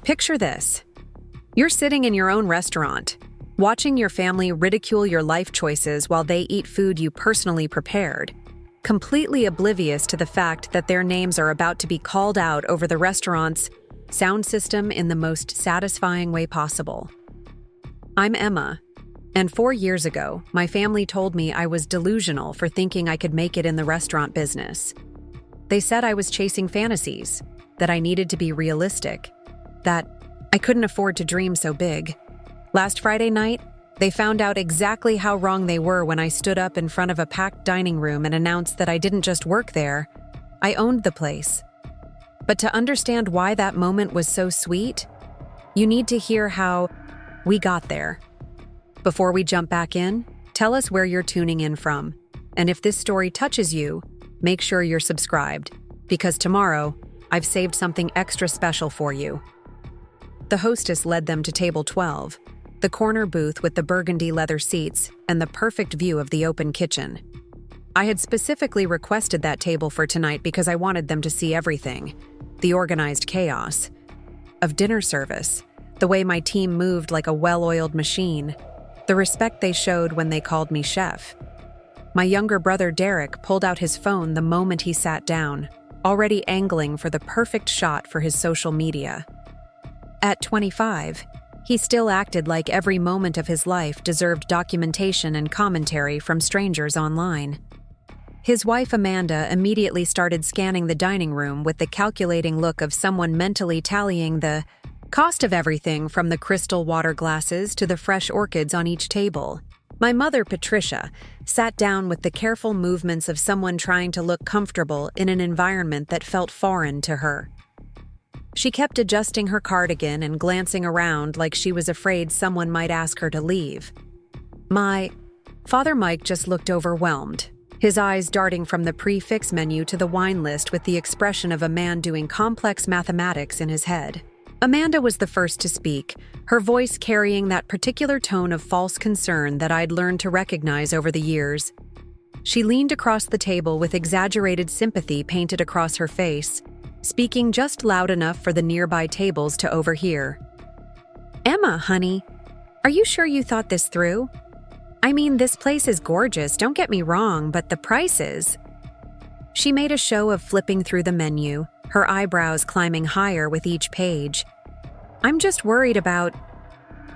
Picture this. You're sitting in your own restaurant, watching your family ridicule your life choices while they eat food you personally prepared, completely oblivious to the fact that their names are about to be called out over the restaurant's sound system in the most satisfying way possible. I'm Emma, and 4 years ago, my family told me I was delusional for thinking I could make it in the restaurant business. They said I was chasing fantasies, that I needed to be realistic, that I couldn't afford to dream so big. Last Friday night, they found out exactly how wrong they were when I stood up in front of a packed dining room and announced that I didn't just work there, I owned the place. But to understand why that moment was so sweet, you need to hear how we got there. Before we jump back in, tell us where you're tuning in from. And if this story touches you, make sure you're subscribed, because tomorrow, I've saved something extra special for you. The hostess led them to table 12, the corner booth with the burgundy leather seats and the perfect view of the open kitchen. I had specifically requested that table for tonight because I wanted them to see everything. The organized chaos of dinner service, the way my team moved like a well-oiled machine, the respect they showed when they called me chef. My younger brother Derek pulled out his phone the moment he sat down, already angling for the perfect shot for his social media. At 25, he still acted like every moment of his life deserved documentation and commentary from strangers online. His wife Amanda immediately started scanning the dining room with the calculating look of someone mentally tallying the cost of everything from the crystal water glasses to the fresh orchids on each table. My mother, Patricia, sat down with the careful movements of someone trying to look comfortable in an environment that felt foreign to her. She kept adjusting her cardigan and glancing around like she was afraid someone might ask her to leave. My father Mike just looked overwhelmed, his eyes darting from the prix menu to the wine list with the expression of a man doing complex mathematics in his head. Amanda was the first to speak, her voice carrying that particular tone of false concern that I'd learned to recognize over the years. She leaned across the table with exaggerated sympathy painted across her face, speaking just loud enough for the nearby tables to overhear. "Emma, honey, are you sure you thought this through? I mean, this place is gorgeous, don't get me wrong, but the prices..." She made a show of flipping through the menu, her eyebrows climbing higher with each page. "I'm just worried about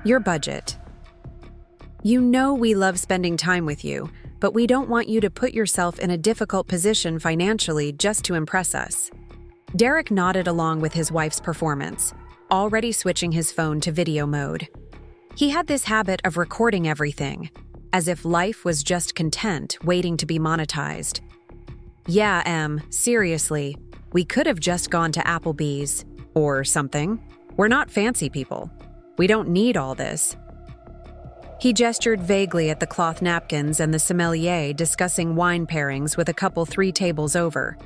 your budget. You know we love spending time with you, but we don't want you to put yourself in a difficult position financially just to impress us." Derek nodded along with his wife's performance, already switching his phone to video mode. He had this habit of recording everything, as if life was just content waiting to be monetized. "Yeah, Em, seriously, we could have just gone to Applebee's or something. We're not fancy people. We don't need all this." He gestured vaguely at the cloth napkins and the sommelier discussing wine pairings with a couple 3 tables over.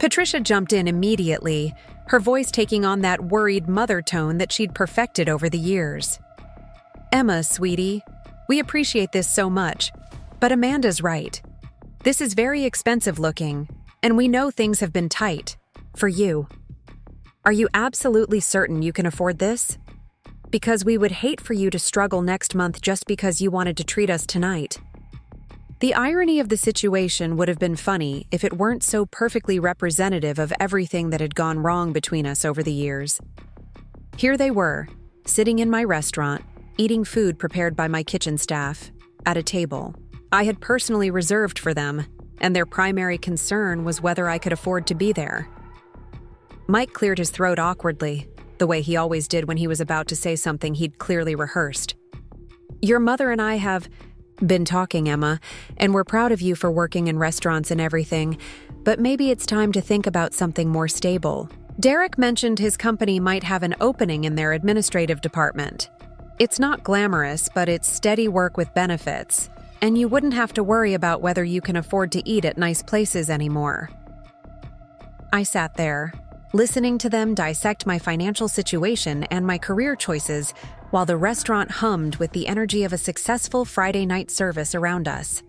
Patricia jumped in immediately, her voice taking on that worried mother tone that she'd perfected over the years. "Emma, sweetie, we appreciate this so much, but Amanda's right. This is very expensive looking, and we know things have been tight. For you. Are you absolutely certain you can afford this? Because we would hate for you to struggle next month just because you wanted to treat us tonight." The irony of the situation would have been funny if it weren't so perfectly representative of everything that had gone wrong between us over the years. Here they were, sitting in my restaurant, eating food prepared by my kitchen staff, at a table I had personally reserved for them, and their primary concern was whether I could afford to be there. Mike cleared his throat awkwardly, the way he always did when he was about to say something he'd clearly rehearsed. "Your mother and I have been talking, Emma, and we're proud of you for working in restaurants and everything, but maybe it's time to think about something more stable." Derek mentioned his company might have an opening in their administrative department. "It's not glamorous, but it's steady work with benefits, and you wouldn't have to worry about whether you can afford to eat at nice places anymore." I sat there, listening to them dissect my financial situation and my career choices while the restaurant hummed with the energy of a successful Friday night service around us.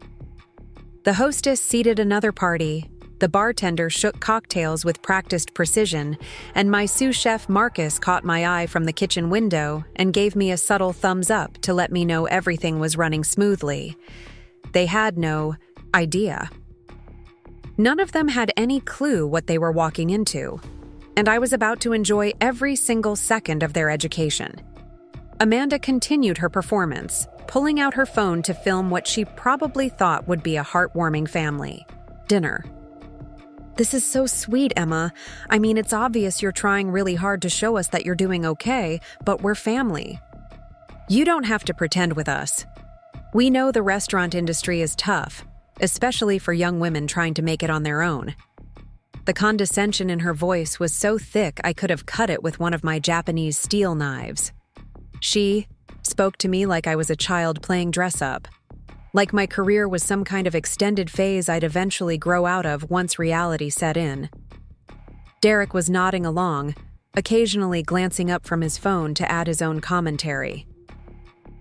The hostess seated another party, The bartender shook cocktails with practiced precision, and my sous chef Marcus caught my eye from the kitchen window and gave me a subtle thumbs up to let me know everything was running smoothly. They had no idea. None of them had any clue what they were walking into, and I was about to enjoy every single second of their education. Amanda continued her performance, pulling out her phone to film what she probably thought would be a heartwarming family dinner. "This is so sweet, Emma. I mean, it's obvious you're trying really hard to show us that you're doing okay, but we're family. You don't have to pretend with us. We know the restaurant industry is tough, especially for young women trying to make it on their own." The condescension in her voice was so thick I could have cut it with one of my Japanese steel knives. She spoke to me like I was a child playing dress-up, like my career was some kind of extended phase I'd eventually grow out of once reality set in. Derek was nodding along, occasionally glancing up from his phone to add his own commentary.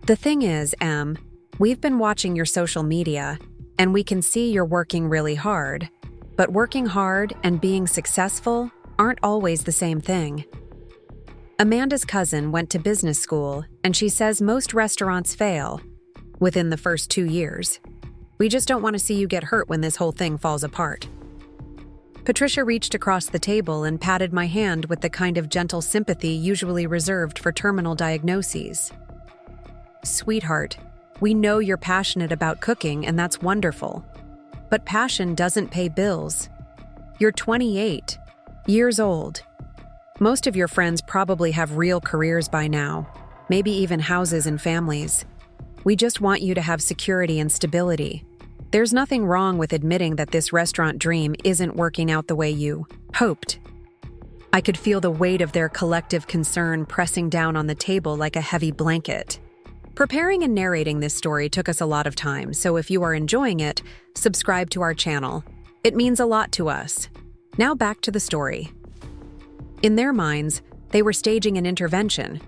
"The thing is, Em, we've been watching your social media, and we can see you're working really hard. But working hard and being successful aren't always the same thing. Amanda's cousin went to business school, and she says most restaurants fail within the first 2 years. We just don't want to see you get hurt when this whole thing falls apart." Patricia reached across the table and patted my hand with the kind of gentle sympathy usually reserved for terminal diagnoses. "Sweetheart, we know you're passionate about cooking, and that's wonderful. But passion doesn't pay bills. You're 28 years old. Most of your friends probably have real careers by now, maybe even houses and families. We just want you to have security and stability. There's nothing wrong with admitting that this restaurant dream isn't working out the way you hoped." I could feel the weight of their collective concern pressing down on the table like a heavy blanket. Preparing and narrating this story took us a lot of time, so if you are enjoying it, subscribe to our channel. It means a lot to us. Now back to the story. In their minds, they were staging an intervention.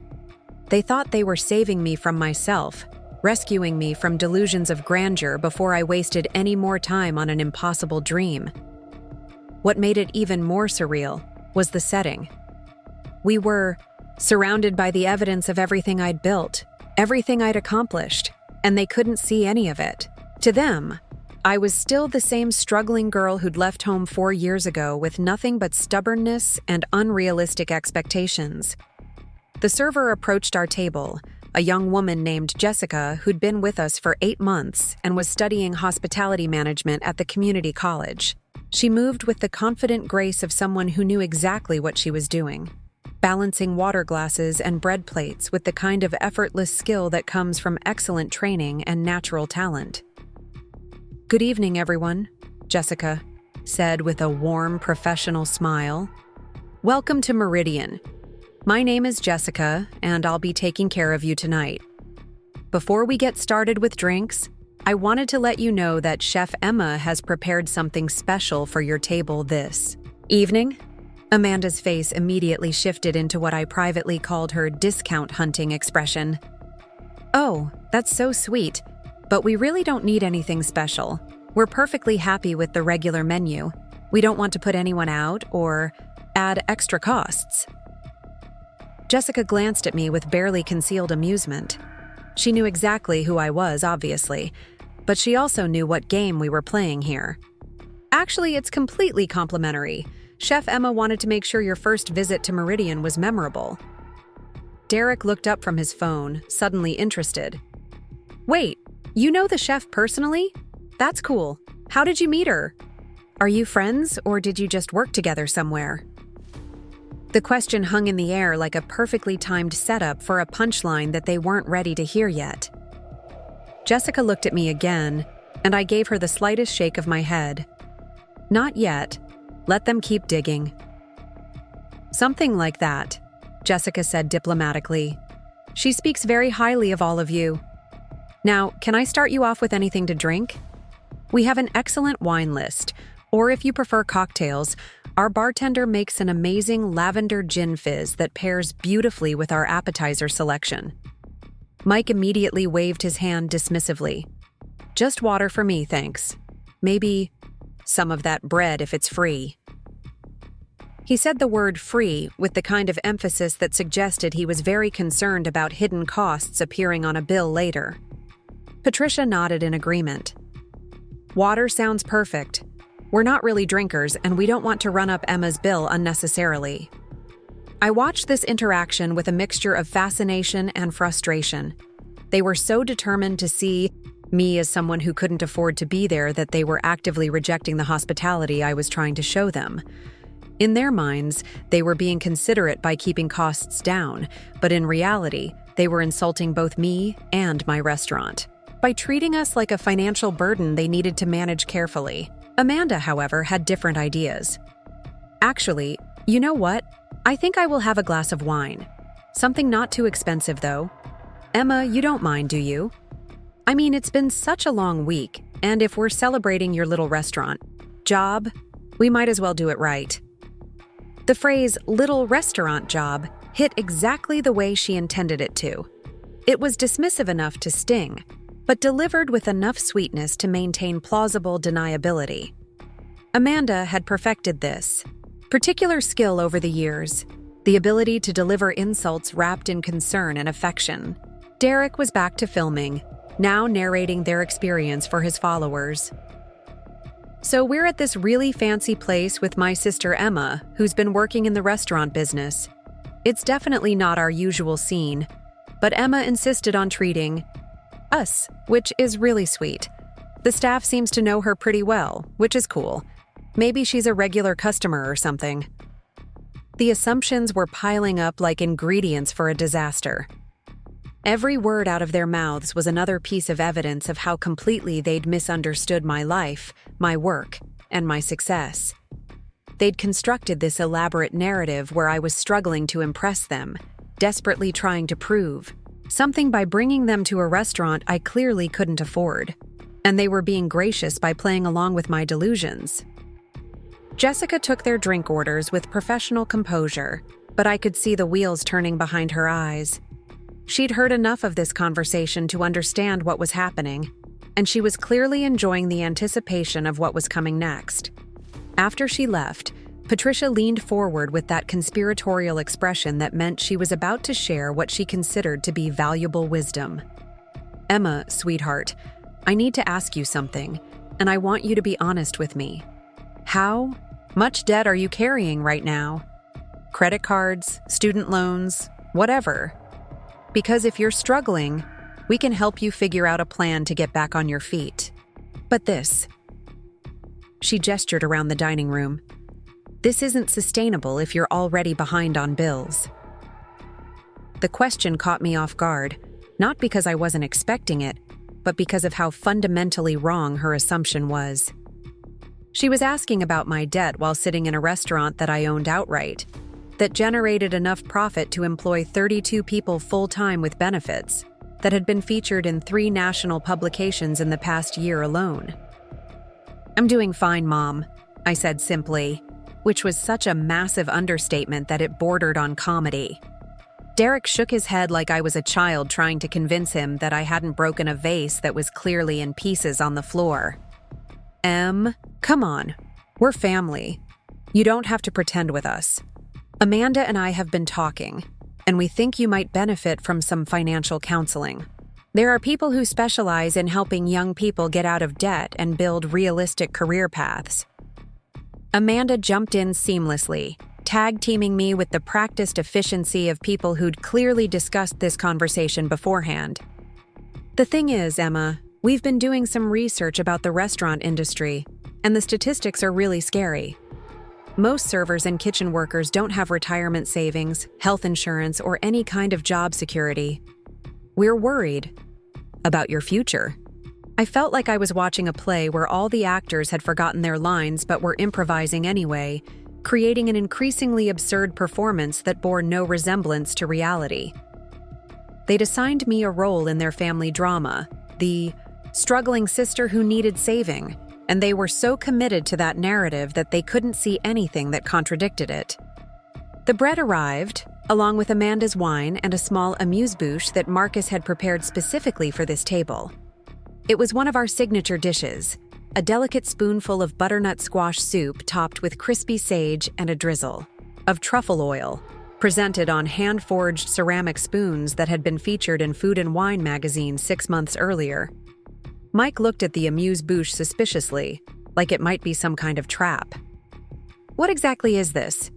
They thought they were saving me from myself, rescuing me from delusions of grandeur before I wasted any more time on an impossible dream. What made it even more surreal was the setting. We were surrounded by the evidence of everything I'd built, everything I'd accomplished, and they couldn't see any of it. To them, I was still the same struggling girl who'd left home 4 years ago with nothing but stubbornness and unrealistic expectations. The server approached our table, a young woman named Jessica who'd been with us for 8 months and was studying hospitality management at the community college. She moved with the confident grace of someone who knew exactly what she was doing, balancing water glasses and bread plates with the kind of effortless skill that comes from excellent training and natural talent. "Good evening, everyone," Jessica said with a warm, professional smile. "Welcome to Meridian. My name is Jessica, and I'll be taking care of you tonight. Before we get started with drinks, I wanted to let you know that Chef Emma has prepared something special for your table this evening." Amanda's face immediately shifted into what I privately called her discount hunting expression. "Oh, that's so sweet, but we really don't need anything special. We're perfectly happy with the regular menu. We don't want to put anyone out or add extra costs." Jessica glanced at me with barely concealed amusement. She knew exactly who I was, obviously, but she also knew what game we were playing here. "Actually, it's completely complimentary. Chef Emma wanted to make sure your first visit to Meridian was memorable." Derek looked up from his phone, suddenly interested. "Wait, you know the chef personally? That's cool. How did you meet her? Are you friends, or did you just work together somewhere?" The question hung in the air like a perfectly timed setup for a punchline that they weren't ready to hear yet. Jessica looked at me again, and I gave her the slightest shake of my head. "Not yet. Let them keep digging." "Something like that," Jessica said diplomatically. "She speaks very highly of all of you. Now, can I start you off with anything to drink? We have an excellent wine list, or if you prefer cocktails, our bartender makes an amazing lavender gin fizz that pairs beautifully with our appetizer selection." Mike immediately waved his hand dismissively. "Just water for me, thanks. Maybe some of that bread if it's free." He said the word free with the kind of emphasis that suggested he was very concerned about hidden costs appearing on a bill later. Patricia nodded in agreement. "Water sounds perfect. We're not really drinkers, and we don't want to run up Emma's bill unnecessarily." I watched this interaction with a mixture of fascination and frustration. They were so determined to see me as someone who couldn't afford to be there that they were actively rejecting the hospitality I was trying to show them. In their minds, they were being considerate by keeping costs down, but in reality, they were insulting both me and my restaurant by treating us like a financial burden they needed to manage carefully. Amanda, however, had different ideas. "Actually, you know what? I think I will have a glass of wine. Something not too expensive, though. Emma, you don't mind, do you? I mean, it's been such a long week, and if we're celebrating your little restaurant job, we might as well do it right." The phrase "little restaurant job" hit exactly the way she intended it to. It was dismissive enough to sting, but delivered with enough sweetness to maintain plausible deniability. Amanda had perfected this particular skill over the years, the ability to deliver insults wrapped in concern and affection. Derek was back to filming, now narrating their experience for his followers. "So we're at this really fancy place with my sister Emma, who's been working in the restaurant business. It's definitely not our usual scene, but Emma insisted on treating us, which is really sweet. The staff seems to know her pretty well, which is cool. Maybe she's a regular customer or something." The assumptions were piling up like ingredients for a disaster. Every word out of their mouths was another piece of evidence of how completely they'd misunderstood my life, my work, and my success. They'd constructed this elaborate narrative where I was struggling to impress them, desperately trying to prove something by bringing them to a restaurant I clearly couldn't afford. And they were being gracious by playing along with my delusions. Jessica took their drink orders with professional composure, but I could see the wheels turning behind her eyes. She'd heard enough of this conversation to understand what was happening, and she was clearly enjoying the anticipation of what was coming next. After she left, Patricia leaned forward with that conspiratorial expression that meant she was about to share what she considered to be valuable wisdom. "Emma, sweetheart, I need to ask you something, and I want you to be honest with me. How much debt are you carrying right now? Credit cards, student loans, whatever. Because if you're struggling, we can help you figure out a plan to get back on your feet. But this," she gestured around the dining room, "this isn't sustainable if you're already behind on bills." The question caught me off guard, not because I wasn't expecting it, but because of how fundamentally wrong her assumption was. She was asking about my debt while sitting in a restaurant that I owned outright, that generated enough profit to employ 32 people full-time with benefits, that had been featured in 3 national publications in the past year alone. "I'm doing fine, Mom," I said simply, which was such a massive understatement that it bordered on comedy. Derek shook his head like I was a child trying to convince him that I hadn't broken a vase that was clearly in pieces on the floor. Come on, we're family. You don't have to pretend with us. Amanda and I have been talking, and we think you might benefit from some financial counseling. There are people who specialize in helping young people get out of debt and build realistic career paths." Amanda jumped in seamlessly, tag-teaming me with the practiced efficiency of people who'd clearly discussed this conversation beforehand. "The thing is, Emma, we've been doing some research about the restaurant industry, and the statistics are really scary. Most servers and kitchen workers don't have retirement savings, health insurance, or any kind of job security. We're worried about your future." I felt like I was watching a play where all the actors had forgotten their lines but were improvising anyway, creating an increasingly absurd performance that bore no resemblance to reality. They'd assigned me a role in their family drama, the struggling sister who needed saving, and they were so committed to that narrative that they couldn't see anything that contradicted it. The bread arrived, along with Amanda's wine and a small amuse-bouche that Marcus had prepared specifically for this table. It was one of our signature dishes, a delicate spoonful of butternut squash soup topped with crispy sage and a drizzle of truffle oil, presented on hand-forged ceramic spoons that had been featured in Food and Wine magazine 6 months earlier. Mike looked at the amuse-bouche suspiciously, like it might be some kind of trap. "What exactly is this?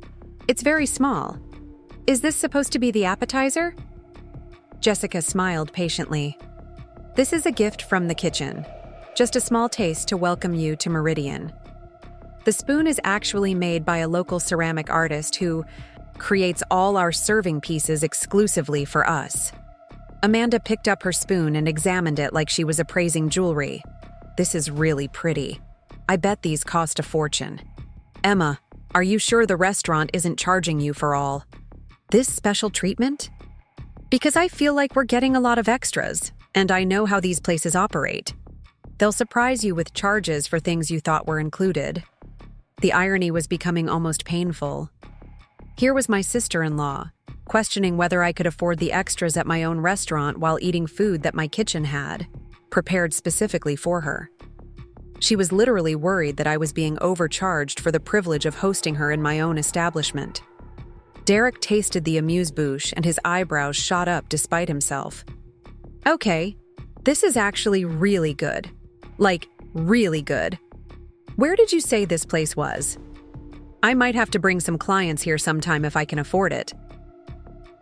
It's very small. Is this supposed to be the appetizer?" Jessica smiled patiently. "This is a gift from the kitchen. Just a small taste to welcome you to Meridian." The spoon is actually made by a local ceramic artist who creates all our serving pieces exclusively for us. Amanda picked up her spoon and examined it like she was appraising jewelry. "This is really pretty. I bet these cost a fortune. Emma, are you sure the restaurant isn't charging you for all this special treatment? Because I feel like we're getting a lot of extras, and I know how these places operate. They'll surprise you with charges for things you thought were included." The irony was becoming almost painful. Here was my sister-in-law, questioning whether I could afford the extras at my own restaurant while eating food that my kitchen had, prepared specifically for her. She was literally worried that I was being overcharged for the privilege of hosting her in my own establishment. Derek tasted the amuse-bouche and his eyebrows shot up despite himself. "Okay, this is actually really good. Like, really good. Where did you say this place was? I might have to bring some clients here sometime if I can afford it."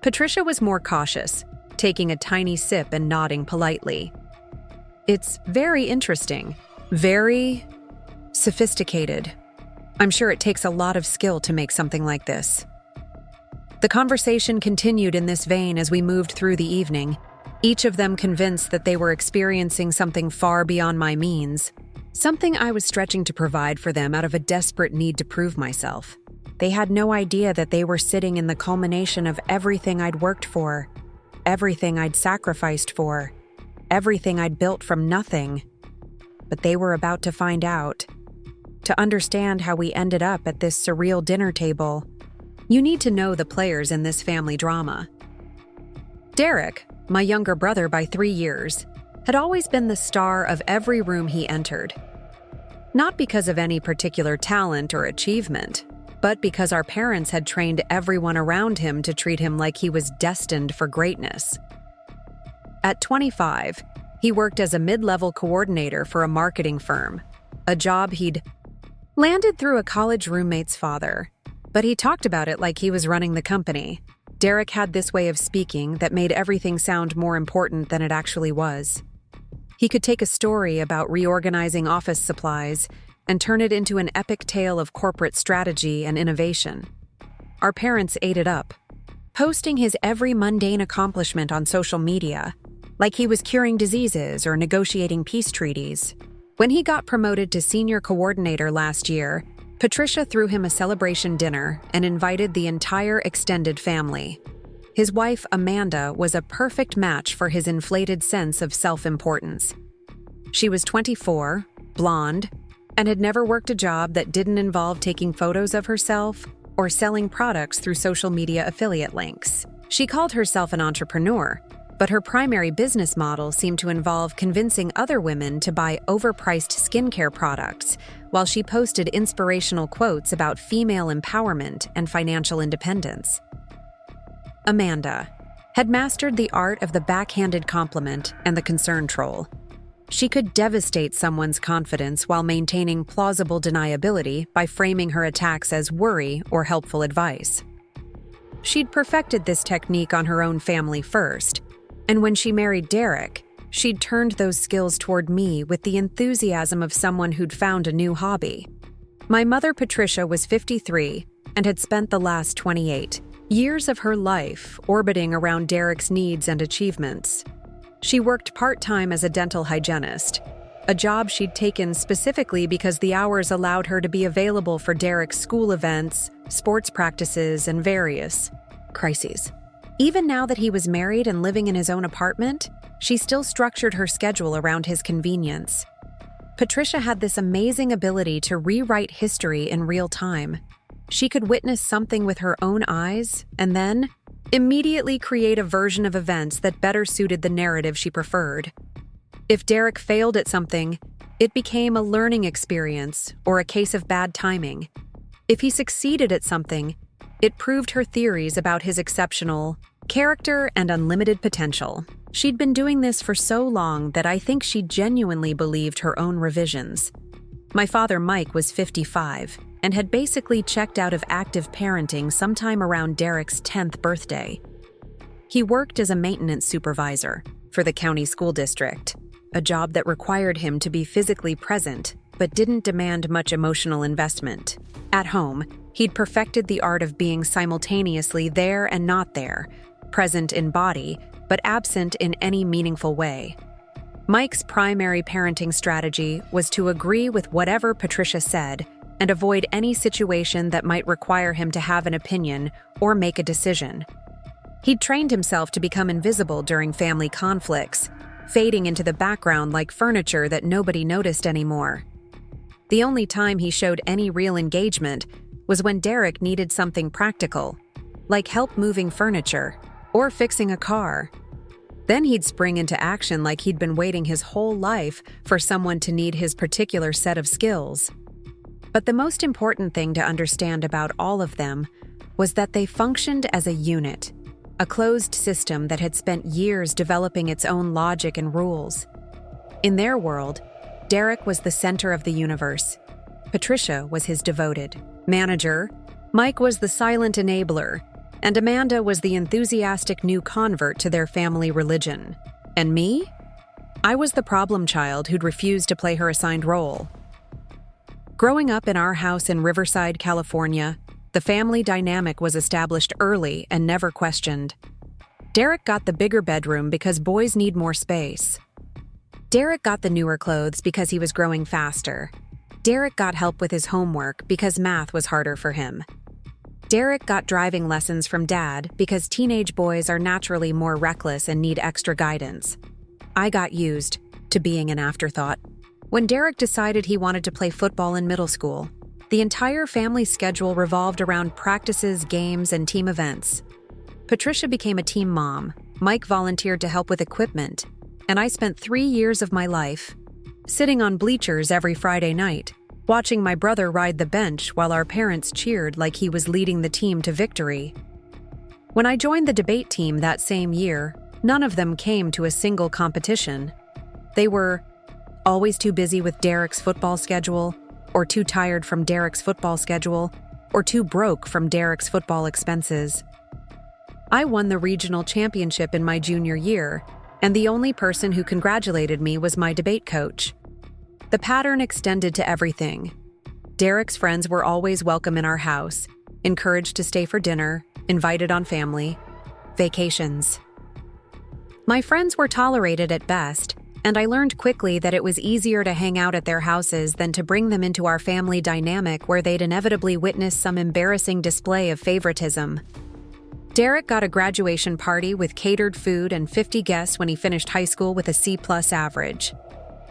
Patricia was more cautious, taking a tiny sip and nodding politely. "It's very interesting. Very sophisticated. I'm sure it takes a lot of skill to make something like this." The conversation continued in this vein as we moved through the evening, each of them convinced that they were experiencing something far beyond my means, something I was stretching to provide for them out of a desperate need to prove myself. They had no idea that they were sitting in the culmination of everything I'd worked for, everything I'd sacrificed for, everything I'd built from nothing. But they were about to find out. To understand how we ended up at this surreal dinner table, you need to know the players in this family drama. Derek, my younger brother by 3 years, had always been the star of every room he entered. Not because of any particular talent or achievement, but because our parents had trained everyone around him to treat him like he was destined for greatness. At 25, he worked as a mid-level coordinator for a marketing firm, a job he'd landed through a college roommate's father, but he talked about it like he was running the company. Derek had this way of speaking that made everything sound more important than it actually was. He could take a story about reorganizing office supplies and turn it into an epic tale of corporate strategy and innovation. Our parents ate it up, posting his every mundane accomplishment on social media, like he was curing diseases or negotiating peace treaties. When he got promoted to senior coordinator last year, Patricia threw him a celebration dinner and invited the entire extended family. His wife, Amanda, was a perfect match for his inflated sense of self-importance. She was 24, blonde, and had never worked a job that didn't involve taking photos of herself or selling products through social media affiliate links. She called herself an entrepreneur, but her primary business model seemed to involve convincing other women to buy overpriced skincare products while she posted inspirational quotes about female empowerment and financial independence. Amanda had mastered the art of the backhanded compliment and the concern troll. She could devastate someone's confidence while maintaining plausible deniability by framing her attacks as worry or helpful advice. She'd perfected this technique on her own family first, and when she married Derek, she'd turned those skills toward me with the enthusiasm of someone who'd found a new hobby. My mother, Patricia, was 53 and had spent the last 28 years of her life orbiting around Derek's needs and achievements. She worked part-time as a dental hygienist, a job she'd taken specifically because the hours allowed her to be available for Derek's school events, sports practices, and various crises. Even now that he was married and living in his own apartment, she still structured her schedule around his convenience. Patricia had this amazing ability to rewrite history in real time. She could witness something with her own eyes and then immediately create a version of events that better suited the narrative she preferred. If Derek failed at something, It became a learning experience or a case of bad timing. If he succeeded at something, it proved her theories about his exceptional character and unlimited potential. She'd been doing this for so long that I think she genuinely believed her own revisions. My father, Mike, was 55 and had basically checked out of active parenting sometime around Derek's 10th birthday. He worked as a maintenance supervisor for the county school district, a job that required him to be physically present but didn't demand much emotional investment. At home, he'd perfected the art of being simultaneously there and not there, present in body, but absent in any meaningful way. Mike's primary parenting strategy was to agree with whatever Patricia said and avoid any situation that might require him to have an opinion or make a decision. He'd trained himself to become invisible during family conflicts, fading into the background like furniture that nobody noticed anymore. The only time he showed any real engagement was when Derek needed something practical, like help moving furniture or fixing a car. Then he'd spring into action like he'd been waiting his whole life for someone to need his particular set of skills. But the most important thing to understand about all of them was that they functioned as a unit, a closed system that had spent years developing its own logic and rules. In their world, Derek was the center of the universe. Patricia was his devoted manager, Mike was the silent enabler, and Amanda was the enthusiastic new convert to their family religion. And me? I was the problem child who'd refused to play her assigned role. Growing up in our house in Riverside, California, the family dynamic was established early and never questioned. Derek got the bigger bedroom because boys need more space. Derek got the newer clothes because he was growing faster. Derek got help with his homework because math was harder for him. Derek got driving lessons from Dad because teenage boys are naturally more reckless and need extra guidance. I got used to being an afterthought. When Derek decided he wanted to play football in middle school, the entire family schedule revolved around practices, games, and team events. Patricia became a team mom, Mike volunteered to help with equipment, and I spent 3 years of my life sitting on bleachers every Friday night, watching my brother ride the bench while our parents cheered like he was leading the team to victory. When I joined the debate team that same year, none of them came to a single competition. They were always too busy with Derek's football schedule, or too tired from Derek's football schedule, or too broke from Derek's football expenses. I won the regional championship in my junior year, and the only person who congratulated me was my debate coach. The pattern extended to everything. Derek's friends were always welcome in our house, encouraged to stay for dinner, invited on family vacations. My friends were tolerated at best, and I learned quickly that it was easier to hang out at their houses than to bring them into our family dynamic where they'd inevitably witness some embarrassing display of favoritism. Derek got a graduation party with catered food and 50 guests when he finished high school with a C+ average.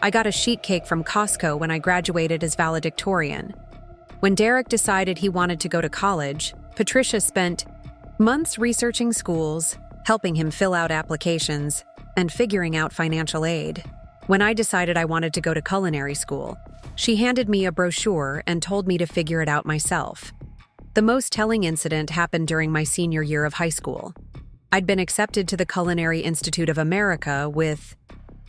I got a sheet cake from Costco when I graduated as valedictorian. When Derek decided he wanted to go to college, Patricia spent months researching schools, helping him fill out applications, and figuring out financial aid. When I decided I wanted to go to culinary school, she handed me a brochure and told me to figure it out myself. The most telling incident happened during my senior year of high school. I'd been accepted to the Culinary Institute of America with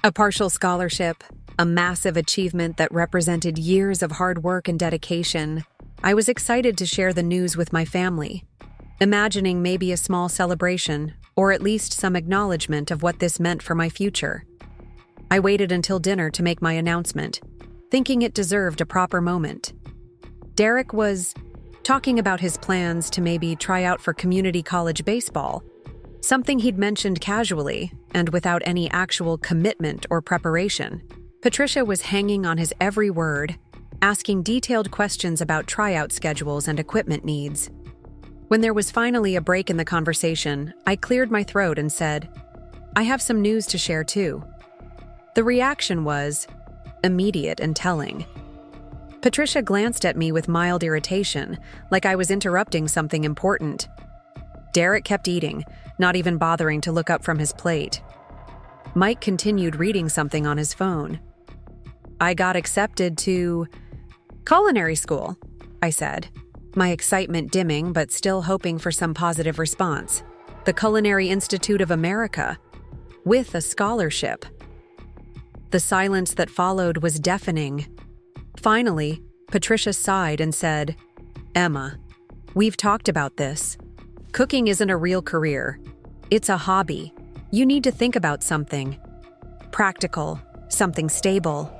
a partial scholarship, a massive achievement that represented years of hard work and dedication. I was excited to share the news with my family, imagining maybe a small celebration, or at least some acknowledgement of what this meant for my future. I waited until dinner to make my announcement, thinking it deserved a proper moment. Derek was talking about his plans to maybe try out for community college baseball, something he'd mentioned casually and without any actual commitment or preparation. Patricia was hanging on his every word, asking detailed questions about tryout schedules and equipment needs. When there was finally a break in the conversation, I cleared my throat and said, "I have some news to share too." The reaction was immediate and telling. Patricia glanced at me with mild irritation, like I was interrupting something important. Derek kept eating, not even bothering to look up from his plate. Mike continued reading something on his phone. I got accepted to culinary school, I said, my excitement dimming but still hoping for some positive response. The Culinary Institute of America, with a scholarship. The silence that followed was deafening. Finally, Patricia sighed and said, "Emma, we've talked about this. Cooking isn't a real career. It's a hobby. You need to think about something practical, something stable."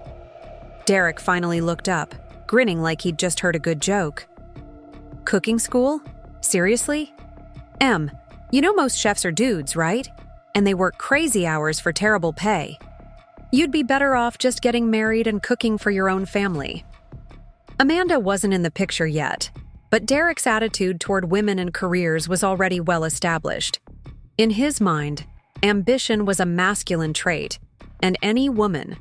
Derek finally looked up, grinning like he'd just heard a good joke. "Cooking school? Seriously? Em, you know most chefs are dudes, right? And they work crazy hours for terrible pay. You'd be better off just getting married and cooking for your own family." Amanda wasn't in the picture yet, but Derek's attitude toward women and careers was already well established. In his mind, ambition was a masculine trait, and any woman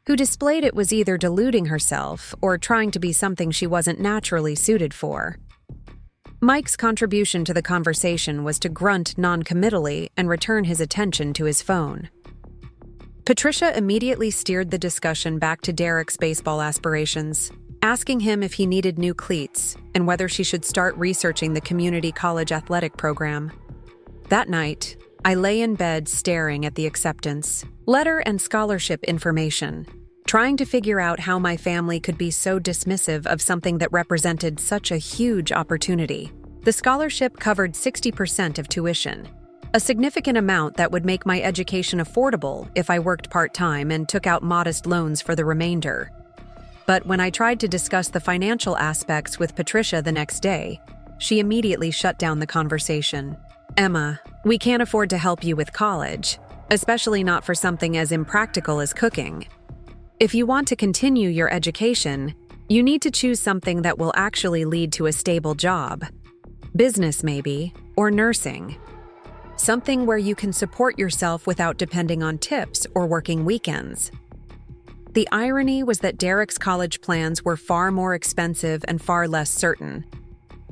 who displayed it was either deluding herself or trying to be something she wasn't naturally suited for. Mike's contribution to the conversation was to grunt non-committally and return his attention to his phone. Patricia immediately steered the discussion back to Derek's baseball aspirations, asking him if he needed new cleats and whether she should start researching the community college athletic program. That night, I lay in bed staring at the acceptance letter and scholarship information, trying to figure out how my family could be so dismissive of something that represented such a huge opportunity. The scholarship covered 60% of tuition, a significant amount that would make my education affordable if I worked part-time and took out modest loans for the remainder. But when I tried to discuss the financial aspects with Patricia the next day, she immediately shut down the conversation. "Emma, we can't afford to help you with college, especially not for something as impractical as cooking. If you want to continue your education, you need to choose something that will actually lead to a stable job. Business maybe, or nursing. Something where you can support yourself without depending on tips or working weekends." The irony was that Derek's college plans were far more expensive and far less certain.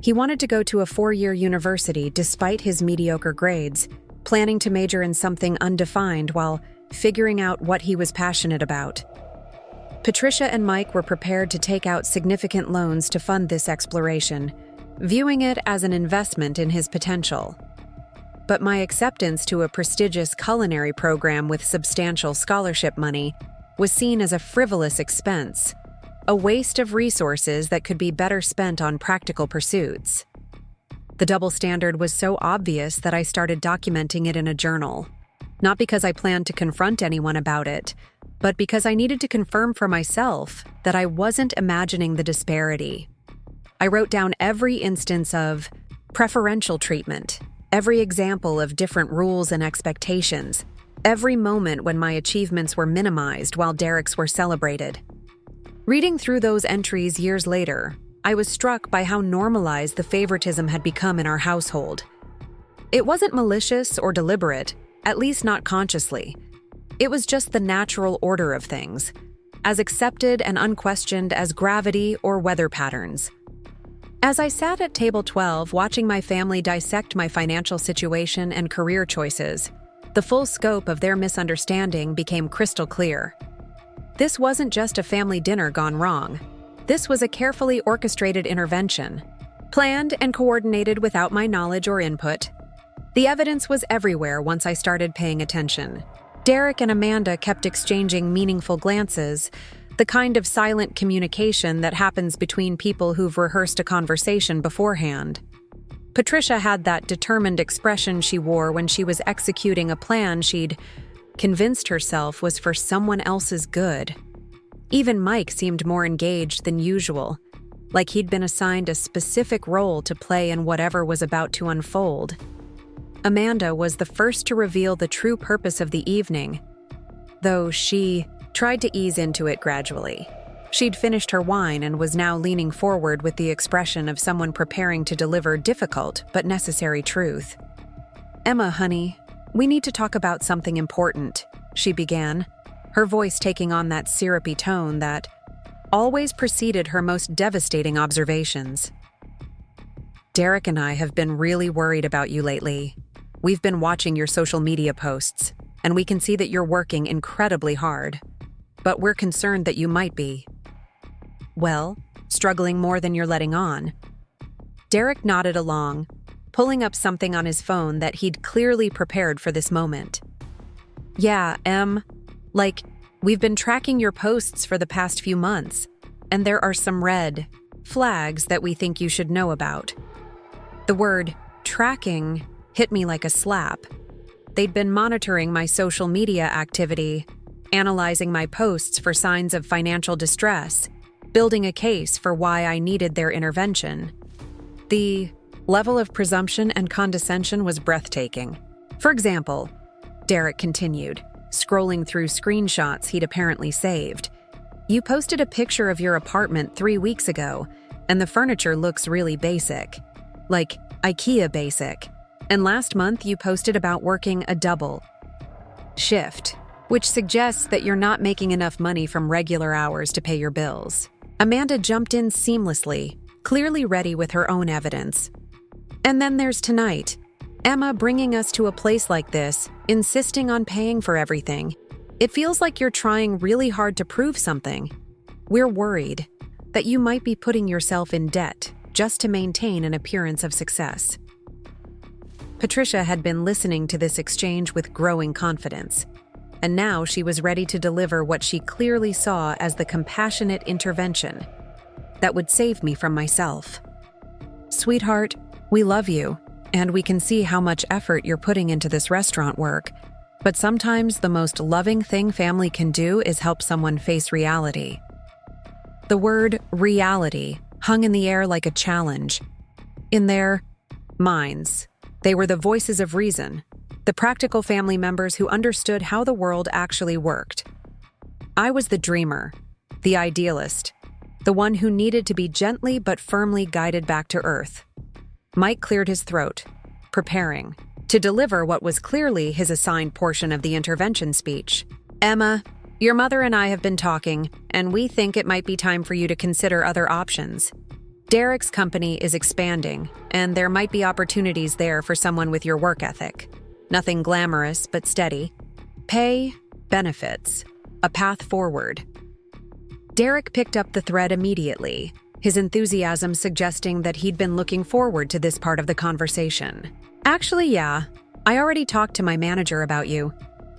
He wanted to go to a 4-year university despite his mediocre grades, planning to major in something undefined while figuring out what he was passionate about. Patricia and Mike were prepared to take out significant loans to fund this exploration, viewing it as an investment in his potential. But my acceptance to a prestigious culinary program with substantial scholarship money was seen as a frivolous expense, a waste of resources that could be better spent on practical pursuits. The double standard was so obvious that I started documenting it in a journal, not because I planned to confront anyone about it, but because I needed to confirm for myself that I wasn't imagining the disparity. I wrote down every instance of preferential treatment, every example of different rules and expectations, every moment when my achievements were minimized while Derek's were celebrated. Reading through those entries years later, I was struck by how normalized the favoritism had become in our household. It wasn't malicious or deliberate, at least not consciously. It was just the natural order of things, as accepted and unquestioned as gravity or weather patterns. As I sat at table 12 watching my family dissect my financial situation and career choices, the full scope of their misunderstanding became crystal clear. This wasn't just a family dinner gone wrong. This was a carefully orchestrated intervention, planned and coordinated without my knowledge or input. The evidence was everywhere once I started paying attention. Derek and Amanda kept exchanging meaningful glances, the kind of silent communication that happens between people who've rehearsed a conversation beforehand. Patricia had that determined expression she wore when she was executing a plan she'd convinced herself was for someone else's good. Even Mike seemed more engaged than usual, like he'd been assigned a specific role to play in whatever was about to unfold. Amanda was the first to reveal the true purpose of the evening, though she tried to ease into it gradually. She'd finished her wine and was now leaning forward with the expression of someone preparing to deliver difficult but necessary truth. "Emma, honey, we need to talk about something important," she began, her voice taking on that syrupy tone that always preceded her most devastating observations. "Derek and I have been really worried about you lately. We've been watching your social media posts, and we can see that you're working incredibly hard. but we're concerned that you might be. Well, struggling more than you're letting on. Derek nodded along, pulling up something on his phone that he'd clearly prepared for this moment. Yeah, we've been tracking your posts for the past few months, and there are some red flags that we think you should know about. The word tracking hit me like a slap. They'd been monitoring my social media activity, analyzing my posts for signs of financial distress, building a case for why I needed their intervention. The level of presumption and condescension was breathtaking. For example, Derek continued, scrolling through screenshots he'd apparently saved. You posted a picture of your apartment 3 weeks ago, and the furniture looks really basic. Like IKEA basic. And last month you posted about working a double shift, which suggests that you're not making enough money from regular hours to pay your bills. Amanda jumped in seamlessly, clearly ready with her own evidence. And then there's tonight. Emma bringing us to a place like this, insisting on paying for everything. It feels like you're trying really hard to prove something. We're worried that you might be putting yourself in debt just to maintain an appearance of success. Patricia had been listening to this exchange with growing confidence, and now she was ready to deliver what she clearly saw as the compassionate intervention that would save me from myself. Sweetheart, we love you, and we can see how much effort you're putting into this restaurant work, but sometimes the most loving thing family can do is help someone face reality. The word reality hung in the air like a challenge. In their minds, they were the voices of reason, the practical family members who understood how the world actually worked. I was the dreamer, the idealist, the one who needed to be gently but firmly guided back to earth. Mike cleared his throat, preparing to deliver what was clearly his assigned portion of the intervention speech. Emma, your mother and I have been talking, and we think it might be time for you to consider other options. Derek's company is expanding, and there might be opportunities there for someone with your work ethic. Nothing glamorous, but steady. Pay, benefits, a path forward. Derek picked up the thread immediately, his enthusiasm suggesting that he'd been looking forward to this part of the conversation. Actually, yeah, I already talked to my manager about you.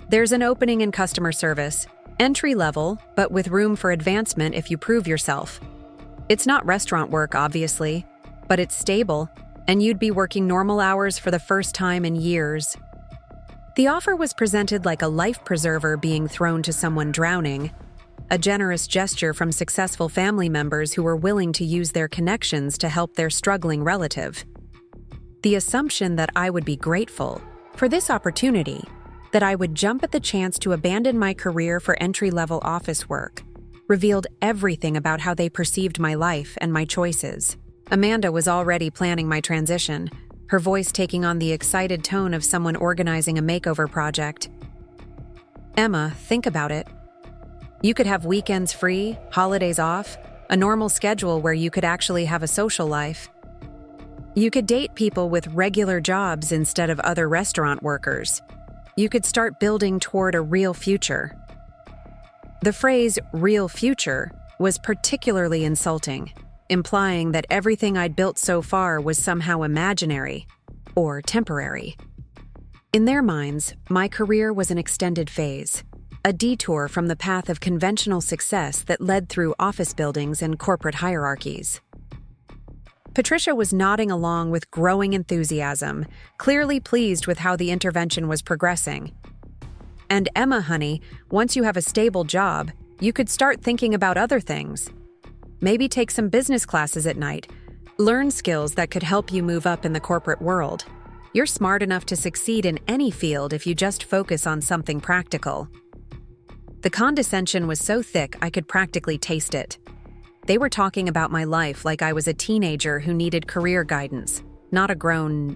There's an opening in customer service, entry level, but with room for advancement if you prove yourself. It's not restaurant work, obviously, but it's stable, and you'd be working normal hours for the first time in years. The offer was presented like a life preserver being thrown to someone drowning, a generous gesture from successful family members who were willing to use their connections to help their struggling relative. The assumption that I would be grateful for this opportunity, that I would jump at the chance to abandon my career for entry-level office work, revealed everything about how they perceived my life and my choices. Amanda was already planning my transition, her voice taking on the excited tone of someone organizing a makeover project. Emma, think about it. You could have weekends free, holidays off, a normal schedule where you could actually have a social life. You could date people with regular jobs instead of other restaurant workers. You could start building toward a real future. The phrase real future was particularly insulting, implying that everything I'd built so far was somehow imaginary or temporary. In their minds, my career was an extended phase, a detour from the path of conventional success that led through office buildings and corporate hierarchies. Patricia was nodding along with growing enthusiasm, clearly pleased with how the intervention was progressing. And Emma, honey, once you have a stable job, you could start thinking about other things. Maybe take some business classes at night, learn skills that could help you move up in the corporate world. You're smart enough to succeed in any field if you just focus on something practical. The condescension was so thick I could practically taste it. They were talking about my life like I was a teenager who needed career guidance, not a grown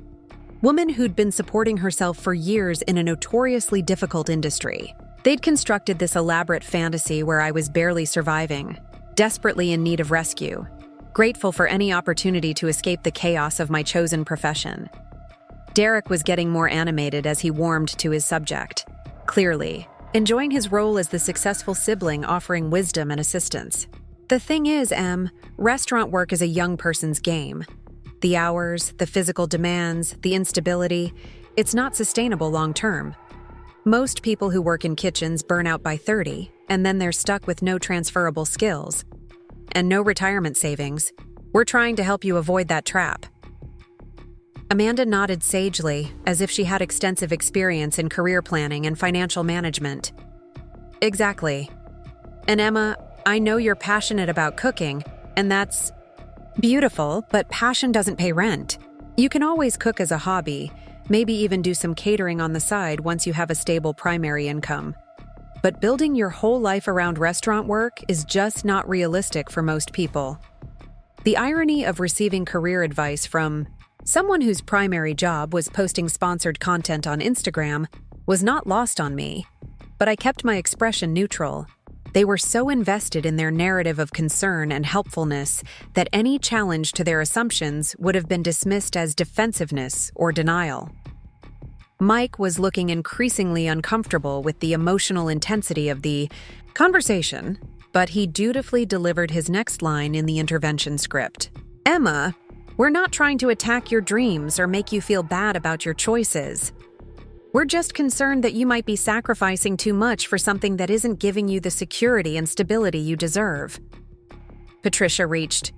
woman who'd been supporting herself for years in a notoriously difficult industry. They'd constructed this elaborate fantasy where I was barely surviving, desperately in need of rescue, grateful for any opportunity to escape the chaos of my chosen profession. Derek was getting more animated as he warmed to his subject. Clearly, enjoying his role as the successful sibling offering wisdom and assistance. The thing is, Em, restaurant work is a young person's game. The hours, the physical demands, the instability, it's not sustainable long term. Most people who work in kitchens burn out by 30, and then they're stuck with no transferable skills. And no retirement savings. We're trying to help you avoid that trap. Amanda nodded sagely, as if she had extensive experience in career planning and financial management. Exactly. And Emma, I know you're passionate about cooking, and that's beautiful, but passion doesn't pay rent. You can always cook as a hobby, maybe even do some catering on the side once you have a stable primary income. But building your whole life around restaurant work is just not realistic for most people. The irony of receiving career advice from someone whose primary job was posting sponsored content on Instagram was not lost on me, but I kept my expression neutral. They were so invested in their narrative of concern and helpfulness that any challenge to their assumptions would have been dismissed as defensiveness or denial. Mike was looking increasingly uncomfortable with the emotional intensity of the conversation, but he dutifully delivered his next line in the intervention script. Emma, we're not trying to attack your dreams or make you feel bad about your choices. We're just concerned that you might be sacrificing too much for something that isn't giving you the security and stability you deserve. Patricia reached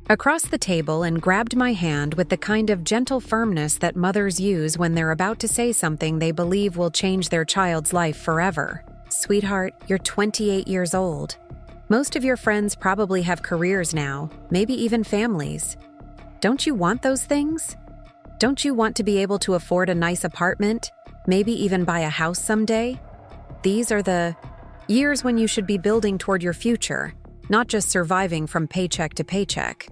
across the table and grabbed my hand with the kind of gentle firmness that mothers use when they're about to say something they believe will change their child's life forever. Sweetheart, you're 28 years old. Most of your friends probably have careers now, maybe even families. Don't you want those things? Don't you want to be able to afford a nice apartment? Maybe even buy a house someday? These are the years when you should be building toward your future, not just surviving from paycheck to paycheck.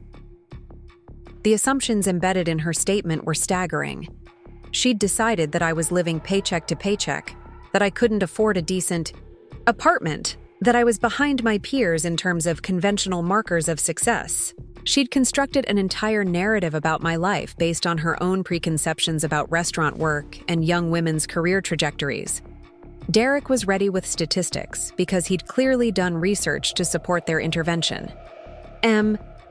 The assumptions embedded in her statement were staggering. She'd decided that I was living paycheck to paycheck, that I couldn't afford a decent apartment, that I was behind my peers in terms of conventional markers of success. She'd constructed an entire narrative about my life based on her own preconceptions about restaurant work and young women's career trajectories. Derek was ready with statistics because he'd clearly done research to support their intervention.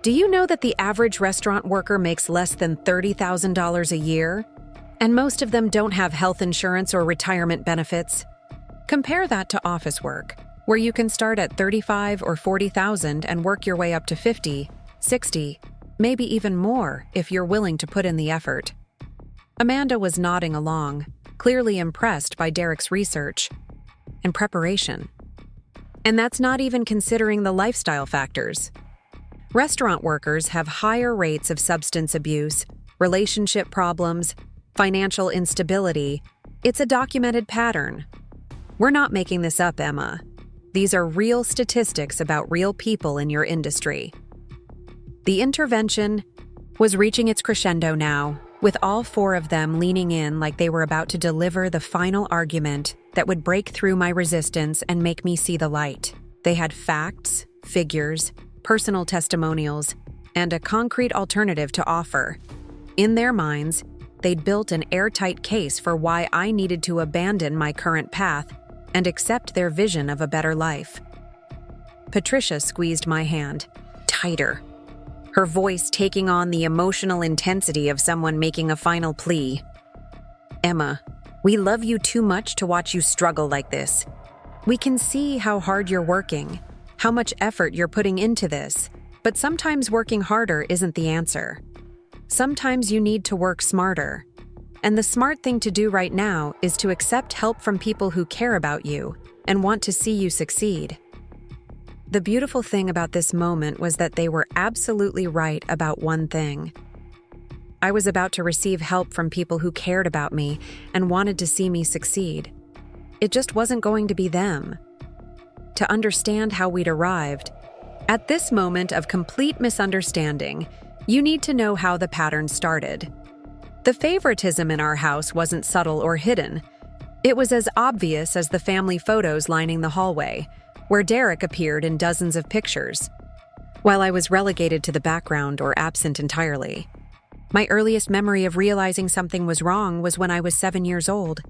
Do you know that the average restaurant worker makes less than $30,000 a year? And most of them don't have health insurance or retirement benefits? Compare that to office work, where you can start at $35,000 or $40,000 and work your way up to $50,000, $60,000, maybe even more if you're willing to put in the effort. Amanda was nodding along, clearly impressed by Derek's research and preparation. And that's not even considering the lifestyle factors. Restaurant workers have higher rates of substance abuse, relationship problems, financial instability. It's a documented pattern. We're not making this up, Emma. These are real statistics about real people in your industry. The intervention was reaching its crescendo now, with all four of them leaning in like they were about to deliver the final argument that would break through my resistance and make me see the light. They had facts, figures, personal testimonials, and a concrete alternative to offer. In their minds, they'd built an airtight case for why I needed to abandon my current path and accept their vision of a better life. Patricia squeezed my hand tighter, her voice taking on the emotional intensity of someone making a final plea. Emma, we love you too much to watch you struggle like this. We can see how hard you're working, how much effort you're putting into this, but sometimes working harder isn't the answer. Sometimes you need to work smarter. And the smart thing to do right now is to accept help from people who care about you and want to see you succeed. The beautiful thing about this moment was that they were absolutely right about one thing. I was about to receive help from people who cared about me and wanted to see me succeed. It just wasn't going to be them. To understand how we'd arrived, at this moment of complete misunderstanding, you need to know how the pattern started. The favoritism in our house wasn't subtle or hidden. It was as obvious as the family photos lining the hallway, where Derek appeared in dozens of pictures, while I was relegated to the background or absent entirely. My earliest memory of realizing something was wrong was when I was 7 years old.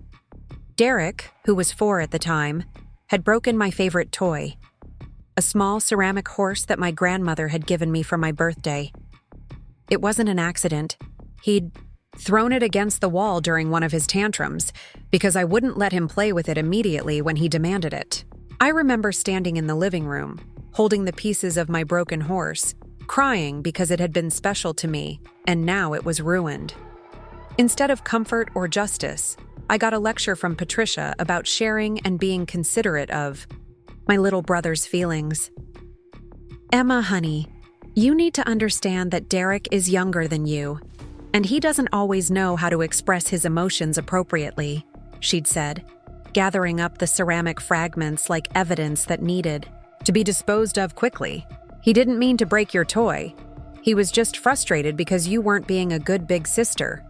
Derek, who was 4 at the time, had broken my favorite toy, a small ceramic horse that my grandmother had given me for my birthday. It wasn't an accident. He'd thrown it against the wall during one of his tantrums because I wouldn't let him play with it immediately when he demanded it. I remember standing in the living room, holding the pieces of my broken horse, crying because it had been special to me, and now it was ruined. Instead of comfort or justice, I got a lecture from Patricia about sharing and being considerate of my little brother's feelings. "Emma, honey, you need to understand that Derek is younger than you, and he doesn't always know how to express his emotions appropriately," she'd said, gathering up the ceramic fragments like evidence that needed to be disposed of quickly. "He didn't mean to break your toy. He was just frustrated because you weren't being a good big sister."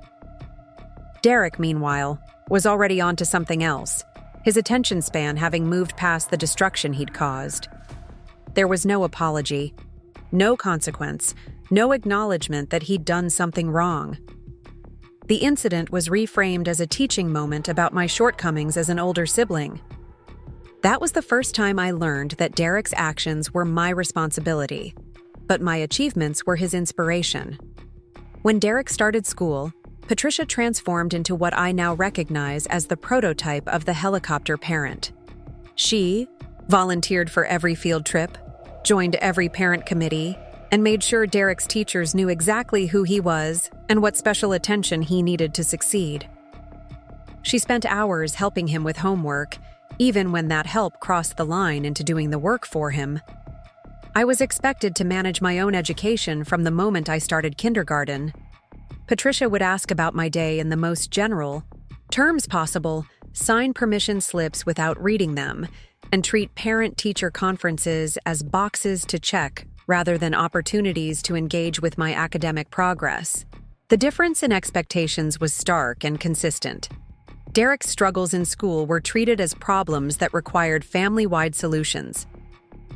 Derek, meanwhile, was already on to something else, his attention span having moved past the destruction he'd caused. There was no apology, no consequence, no acknowledgement that he'd done something wrong. The incident was reframed as a teaching moment about my shortcomings as an older sibling. That was the first time I learned that Derek's actions were my responsibility, but my achievements were his inspiration. When Derek started school, Patricia transformed into what I now recognize as the prototype of the helicopter parent. She volunteered for every field trip, joined every parent committee, and made sure Derek's teachers knew exactly who he was and what special attention he needed to succeed. She spent hours helping him with homework, even when that help crossed the line into doing the work for him. I was expected to manage my own education from the moment I started kindergarten. Patricia would ask about my day in the most general terms possible, sign permission slips without reading them, and treat parent-teacher conferences as boxes to check rather than opportunities to engage with my academic progress. The difference in expectations was stark and consistent. Derek's struggles in school were treated as problems that required family-wide solutions.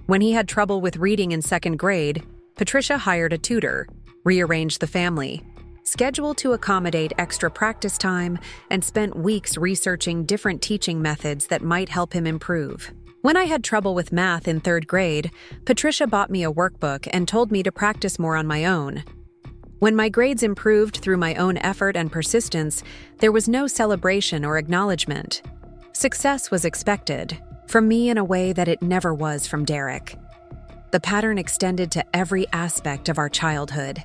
When he had trouble with reading in second grade, Patricia hired a tutor, rearranged the family, scheduled to accommodate extra practice time, and spent weeks researching different teaching methods that might help him improve. When I had trouble with math in third grade, Patricia bought me a workbook and told me to practice more on my own. When my grades improved through my own effort and persistence, there was no celebration or acknowledgement. Success was expected, from me in a way that it never was from Derek. The pattern extended to every aspect of our childhood.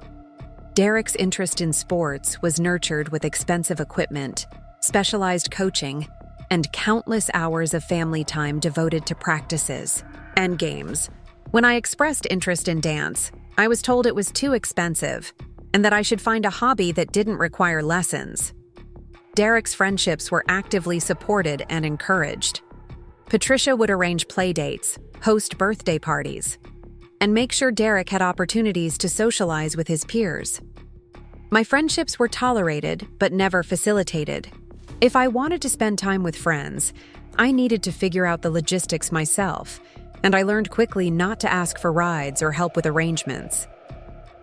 Derek's interest in sports was nurtured with expensive equipment, specialized coaching, and countless hours of family time devoted to practices and games. When I expressed interest in dance, I was told it was too expensive and that I should find a hobby that didn't require lessons. Derek's friendships were actively supported and encouraged. Patricia would arrange play dates, host birthday parties, and make sure Derek had opportunities to socialize with his peers. My friendships were tolerated, but never facilitated. If I wanted to spend time with friends, I needed to figure out the logistics myself, and I learned quickly not to ask for rides or help with arrangements.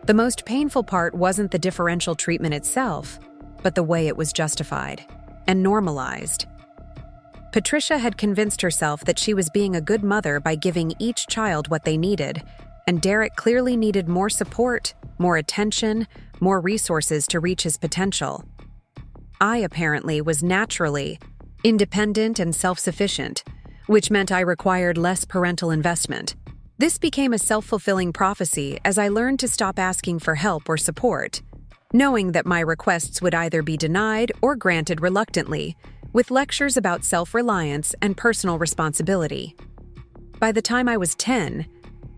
The most painful part wasn't the differential treatment itself, but the way it was justified and normalized. Patricia had convinced herself that she was being a good mother by giving each child what they needed, and Derek clearly needed more support, more attention, more resources to reach his potential. I apparently was naturally independent and self-sufficient, which meant I required less parental investment. This became a self-fulfilling prophecy as I learned to stop asking for help or support, knowing that my requests would either be denied or granted reluctantly, with lectures about self-reliance and personal responsibility. By the time I was 10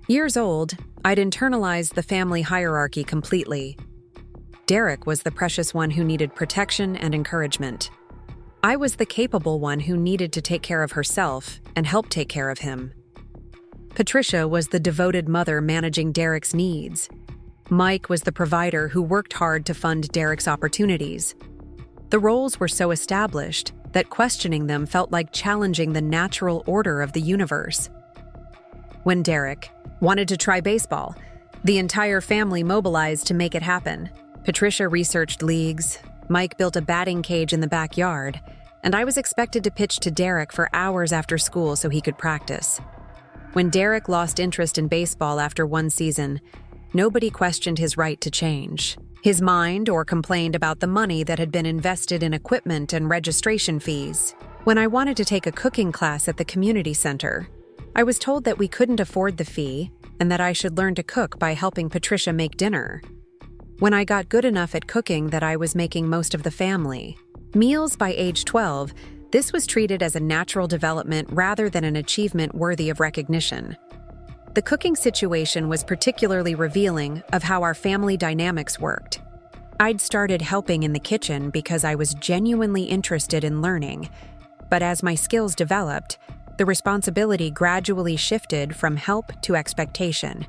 years old, I'd internalized the family hierarchy completely. Derek was the precious one who needed protection and encouragement. I was the capable one who needed to take care of herself and help take care of him. Patricia was the devoted mother managing Derek's needs. Mike was the provider who worked hard to fund Derek's opportunities. The roles were so established that questioning them felt like challenging the natural order of the universe. When Derek wanted to try baseball, the entire family mobilized to make it happen. Patricia researched leagues, Mike built a batting cage in the backyard, and I was expected to pitch to Derek for hours after school so he could practice. When Derek lost interest in baseball after one season, nobody questioned his right to change his mind or complained about the money that had been invested in equipment and registration fees. When I wanted to take a cooking class at the community center, I was told that we couldn't afford the fee and that I should learn to cook by helping Patricia make dinner. When I got good enough at cooking that I was making most of the family meals by age 12, this was treated as a natural development rather than an achievement worthy of recognition. The cooking situation was particularly revealing of how our family dynamics worked. I'd started helping in the kitchen because I was genuinely interested in learning, but as my skills developed, the responsibility gradually shifted from help to expectation.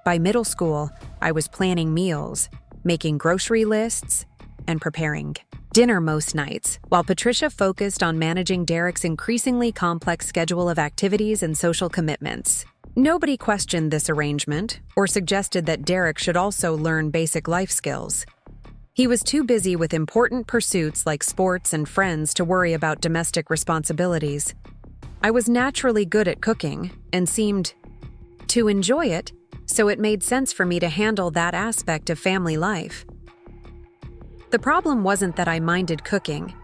By middle school, I was planning meals, making grocery lists, and preparing dinner most nights, while Patricia focused on managing Derek's increasingly complex schedule of activities and social commitments. Nobody questioned this arrangement or suggested that Derek should also learn basic life skills. He was too busy with important pursuits like sports and friends to worry about domestic responsibilities. I was naturally good at cooking and seemed to enjoy it, so it made sense for me to handle that aspect of family life. The problem wasn't that I minded cooking.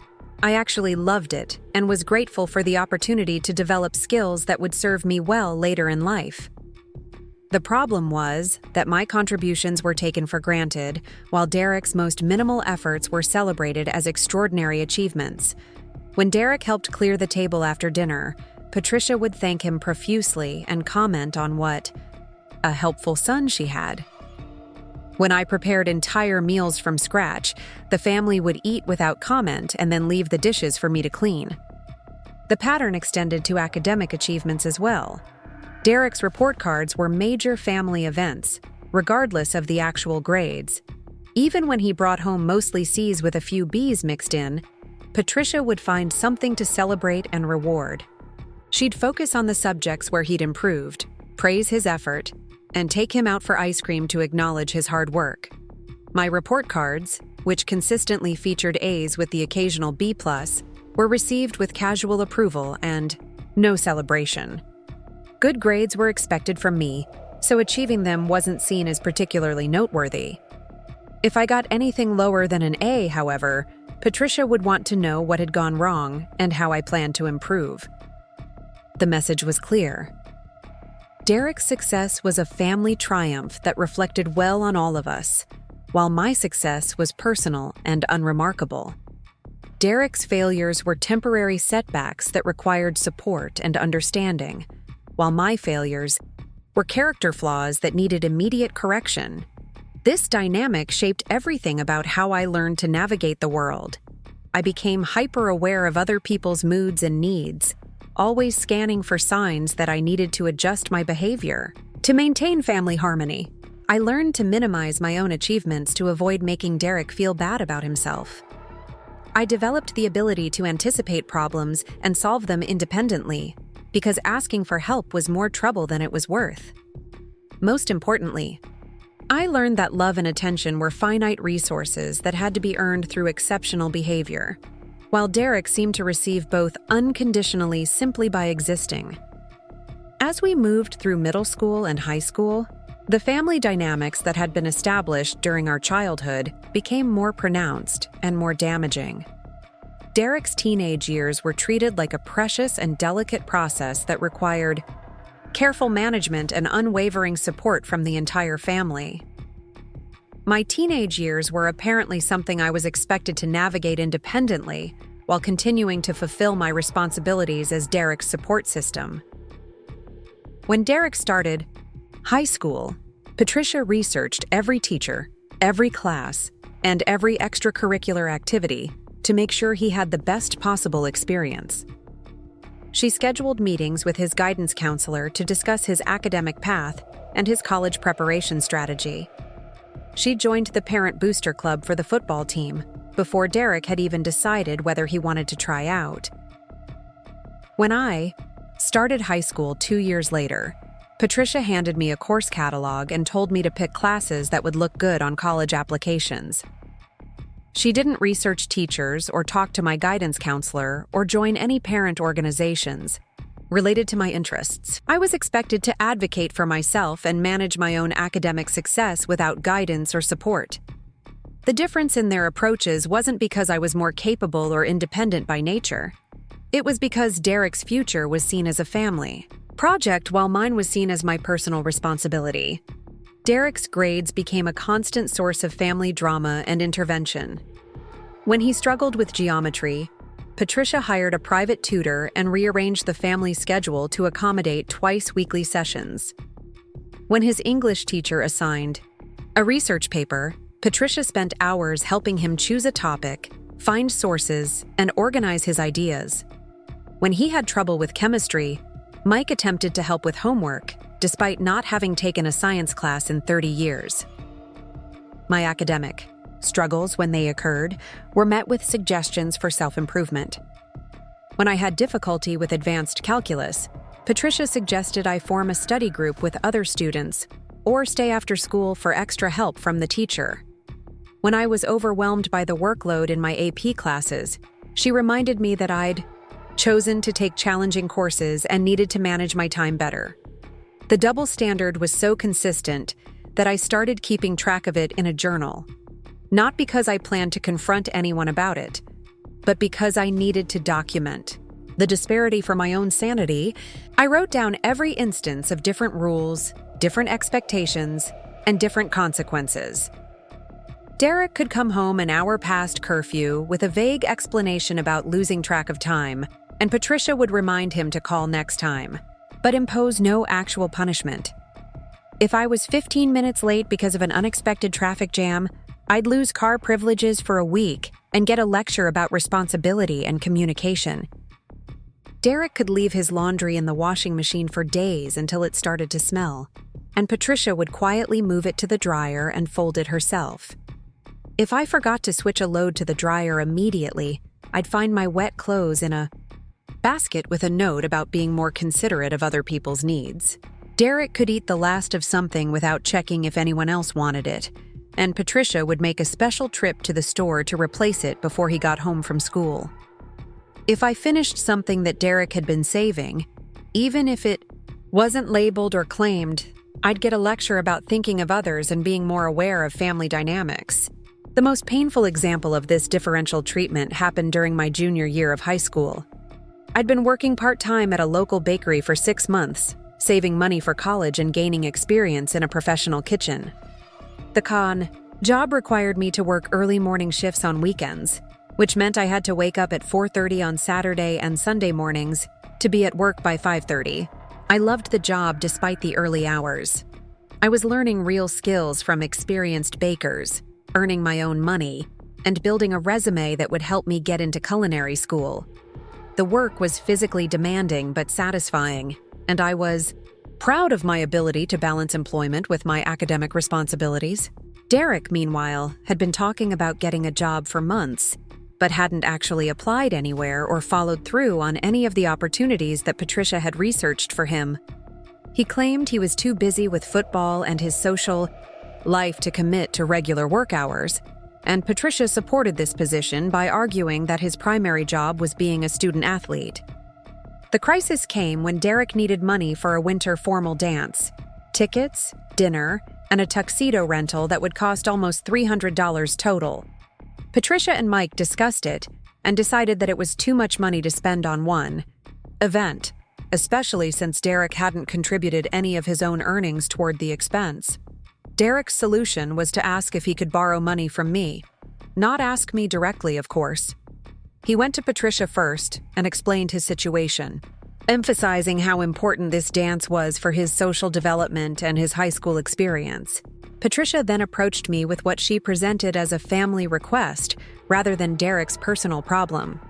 I actually loved it and was grateful for the opportunity to develop skills that would serve me well later in life. The problem was that my contributions were taken for granted, while Derek's most minimal efforts were celebrated as extraordinary achievements. When Derek helped clear the table after dinner, Patricia would thank him profusely and comment on what a helpful son she had. When I prepared entire meals from scratch, the family would eat without comment and then leave the dishes for me to clean. The pattern extended to academic achievements as well. Derek's report cards were major family events, regardless of the actual grades. Even when he brought home mostly C's with a few B's mixed in, Patricia would find something to celebrate and reward. She'd focus on the subjects where he'd improved, praise his effort, and take him out for ice cream to acknowledge his hard work. My report cards, which consistently featured A's with the occasional B+, were received with casual approval and no celebration. Good grades were expected from me, so achieving them wasn't seen as particularly noteworthy. If I got anything lower than an A, however, Patricia would want to know what had gone wrong and how I planned to improve. The message was clear. Derek's success was a family triumph that reflected well on all of us, while my success was personal and unremarkable. Derek's failures were temporary setbacks that required support and understanding, while my failures were character flaws that needed immediate correction. This dynamic shaped everything about how I learned to navigate the world. I became hyper-aware of other people's moods and needs, always scanning for signs that I needed to adjust my behavior. To maintain family harmony, I learned to minimize my own achievements to avoid making Derek feel bad about himself. I developed the ability to anticipate problems and solve them independently, because asking for help was more trouble than it was worth. Most importantly, I learned that love and attention were finite resources that had to be earned through exceptional behavior, while Derek seemed to receive both unconditionally simply by existing. As we moved through middle school and high school, the family dynamics that had been established during our childhood became more pronounced and more damaging. Derek's teenage years were treated like a precious and delicate process that required careful management and unwavering support from the entire family. My teenage years were apparently something I was expected to navigate independently while continuing to fulfill my responsibilities as Derek's support system. When Derek started high school, Patricia researched every teacher, every class, and every extracurricular activity to make sure he had the best possible experience. She scheduled meetings with his guidance counselor to discuss his academic path and his college preparation strategy. She joined the parent booster club for the football team before Derek had even decided whether he wanted to try out. When I started high school 2 years later, Patricia handed me a course catalog and told me to pick classes that would look good on college applications. She didn't research teachers or talk to my guidance counselor or join any parent organizations related to my interests. I was expected to advocate for myself and manage my own academic success without guidance or support. The difference in their approaches wasn't because I was more capable or independent by nature. It was because Derek's future was seen as a family project while mine was seen as my personal responsibility. Derek's grades became a constant source of family drama and intervention. When he struggled with geometry, Patricia hired a private tutor and rearranged the family schedule to accommodate twice-weekly sessions. When his English teacher assigned a research paper, Patricia spent hours helping him choose a topic, find sources, and organize his ideas. When he had trouble with chemistry, Mike attempted to help with homework, despite not having taken a science class in 30 years. My academic struggles, when they occurred, were met with suggestions for self-improvement. When I had difficulty with advanced calculus, Patricia suggested I form a study group with other students or stay after school for extra help from the teacher. When I was overwhelmed by the workload in my AP classes, she reminded me that I'd chosen to take challenging courses and needed to manage my time better. The double standard was so consistent that I started keeping track of it in a journal, not because I planned to confront anyone about it, but because I needed to document the disparity for my own sanity. I wrote down every instance of different rules, different expectations, and different consequences. Derek could come home an hour past curfew with a vague explanation about losing track of time, and Patricia would remind him to call next time, but impose no actual punishment. If I was 15 minutes late because of an unexpected traffic jam, I'd lose car privileges for a week and get a lecture about responsibility and communication. Derek could leave his laundry in the washing machine for days until it started to smell, and Patricia would quietly move it to the dryer and fold it herself. If I forgot to switch a load to the dryer immediately, I'd find my wet clothes in a basket with a note about being more considerate of other people's needs. Derek could eat the last of something without checking if anyone else wanted it, and Patricia would make a special trip to the store to replace it before he got home from school. If I finished something that Derek had been saving, even if it wasn't labeled or claimed, I'd get a lecture about thinking of others and being more aware of family dynamics. The most painful example of this differential treatment happened during my junior year of high school. I'd been working part-time at a local bakery for 6 months, saving money for college and gaining experience in a professional kitchen. The job required me to work early morning shifts on weekends, which meant I had to wake up at 4:30 on Saturday and Sunday mornings to be at work by 5:30. I loved the job despite the early hours. I was learning real skills from experienced bakers, earning my own money, and building a resume that would help me get into culinary school. The work was physically demanding but satisfying, and I was proud of my ability to balance employment with my academic responsibilities. Derek, meanwhile, had been talking about getting a job for months, but hadn't actually applied anywhere or followed through on any of the opportunities that Patricia had researched for him. He claimed he was too busy with football and his social life to commit to regular work hours, and Patricia supported this position by arguing that his primary job was being a student athlete. The crisis came when Derek needed money for a winter formal dance, tickets, dinner, and a tuxedo rental that would cost almost $300 total. Patricia and Mike discussed it and decided that it was too much money to spend on one event, especially since Derek hadn't contributed any of his own earnings toward the expense. Derek's solution was to ask if he could borrow money from me. Not ask me directly, of course. He went to Patricia first and explained his situation, emphasizing how important this dance was for his social development and his high school experience. Patricia then approached me with what she presented as a family request rather than Derek's personal problem.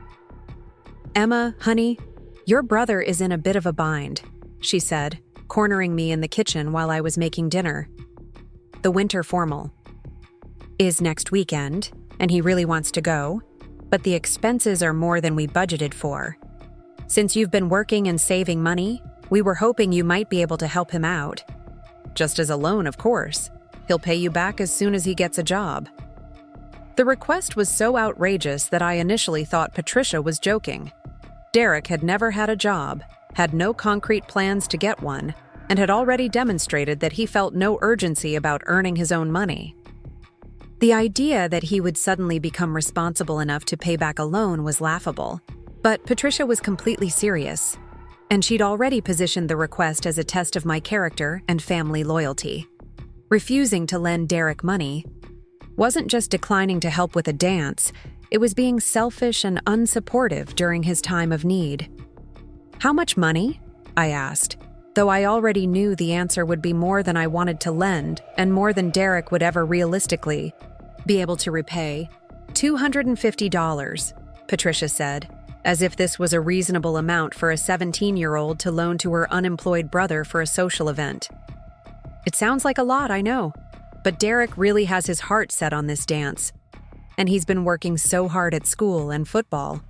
"Emma, honey, your brother is in a bit of a bind," she said, cornering me in the kitchen while I was making dinner. "The winter formal is next weekend, and he really wants to go, but the expenses are more than we budgeted for. Since you've been working and saving money, we were hoping you might be able to help him out. Just as a loan, of course. He'll pay you back as soon as he gets a job." The request was so outrageous that I initially thought Patricia was joking. Derek had never had a job, had no concrete plans to get one, and had already demonstrated that he felt no urgency about earning his own money. The idea that he would suddenly become responsible enough to pay back a loan was laughable, but Patricia was completely serious, and she'd already positioned the request as a test of my character and family loyalty. Refusing to lend Derek money wasn't just declining to help with a dance, it was being selfish and unsupportive during his time of need. "How much money?" I asked, though I already knew the answer would be more than I wanted to lend and more than Derek would ever realistically be able to repay. $250, Patricia said, as if this was a reasonable amount for a 17-year-old to loan to her unemployed brother for a social event. "It sounds like a lot, I know, but Derek really has his heart set on this dance, and he's been working so hard at school and football.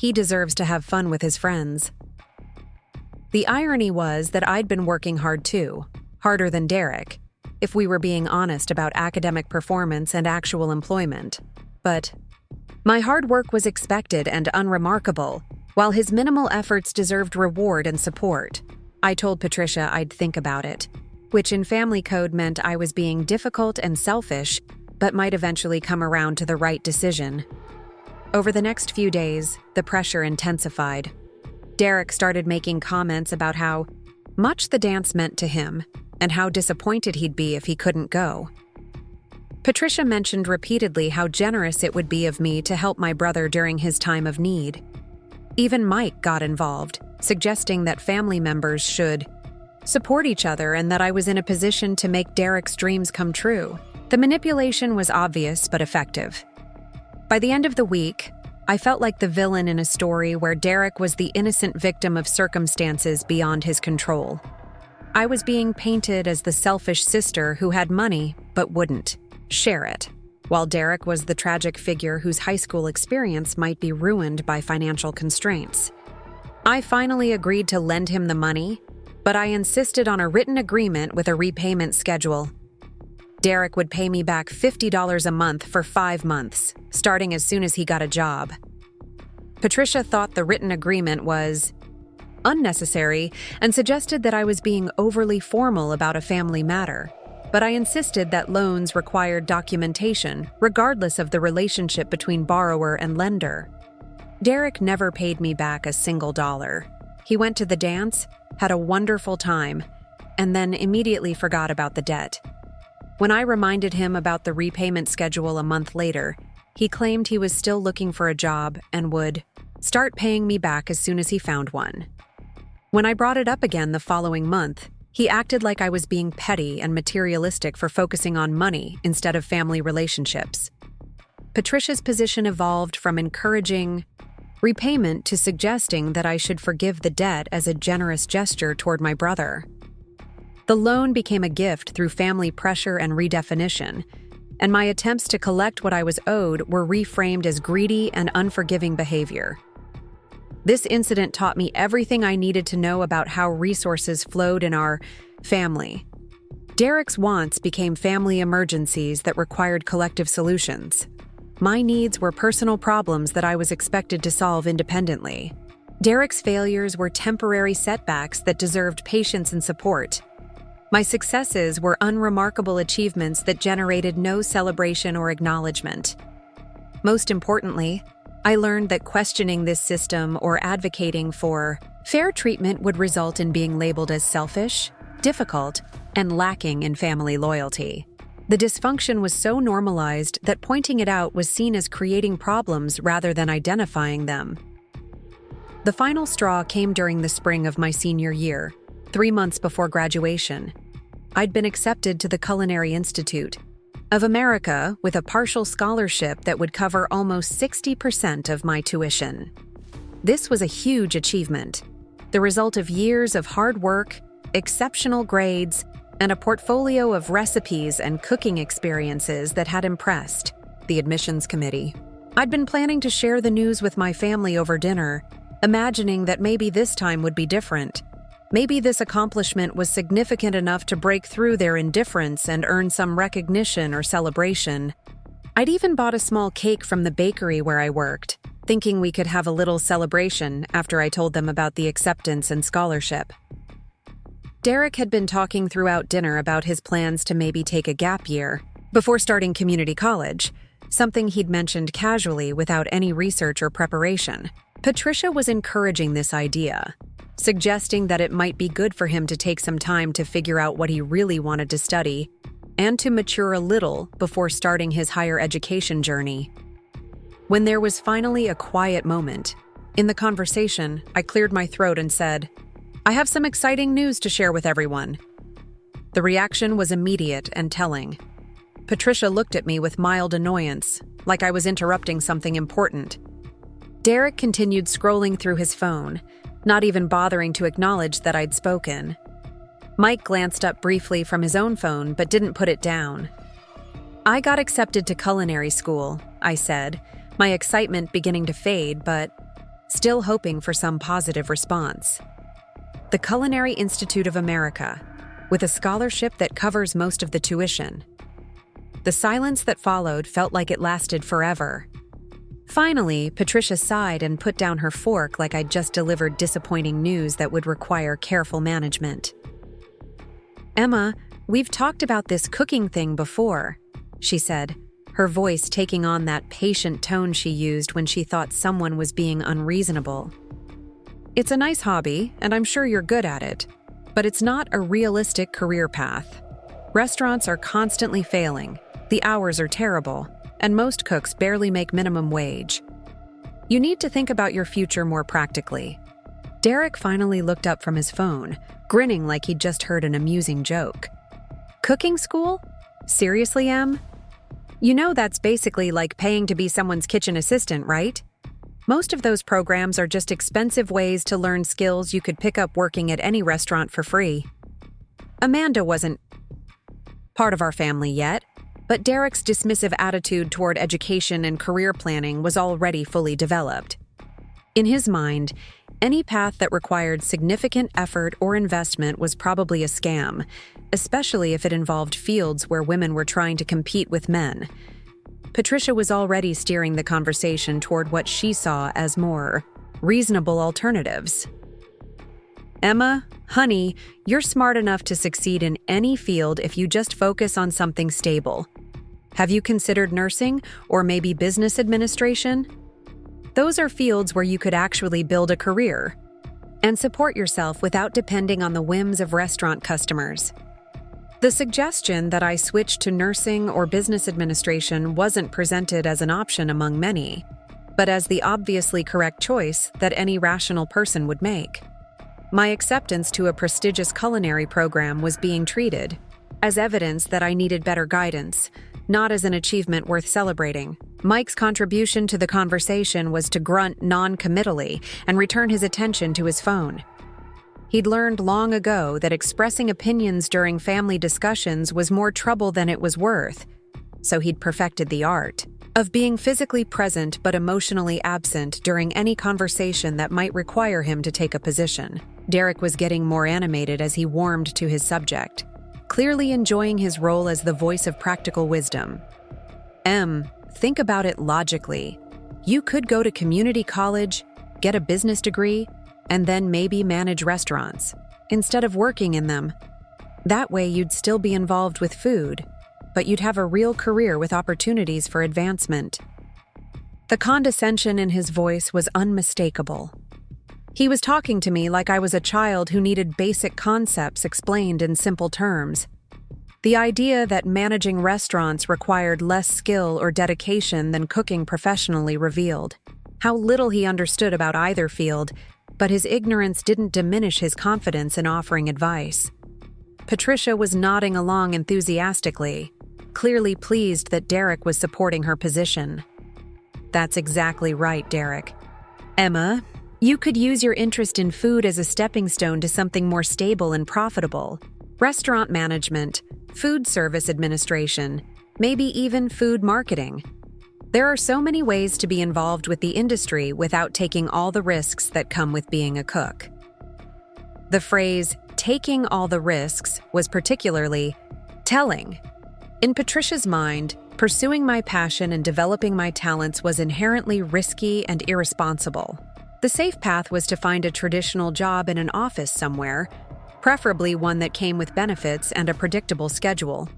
He deserves to have fun with his friends." The irony was that I'd been working hard too, harder than Derek, if we were being honest about academic performance and actual employment. But my hard work was expected and unremarkable, while his minimal efforts deserved reward and support. I told Patricia I'd think about it, which in family code meant I was being difficult and selfish, but might eventually come around to the right decision. Over the next few days, the pressure intensified. Derek started making comments about how much the dance meant to him and how disappointed he'd be if he couldn't go. Patricia mentioned repeatedly how generous it would be of me to help my brother during his time of need. Even Mike got involved, suggesting that family members should support each other and that I was in a position to make Derek's dreams come true. The manipulation was obvious but effective. By the end of the week, I felt like the villain in a story where Derek was the innocent victim of circumstances beyond his control. I was being painted as the selfish sister who had money but wouldn't share it, while Derek was the tragic figure whose high school experience might be ruined by financial constraints. I finally agreed to lend him the money, but I insisted on a written agreement with a repayment schedule. Derek would pay me back $50 a month for 5 months, starting as soon as he got a job. Patricia thought the written agreement was unnecessary and suggested that I was being overly formal about a family matter, but I insisted that loans required documentation, regardless of the relationship between borrower and lender. Derek never paid me back a single dollar. He went to the dance, had a wonderful time, and then immediately forgot about the debt. When I reminded him about the repayment schedule a month later, he claimed he was still looking for a job and would start paying me back as soon as he found one. When I brought it up again the following month, he acted like I was being petty and materialistic for focusing on money instead of family relationships. Patricia's position evolved from encouraging repayment to suggesting that I should forgive the debt as a generous gesture toward my brother. The loan became a gift through family pressure and redefinition, and my attempts to collect what I was owed were reframed as greedy and unforgiving behavior. This incident taught me everything I needed to know about how resources flowed in our family. Derek's wants became family emergencies that required collective solutions. My needs were personal problems that I was expected to solve independently. Derek's failures were temporary setbacks that deserved patience and support. My successes were unremarkable achievements that generated no celebration or acknowledgement. Most importantly, I learned that questioning this system or advocating for fair treatment would result in being labeled as selfish, difficult, and lacking in family loyalty. The dysfunction was so normalized that pointing it out was seen as creating problems rather than identifying them. The final straw came during the spring of my senior year, 3 months before graduation. I'd been accepted to the Culinary Institute of America with a partial scholarship that would cover almost 60% of my tuition. This was a huge achievement, the result of years of hard work, exceptional grades, and a portfolio of recipes and cooking experiences that had impressed the admissions committee. I'd been planning to share the news with my family over dinner, imagining that maybe this time would be different. Maybe this accomplishment was significant enough to break through their indifference and earn some recognition or celebration. I'd even bought a small cake from the bakery where I worked, thinking we could have a little celebration after I told them about the acceptance and scholarship. Derek had been talking throughout dinner about his plans to maybe take a gap year before starting community college, something he'd mentioned casually without any research or preparation. Patricia was encouraging this idea, suggesting that it might be good for him to take some time to figure out what he really wanted to study and to mature a little before starting his higher education journey. When there was finally a quiet moment in the conversation, I cleared my throat and said, "I have some exciting news to share with everyone." The reaction was immediate and telling. Patricia looked at me with mild annoyance, like I was interrupting something important. Derek continued scrolling through his phone, not even bothering to acknowledge that I'd spoken. Mike glanced up briefly from his own phone but didn't put it down. "I got accepted to culinary school," I said, my excitement beginning to fade but still hoping for some positive response. "The Culinary Institute of America, with a scholarship that covers most of the tuition." The silence that followed felt like it lasted forever. Finally, Patricia sighed and put down her fork like I'd just delivered disappointing news that would require careful management. "Emma, we've talked about this cooking thing before," she said, her voice taking on that patient tone she used when she thought someone was being unreasonable. "It's a nice hobby, and I'm sure you're good at it, but it's not a realistic career path. Restaurants are constantly failing, the hours are terrible, and most cooks barely make minimum wage. You need to think about your future more practically." Derek finally looked up from his phone, grinning like he'd just heard an amusing joke. "Cooking school? Seriously, Em? You know that's basically like paying to be someone's kitchen assistant, right? Most of those programs are just expensive ways to learn skills you could pick up working at any restaurant for free." Amanda wasn't part of our family yet, but Derek's dismissive attitude toward education and career planning was already fully developed. In his mind, any path that required significant effort or investment was probably a scam, especially if it involved fields where women were trying to compete with men. Patricia was already steering the conversation toward what she saw as more reasonable alternatives. "Emma, honey, you're smart enough to succeed in any field if you just focus on something stable. Have you considered nursing or maybe business administration? Those are fields where you could actually build a career and support yourself without depending on the whims of restaurant customers." The suggestion that I switch to nursing or business administration wasn't presented as an option among many, but as the obviously correct choice that any rational person would make. My acceptance to a prestigious culinary program was being treated as evidence that I needed better guidance, not as an achievement worth celebrating. Mike's contribution to the conversation was to grunt non-committally and return his attention to his phone. He'd learned long ago that expressing opinions during family discussions was more trouble than it was worth, so he'd perfected the art of being physically present but emotionally absent during any conversation that might require him to take a position. Derek was getting more animated as he warmed to his subject, clearly enjoying his role as the voice of practical wisdom. Think about it logically. You could go to community college, get a business degree, and then maybe manage restaurants, instead of working in them. That way you'd still be involved with food, but you'd have a real career with opportunities for advancement. The condescension in his voice was unmistakable. He was talking to me like I was a child who needed basic concepts explained in simple terms. The idea that managing restaurants required less skill or dedication than cooking professionally revealed how little he understood about either field, but his ignorance didn't diminish his confidence in offering advice. Patricia was nodding along enthusiastically, clearly pleased that Derek was supporting her position. "That's exactly right, Derek. Emma, you could use your interest in food as a stepping stone to something more stable and profitable. Restaurant management, food service administration, maybe even food marketing. There are so many ways to be involved with the industry without taking all the risks that come with being a cook." The phrase, "taking all the risks," was particularly telling. In Patricia's mind, Pursuing my passion and developing my talents was inherently risky and irresponsible. The safe path was to find a traditional job in an office somewhere, preferably one that came with benefits and a predictable schedule.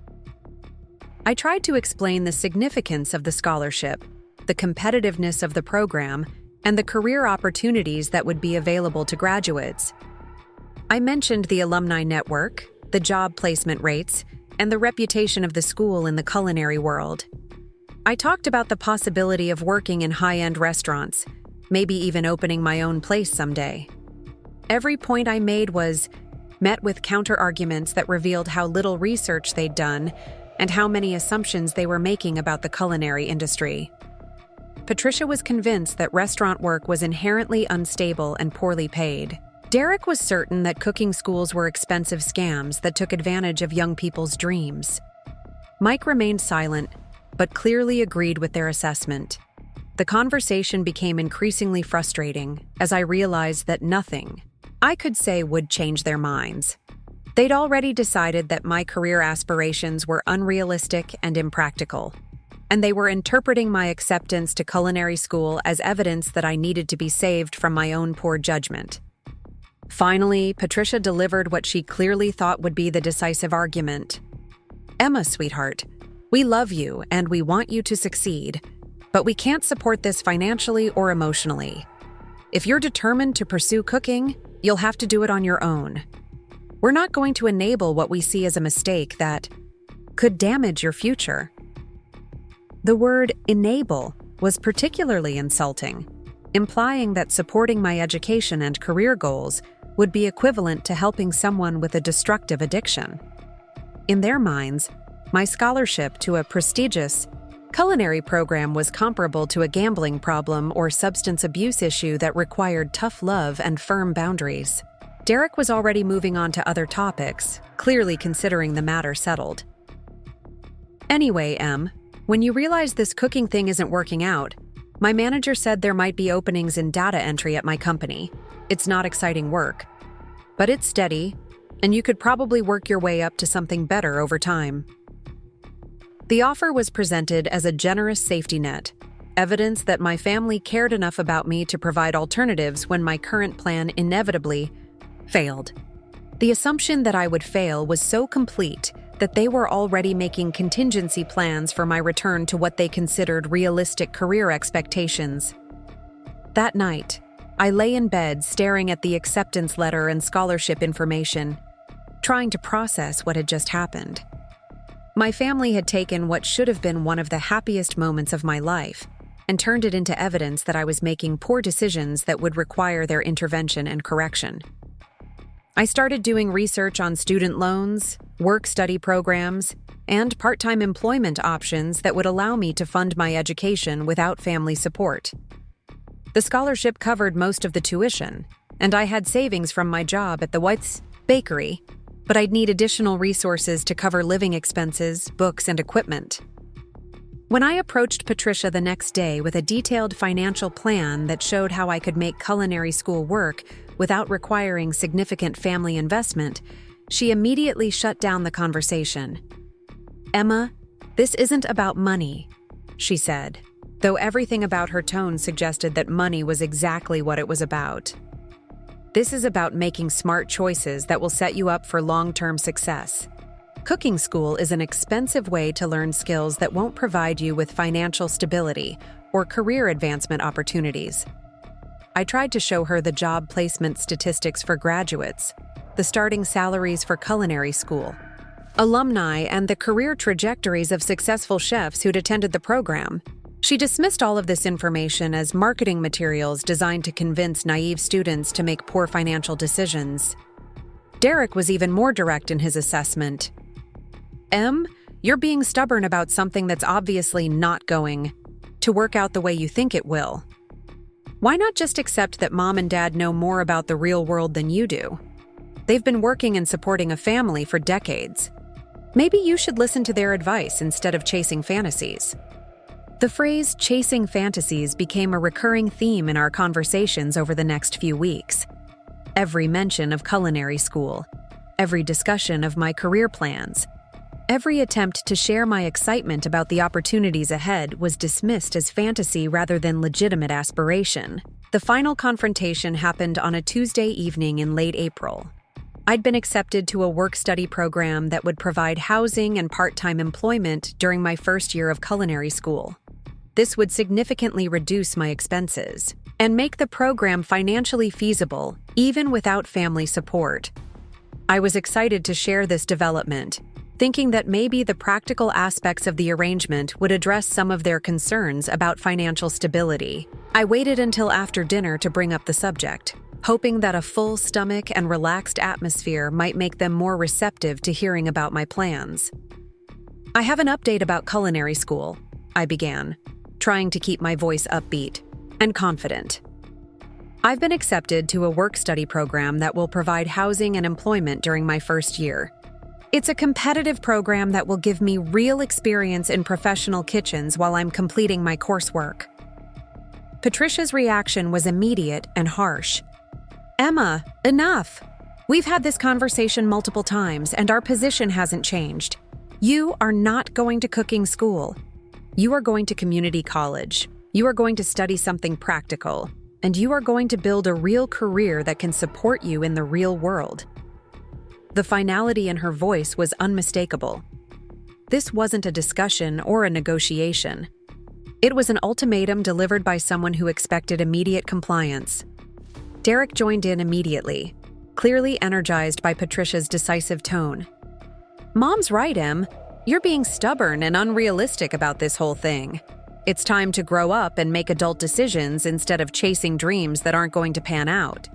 I tried to explain the significance of the scholarship, the competitiveness of the program, and the career opportunities that would be available to graduates. I mentioned the alumni network, the job placement rates, and the reputation of the school in the culinary world. I talked about the possibility of working in high-end restaurants, maybe even opening my own place someday. Every point I made was met with counter-arguments that revealed how little research they'd done and how many assumptions they were making about the culinary industry. Patricia was convinced that restaurant work was inherently unstable and poorly paid. Derek was certain that cooking schools were expensive scams that took advantage of young people's dreams. Mike remained silent, but clearly agreed with their assessment. The conversation became increasingly frustrating as I realized that nothing I could say would change their minds. They'd already decided that my career aspirations were unrealistic and impractical, and they were interpreting my acceptance to culinary school as evidence that I needed to be saved from my own poor judgment. Finally, Patricia delivered what she clearly thought would be the decisive argument. "Emma, sweetheart, we love you and we want you to succeed, but we can't support this financially or emotionally. If you're determined to pursue cooking, you'll have to do it on your own. We're not going to enable what we see as a mistake that could damage your future." The word enable was particularly insulting, implying that supporting my education and career goals would be equivalent to helping someone with a destructive addiction. In their minds, my scholarship to a prestigious culinary program was comparable to a gambling problem or substance abuse issue that required tough love and firm boundaries. Derek was already moving on to other topics, clearly considering the matter settled. "Anyway, Em, when you realize this cooking thing isn't working out, my manager said there might be openings in data entry at my company. It's not exciting work, but it's steady, and you could probably work your way up to something better over time." The offer was presented as a generous safety net, evidence that my family cared enough about me to provide alternatives when my current plan inevitably failed. The assumption that I would fail was so complete that they were already making contingency plans for my return to what they considered realistic career expectations. That night, I lay in bed staring at the acceptance letter and scholarship information, trying to process what had just happened. My family had taken what should have been one of the happiest moments of my life and turned it into evidence that I was making poor decisions that would require their intervention and correction. I started doing research on student loans, work-study programs, and part-time employment options that would allow me to fund my education without family support. The scholarship covered most of the tuition, and I had savings from my job at the White's Bakery, but I'd need additional resources to cover living expenses, books, and equipment. When I approached Patricia the next day with a detailed financial plan that showed how I could make culinary school work without requiring significant family investment, she immediately shut down the conversation. "Emma, this isn't about money," she said, though everything about her tone suggested that money was exactly what it was about. "This is about making smart choices that will set you up for long-term success. Cooking school is an expensive way to learn skills that won't provide you with financial stability or career advancement opportunities." I tried to show her the job placement statistics for graduates, the starting salaries for culinary school, alumni, and the career trajectories of successful chefs who'd attended the program. She dismissed all of this information as marketing materials designed to convince naive students to make poor financial decisions. Derek was even more direct in his assessment. "Em, you're being stubborn about something that's obviously not going to work out the way you think it will. Why not just accept that Mom and Dad know more about the real world than you do? They've been working and supporting a family for decades. Maybe you should listen to their advice instead of chasing fantasies." The phrase "chasing fantasies" became a recurring theme in our conversations over the next few weeks. Every mention of culinary school, every discussion of my career plans, Every attempt to share my excitement about the opportunities ahead was dismissed as fantasy rather than legitimate aspiration. The final confrontation happened on a Tuesday evening in late April. I'd been accepted to a work-study program that would provide housing and part-time employment during my first year of culinary school. This would significantly reduce my expenses and make the program financially feasible, even without family support. I was excited to share this development, thinking that maybe the practical aspects of the arrangement would address some of their concerns about financial stability. I waited until after dinner to bring up the subject, hoping that a full stomach and relaxed atmosphere might make them more receptive to hearing about my plans. "I have an update about culinary school," I began, trying to keep my voice upbeat and confident. "I've been accepted to a work-study program that will provide housing and employment during my first year. It's a competitive program that will give me real experience in professional kitchens while I'm completing my coursework." Patricia's reaction was immediate and harsh. "Emma, enough! We've had this conversation multiple times, and our position hasn't changed. You are not going to cooking school. You are going to community college. You are going to study something practical, and you are going to build a real career that can support you in the real world." The finality in her voice was unmistakable. This wasn't a discussion or a negotiation. It was an ultimatum delivered by someone who expected immediate compliance. Derek joined in immediately, clearly energized by Patricia's decisive tone. "Mom's right, Em. You're being stubborn and unrealistic about this whole thing. It's time to grow up and make adult decisions instead of chasing dreams that aren't going to pan out."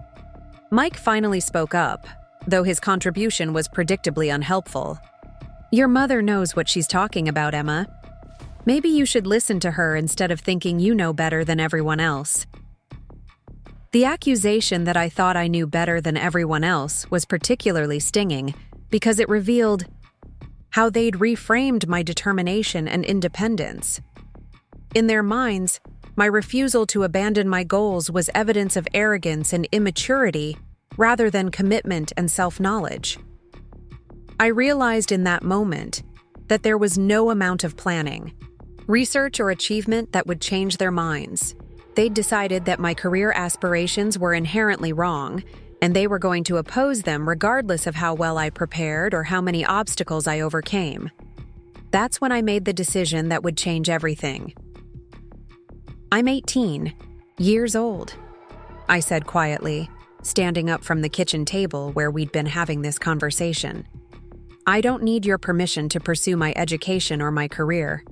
Mike finally spoke up, though his contribution was predictably unhelpful. "Your mother knows what she's talking about, Emma. Maybe you should listen to her instead of thinking you know better than everyone else." The accusation that I thought I knew better than everyone else was particularly stinging because it revealed how they'd reframed my determination and independence. In their minds, my refusal to abandon my goals was evidence of arrogance and immaturity rather than commitment and self-knowledge. I realized in that moment that there was no amount of planning, research, or achievement that would change their minds. They'd decided that my career aspirations were inherently wrong, and they were going to oppose them regardless of how well I prepared or how many obstacles I overcame. That's when I made the decision that would change everything. "I'm 18 years old," I said quietly, standing up from the kitchen table where we'd been having this conversation. "I don't need your permission to pursue my education or my career.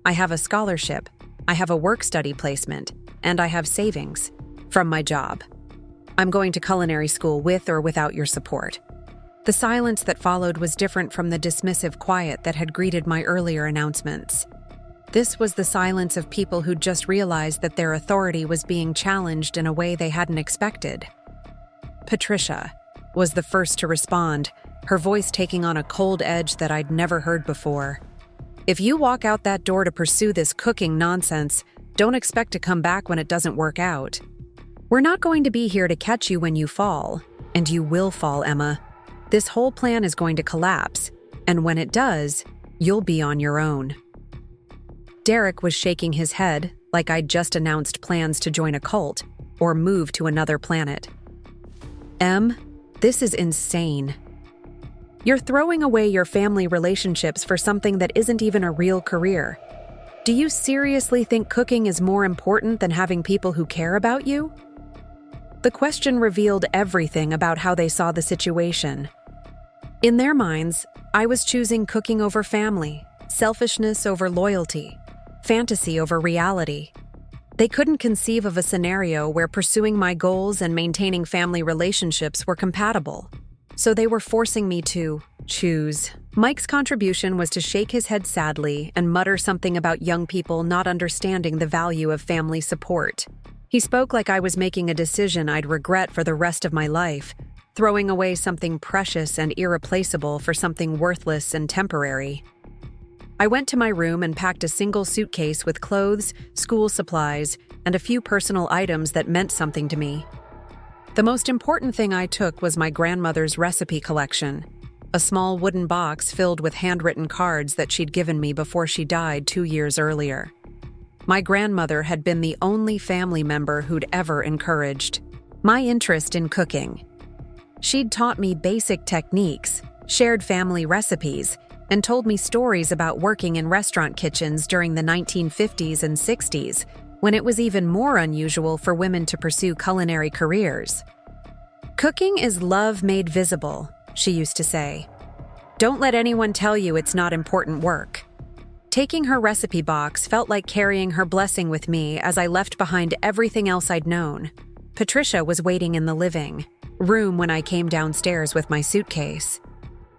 I have a scholarship, I have a work-study placement, and I have savings from my job. I'm going to culinary school with or without your support." The silence that followed was different from the dismissive quiet that had greeted my earlier announcements. This was the silence of people who'd just realized that their authority was being challenged in a way they hadn't expected. Patricia was the first to respond, her voice taking on a cold edge that I'd never heard before. "If you walk out that door to pursue this cooking nonsense, don't expect to come back when it doesn't work out. We're not going to be here to catch you when you fall, and you will fall, Emma. This whole plan is going to collapse, and when it does, you'll be on your own." Derek was shaking his head like I'd just announced plans to join a cult or move to another planet. "Em, this is insane. You're throwing away your family relationships for something that isn't even a real career. Do you seriously think cooking is more important than having people who care about you?" The question revealed everything about how they saw the situation. In their minds, I was choosing cooking over family, selfishness over loyalty, fantasy over reality. They couldn't conceive of a scenario where pursuing my goals and maintaining family relationships were compatible. So they were forcing me to choose. Mike's contribution was to shake his head sadly and mutter something about young people not understanding the value of family support. He spoke like I was making a decision I'd regret for the rest of my life, throwing away something precious and irreplaceable for something worthless and temporary. I went to my room and packed a single suitcase with clothes, school supplies, and a few personal items that meant something to me. The most important thing I took was my grandmother's recipe collection. a small wooden box filled with handwritten cards that she'd given me before she died 2 years earlier. My grandmother had been the only family member who'd ever encouraged my interest in cooking. She'd taught me basic techniques, shared family recipes, and told me stories about working in restaurant kitchens during the 1950s and 60s, when it was even more unusual for women to pursue culinary careers. "Cooking is love made visible," she used to say. "Don't let anyone tell you it's not important work." Taking her recipe box felt like carrying her blessing with me as I left behind everything else I'd known. Patricia was waiting in the living room when I came downstairs with my suitcase.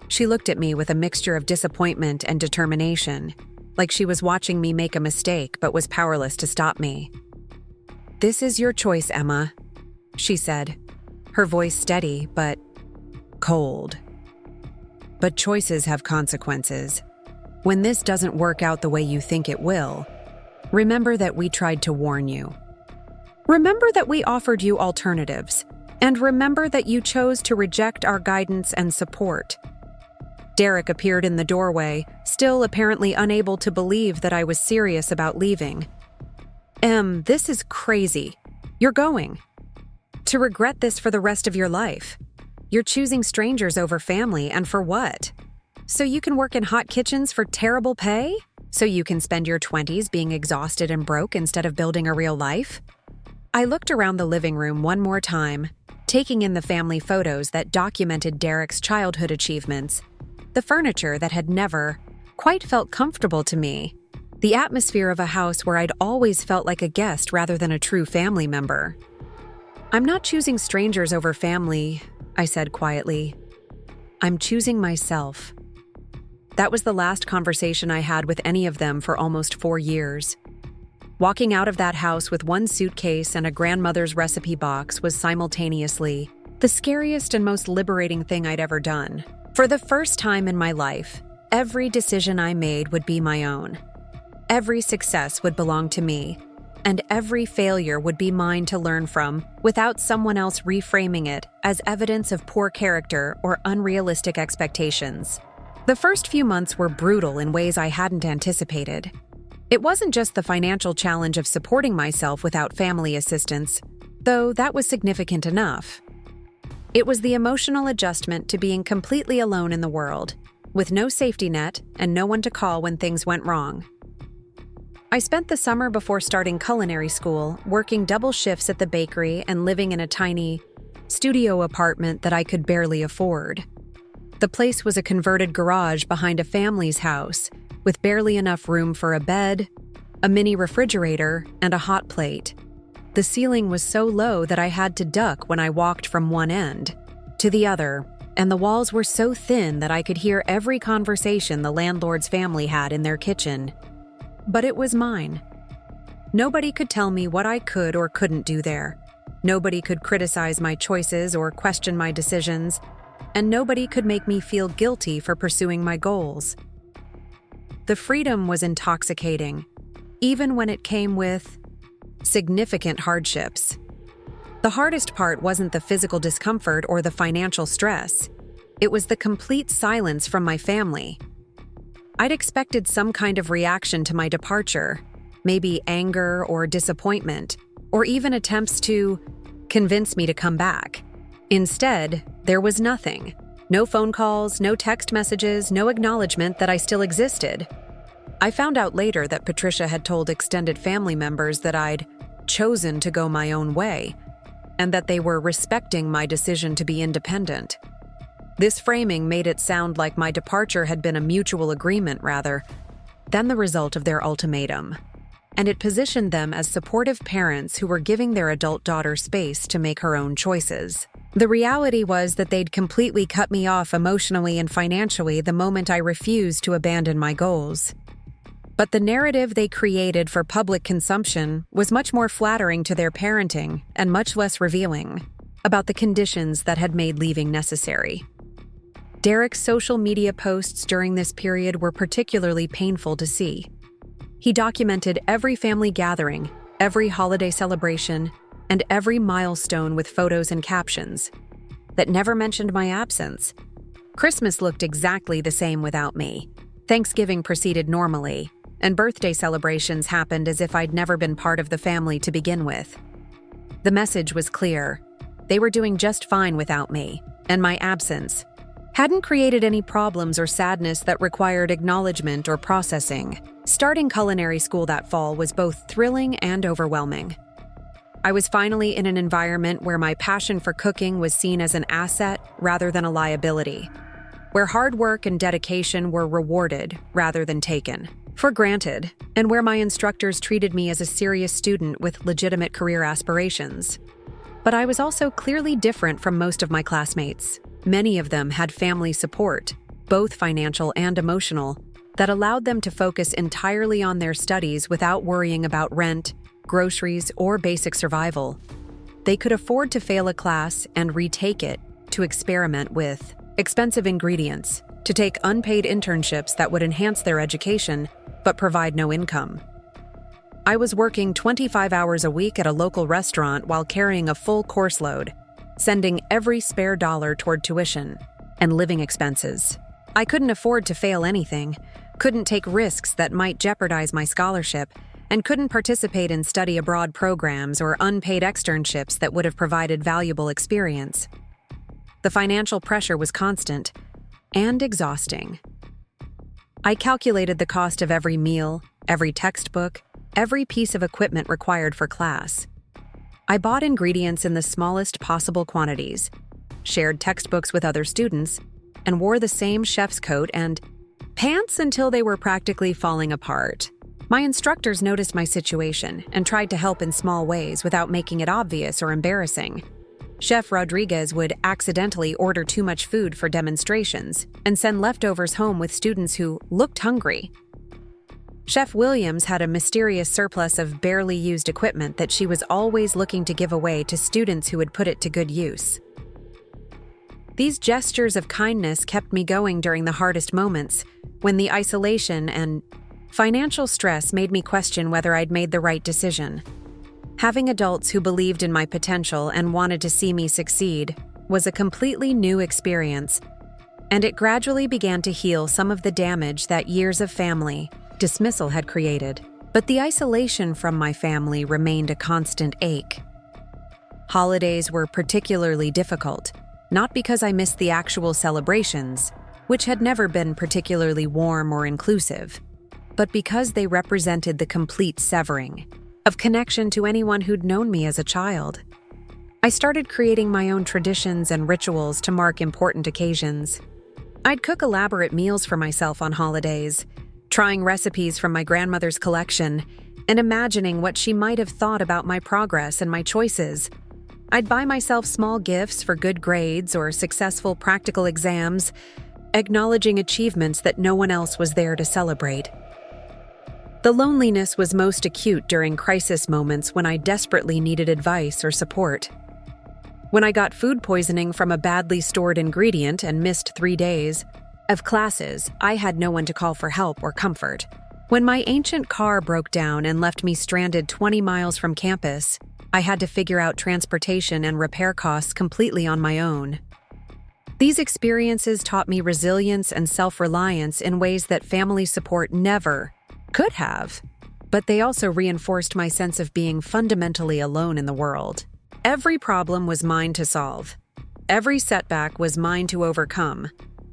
She looked at me with a mixture of disappointment and determination, like she was watching me make a mistake but was powerless to stop me. "This is your choice, Emma," she said, her voice steady but cold. "But choices have consequences. When this doesn't work out the way you think it will, remember that we tried to warn you. Remember that we offered you alternatives, and remember that you chose to reject our guidance and support." Derek appeared in the doorway, still apparently unable to believe that I was serious about leaving. This is crazy. You're going to regret this for the rest of your life. You're choosing strangers over family, and for what? So you can work in hot kitchens for terrible pay? So you can spend your 20s being exhausted and broke instead of building a real life?" I looked around the living room one more time, taking in the family photos that documented Derek's childhood achievements, the furniture that had never quite felt comfortable to me, the atmosphere of a house where I'd always felt like a guest rather than a true family member. "I'm not choosing strangers over family," I said quietly. "I'm choosing myself." That was the last conversation I had with any of them for almost 4 years. Walking out of that house with one suitcase and a grandmother's recipe box was simultaneously the scariest and most liberating thing I'd ever done. For the first time in my life, every decision I made would be my own. Every success would belong to me, and every failure would be mine to learn from without someone else reframing it as evidence of poor character or unrealistic expectations. The first few months were brutal in ways I hadn't anticipated. It wasn't just the financial challenge of supporting myself without family assistance, though that was significant enough. It was the emotional adjustment to being completely alone in the world, with no safety net and no one to call when things went wrong. I spent the summer before starting culinary school working double shifts at the bakery and living in a tiny studio apartment that I could barely afford. The place was a converted garage behind a family's house, with barely enough room for a bed, a mini refrigerator, and a hot plate. The ceiling was so low that I had to duck when I walked from one end to the other, and the walls were so thin that I could hear every conversation the landlord's family had in their kitchen. But it was mine. Nobody could tell me what I could or couldn't do there. Nobody could criticize my choices or question my decisions, and nobody could make me feel guilty for pursuing my goals. The freedom was intoxicating, even when it came with significant hardships. The hardest part wasn't the physical discomfort or the financial stress. It was the complete silence from my family. I'd expected some kind of reaction to my departure, maybe anger or disappointment, or even attempts to convince me to come back. Instead, there was nothing. No phone calls, no text messages, no acknowledgement that I still existed. I found out later that Patricia had told extended family members that I'd chosen to go my own way, and that they were respecting my decision to be independent. This framing made it sound like my departure had been a mutual agreement rather than the result of their ultimatum, and it positioned them as supportive parents who were giving their adult daughter space to make her own choices. The reality was that they'd completely cut me off emotionally and financially the moment I refused to abandon my goals. But the narrative they created for public consumption was much more flattering to their parenting and much less revealing about the conditions that had made leaving necessary. Derek's social media posts during this period were particularly painful to see. He documented every family gathering, every holiday celebration, and every milestone with photos and captions that never mentioned my absence. Christmas looked exactly the same without me. Thanksgiving proceeded normally, and birthday celebrations happened as if I'd never been part of the family to begin with. The message was clear. They were doing just fine without me, and my absence hadn't created any problems or sadness that required acknowledgement or processing. Starting culinary school that fall was both thrilling and overwhelming. I was finally in an environment where my passion for cooking was seen as an asset rather than a liability, where hard work and dedication were rewarded rather than taken for granted, and where my instructors treated me as a serious student with legitimate career aspirations. But I was also clearly different from most of my classmates. Many of them had family support, both financial and emotional, that allowed them to focus entirely on their studies without worrying about rent, groceries, or basic survival. They could afford to fail a class and retake it, to experiment with expensive ingredients, to take unpaid internships that would enhance their education but provide no income. I was working 25 hours a week at a local restaurant while carrying a full course load, sending every spare dollar toward tuition and living expenses. I couldn't afford to fail anything, couldn't take risks that might jeopardize my scholarship, and couldn't participate in study abroad programs or unpaid externships that would have provided valuable experience. The financial pressure was constant and exhausting. I calculated the cost of every meal, every textbook, every piece of equipment required for class. I bought ingredients in the smallest possible quantities, shared textbooks with other students, and wore the same chef's coat and pants until they were practically falling apart. My instructors noticed my situation and tried to help in small ways without making it obvious or embarrassing. Chef Rodriguez would accidentally order too much food for demonstrations and send leftovers home with students who looked hungry. Chef Williams had a mysterious surplus of barely used equipment that she was always looking to give away to students who would put it to good use. These gestures of kindness kept me going during the hardest moments, when the isolation and financial stress made me question whether I'd made the right decision. Having adults who believed in my potential and wanted to see me succeed was a completely new experience, and it gradually began to heal some of the damage that years of family dismissal had created. But the isolation from my family remained a constant ache. Holidays were particularly difficult, not because I missed the actual celebrations, which had never been particularly warm or inclusive, but because they represented the complete severing of connection to anyone who'd known me as a child. I started creating my own traditions and rituals to mark important occasions. I'd cook elaborate meals for myself on holidays, trying recipes from my grandmother's collection and imagining what she might have thought about my progress and my choices. I'd buy myself small gifts for good grades or successful practical exams, acknowledging achievements that no one else was there to celebrate. The loneliness was most acute during crisis moments when I desperately needed advice or support. When I got food poisoning from a badly stored ingredient and missed 3 days of classes, I had no one to call for help or comfort. When my ancient car broke down and left me stranded 20 miles from campus, I had to figure out transportation and repair costs completely on my own. These experiences taught me resilience and self-reliance in ways that family support never could have, but they also reinforced my sense of being fundamentally alone in the world. Every problem was mine to solve. Every setback was mine to overcome,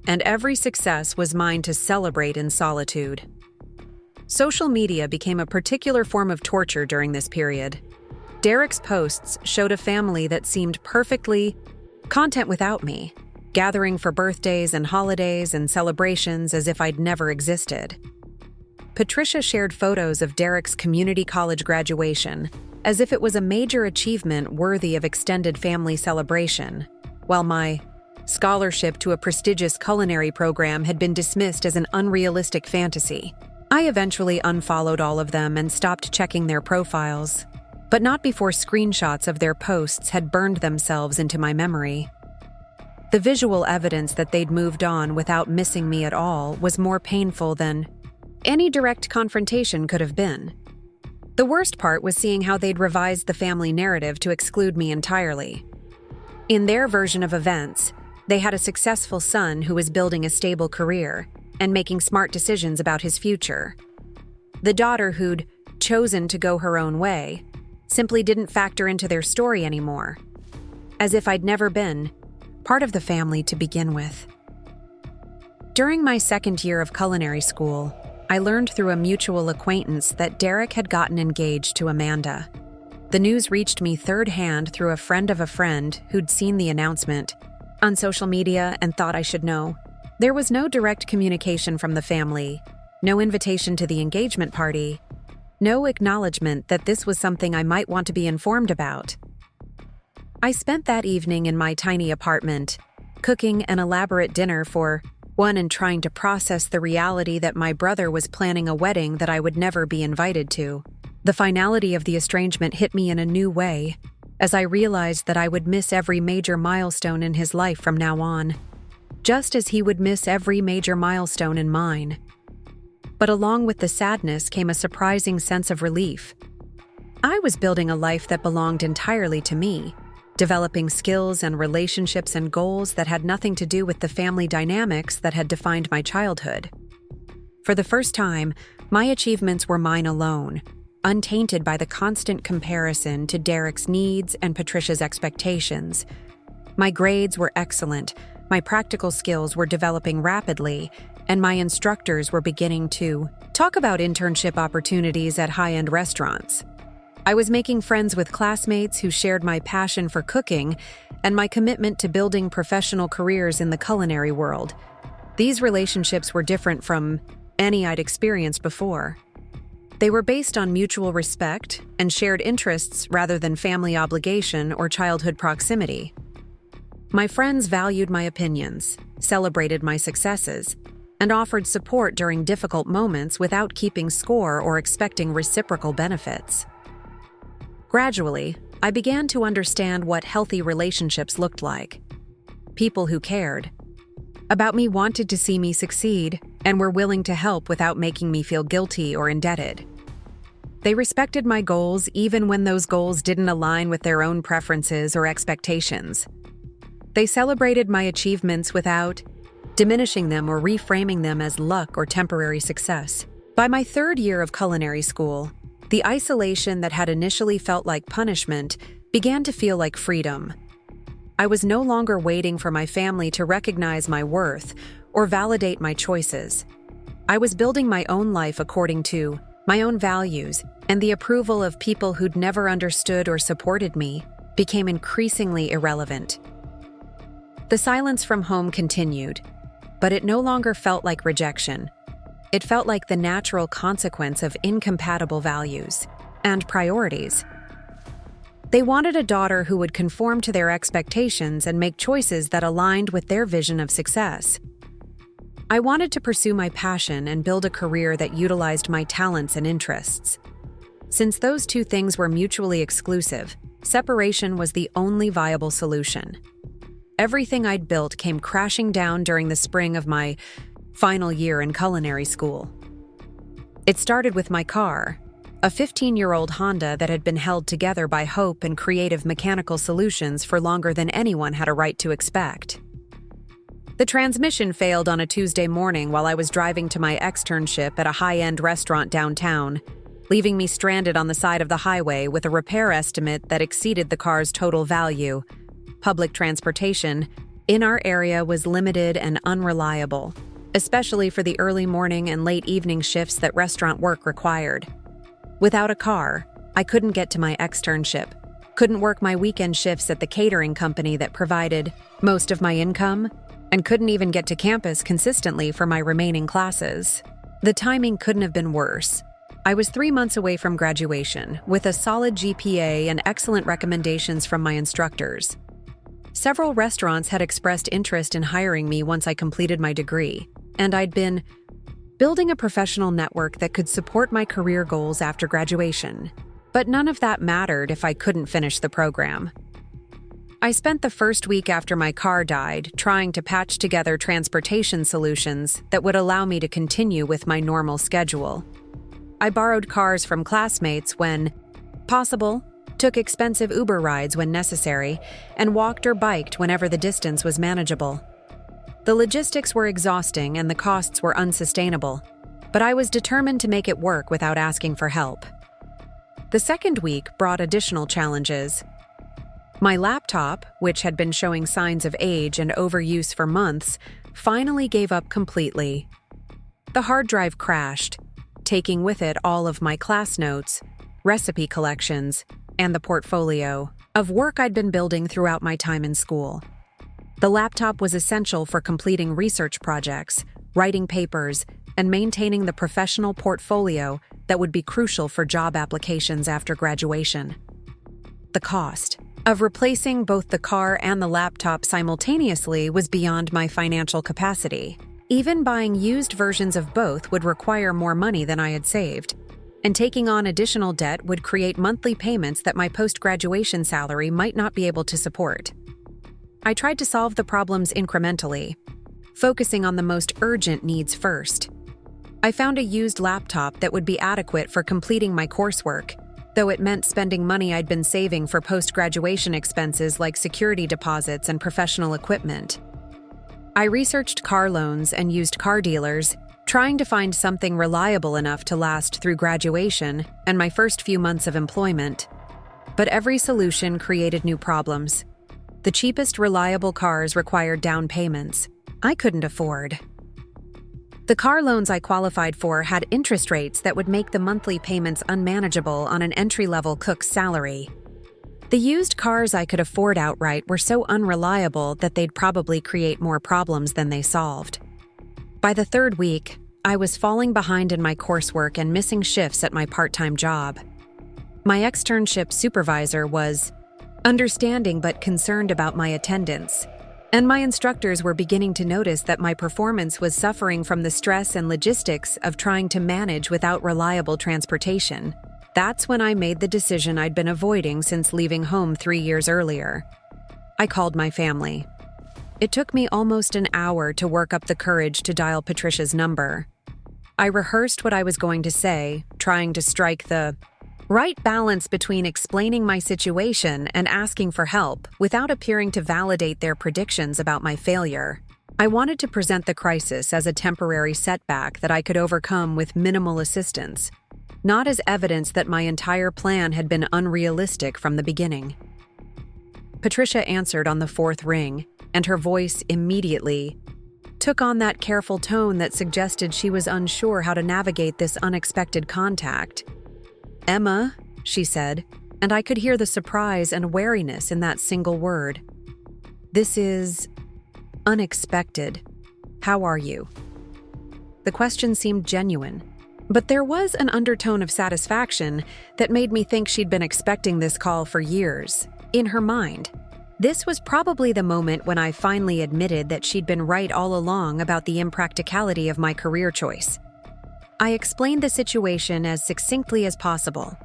and every success was mine to celebrate in solitude. Social media became a particular form of torture during this period. Derek's posts showed a family that seemed perfectly content without me, gathering for birthdays and holidays and celebrations as if I'd never existed. Patricia shared photos of Derek's community college graduation as if it was a major achievement worthy of extended family celebration, while my scholarship to a prestigious culinary program had been dismissed as an unrealistic fantasy. I eventually unfollowed all of them and stopped checking their profiles, but not before screenshots of their posts had burned themselves into my memory. The visual evidence that they'd moved on without missing me at all was more painful than any direct confrontation could have been. The worst part was seeing how they'd revised the family narrative to exclude me entirely. In their version of events, They had a successful son who was building a stable career and making smart decisions about his future. The daughter who'd chosen to go her own way simply didn't factor into their story anymore, as if I'd never been part of the family to begin with. During my second year of culinary school, I learned through a mutual acquaintance that Derek had gotten engaged to Amanda. The news reached me third hand through a friend of a friend who'd seen the announcement on social media and thought I should know. There was no direct communication from the family, no invitation to the engagement party, no acknowledgement that this was something I might want to be informed about. I spent that evening in my tiny apartment, cooking an elaborate dinner for one and trying to process the reality that my brother was planning a wedding that I would never be invited to. The finality of the estrangement hit me in a new way, as I realized that I would miss every major milestone in his life from now on, just as he would miss every major milestone in mine. But along with the sadness came a surprising sense of relief. I was building a life that belonged entirely to me, developing skills and relationships and goals that had nothing to do with the family dynamics that had defined my childhood. For the first time, my achievements were mine alone, untainted by the constant comparison to Derek's needs and Patricia's expectations. My grades were excellent, my practical skills were developing rapidly, and my instructors were beginning to talk about internship opportunities at high-end restaurants. I was making friends with classmates who shared my passion for cooking and my commitment to building professional careers in the culinary world. These relationships were different from any I'd experienced before. They were based on mutual respect and shared interests rather than family obligation or childhood proximity. My friends valued my opinions, celebrated my successes, and offered support during difficult moments without keeping score or expecting reciprocal benefits. Gradually, I began to understand what healthy relationships looked like. People who cared about me, wanted to see me succeed, and were willing to help without making me feel guilty or indebted. They respected my goals even when those goals didn't align with their own preferences or expectations. They celebrated my achievements without diminishing them or reframing them as luck or temporary success. By my third year of culinary school, the isolation that had initially felt like punishment began to feel like freedom. I was no longer waiting for my family to recognize my worth or validate my choices. I was building my own life according to my own values, and the approval of people who'd never understood or supported me became increasingly irrelevant. The silence from home continued, but it no longer felt like rejection. It felt like the natural consequence of incompatible values and priorities. They wanted a daughter who would conform to their expectations and make choices that aligned with their vision of success. I wanted to pursue my passion and build a career that utilized my talents and interests. Since those two things were mutually exclusive, separation was the only viable solution. Everything I'd built came crashing down during the spring of my final year in culinary school. It started with my car, a 15-year-old Honda that had been held together by hope and creative mechanical solutions for longer than anyone had a right to expect. The transmission failed on a Tuesday morning while I was driving to my externship at a high-end restaurant downtown, leaving me stranded on the side of the highway with a repair estimate that exceeded the car's total value. Public transportation in our area was limited and unreliable, especially for the early morning and late evening shifts that restaurant work required. Without a car, I couldn't get to my externship, couldn't work my weekend shifts at the catering company that provided most of my income, and couldn't even get to campus consistently for my remaining classes. The timing couldn't have been worse. I was 3 months away from graduation, with a solid GPA and excellent recommendations from my instructors. Several restaurants had expressed interest in hiring me once I completed my degree, and I'd been building a professional network that could support my career goals after graduation. But none of that mattered if I couldn't finish the program. I spent the first week after my car died trying to patch together transportation solutions that would allow me to continue with my normal schedule. I borrowed cars from classmates when possible, took expensive Uber rides when necessary, and walked or biked whenever the distance was manageable. The logistics were exhausting and the costs were unsustainable, but I was determined to make it work without asking for help. The second week brought additional challenges. My laptop, which had been showing signs of age and overuse for months, finally gave up completely. The hard drive crashed, taking with it all of my class notes, recipe collections, and the portfolio of work I'd been building throughout my time in school. The laptop was essential for completing research projects, writing papers, and maintaining the professional portfolio that would be crucial for job applications after graduation. The cost of replacing both the car and the laptop simultaneously was beyond my financial capacity. Even buying used versions of both would require more money than I had saved, and taking on additional debt would create monthly payments that my post-graduation salary might not be able to support. I tried to solve the problems incrementally, focusing on the most urgent needs first. I found a used laptop that would be adequate for completing my coursework, though it meant spending money I'd been saving for post-graduation expenses like security deposits and professional equipment. I researched car loans and used car dealers, trying to find something reliable enough to last through graduation and my first few months of employment. But every solution created new problems. The cheapest reliable cars required down payments I couldn't afford. The car loans I qualified for had interest rates that would make the monthly payments unmanageable on an entry-level cook's salary. The used cars I could afford outright were so unreliable that they'd probably create more problems than they solved. By the third week, I was falling behind in my coursework and missing shifts at my part-time job. My externship supervisor was understanding but concerned about my attendance, and my instructors were beginning to notice that my performance was suffering from the stress and logistics of trying to manage without reliable transportation. That's when I made the decision I'd been avoiding since leaving home 3 years earlier. I called my family. It took me almost an hour to work up the courage to dial Patricia's number. I rehearsed what I was going to say, trying to strike the right balance between explaining my situation and asking for help without appearing to validate their predictions about my failure. I wanted to present the crisis as a temporary setback that I could overcome with minimal assistance, not as evidence that my entire plan had been unrealistic from the beginning. Patricia answered on the fourth ring, and her voice immediately took on that careful tone that suggested she was unsure how to navigate this unexpected contact. "Emma," she said, and I could hear the surprise and wariness in that single word. "This is unexpected. How are you?" The question seemed genuine, but there was an undertone of satisfaction that made me think she'd been expecting this call for years, in her mind. This was probably the moment when I finally admitted that she'd been right all along about the impracticality of my career choice. I explained the situation as succinctly as possible,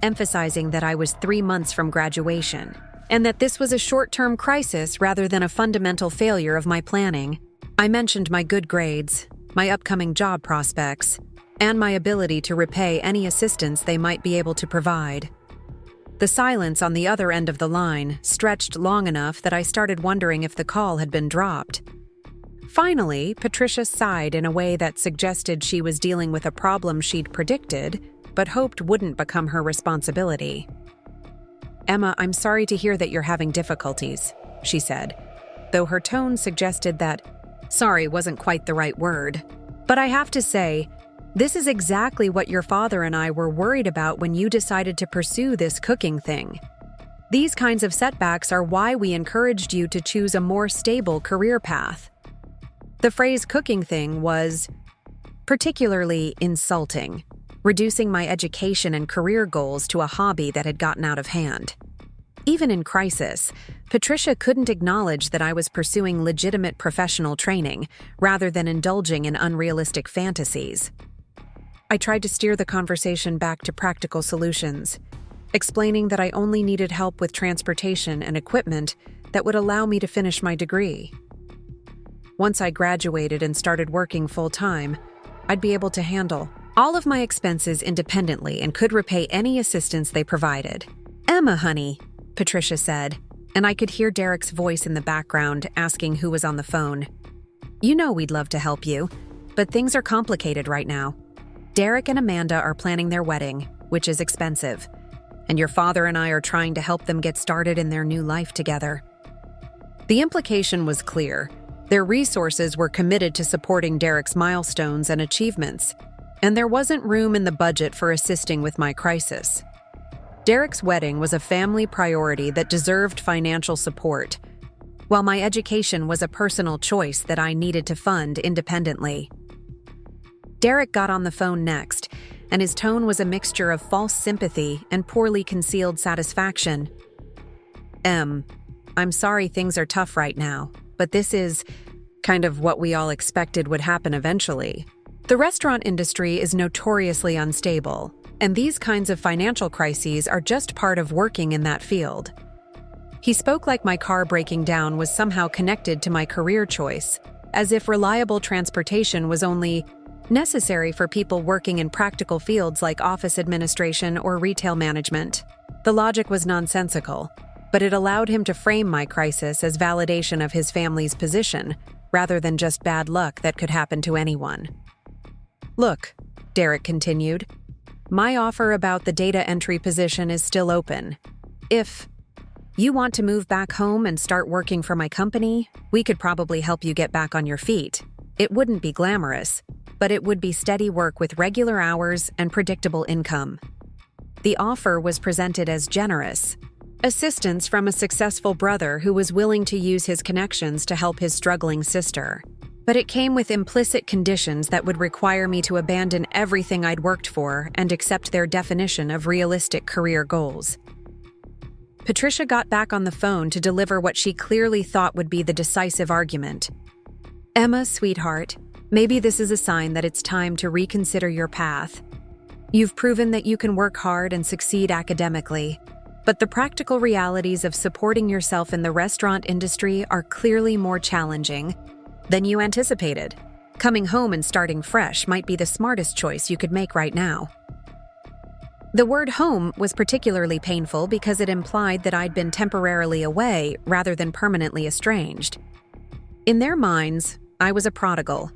emphasizing that I was 3 months from graduation, and that this was a short-term crisis rather than a fundamental failure of my planning. I mentioned my good grades, my upcoming job prospects, and my ability to repay any assistance they might be able to provide. The silence on the other end of the line stretched long enough that I started wondering if the call had been dropped. Finally, Patricia sighed in a way that suggested she was dealing with a problem she'd predicted, but hoped wouldn't become her responsibility. "Emma, I'm sorry to hear that you're having difficulties," she said, though her tone suggested that sorry wasn't quite the right word. "But I have to say, this is exactly what your father and I were worried about when you decided to pursue this cooking thing. These kinds of setbacks are why we encouraged you to choose a more stable career path." The phrase "cooking thing" was particularly insulting, reducing my education and career goals to a hobby that had gotten out of hand. Even in crisis, Patricia couldn't acknowledge that I was pursuing legitimate professional training rather than indulging in unrealistic fantasies. I tried to steer the conversation back to practical solutions, explaining that I only needed help with transportation and equipment that would allow me to finish my degree. Once I graduated and started working full-time, I'd be able to handle all of my expenses independently and could repay any assistance they provided. "Emma, honey," Patricia said, and I could hear Derek's voice in the background asking who was on the phone. "You know we'd love to help you, but things are complicated right now. Derek and Amanda are planning their wedding, which is expensive, and your father and I are trying to help them get started in their new life together." The implication was clear. Their resources were committed to supporting Derek's milestones and achievements, and there wasn't room in the budget for assisting with my crisis. Derek's wedding was a family priority that deserved financial support, while my education was a personal choice that I needed to fund independently. Derek got on the phone next, and his tone was a mixture of false sympathy and poorly concealed satisfaction. "I'm sorry things are tough right now, but this is kind of what we all expected would happen eventually. The restaurant industry is notoriously unstable, and these kinds of financial crises are just part of working in that field." He spoke like my car breaking down was somehow connected to my career choice, as if reliable transportation was only necessary for people working in practical fields like office administration or retail management. The logic was nonsensical, but it allowed him to frame my crisis as validation of his family's position, rather than just bad luck that could happen to anyone. "Look," Derek continued, "my offer about the data entry position is still open. If you want to move back home and start working for my company, we could probably help you get back on your feet. It wouldn't be glamorous, but it would be steady work with regular hours and predictable income." The offer was presented as generous. Assistance from a successful brother who was willing to use his connections to help his struggling sister. But it came with implicit conditions that would require me to abandon everything I'd worked for and accept their definition of realistic career goals. Patricia got back on the phone to deliver what she clearly thought would be the decisive argument. "Emma, sweetheart, maybe this is a sign that it's time to reconsider your path. You've proven that you can work hard and succeed academically, but the practical realities of supporting yourself in the restaurant industry are clearly more challenging than you anticipated. Coming home and starting fresh might be the smartest choice you could make right now." The word home was particularly painful because it implied that I'd been temporarily away rather than permanently estranged. In their minds, I was a prodigal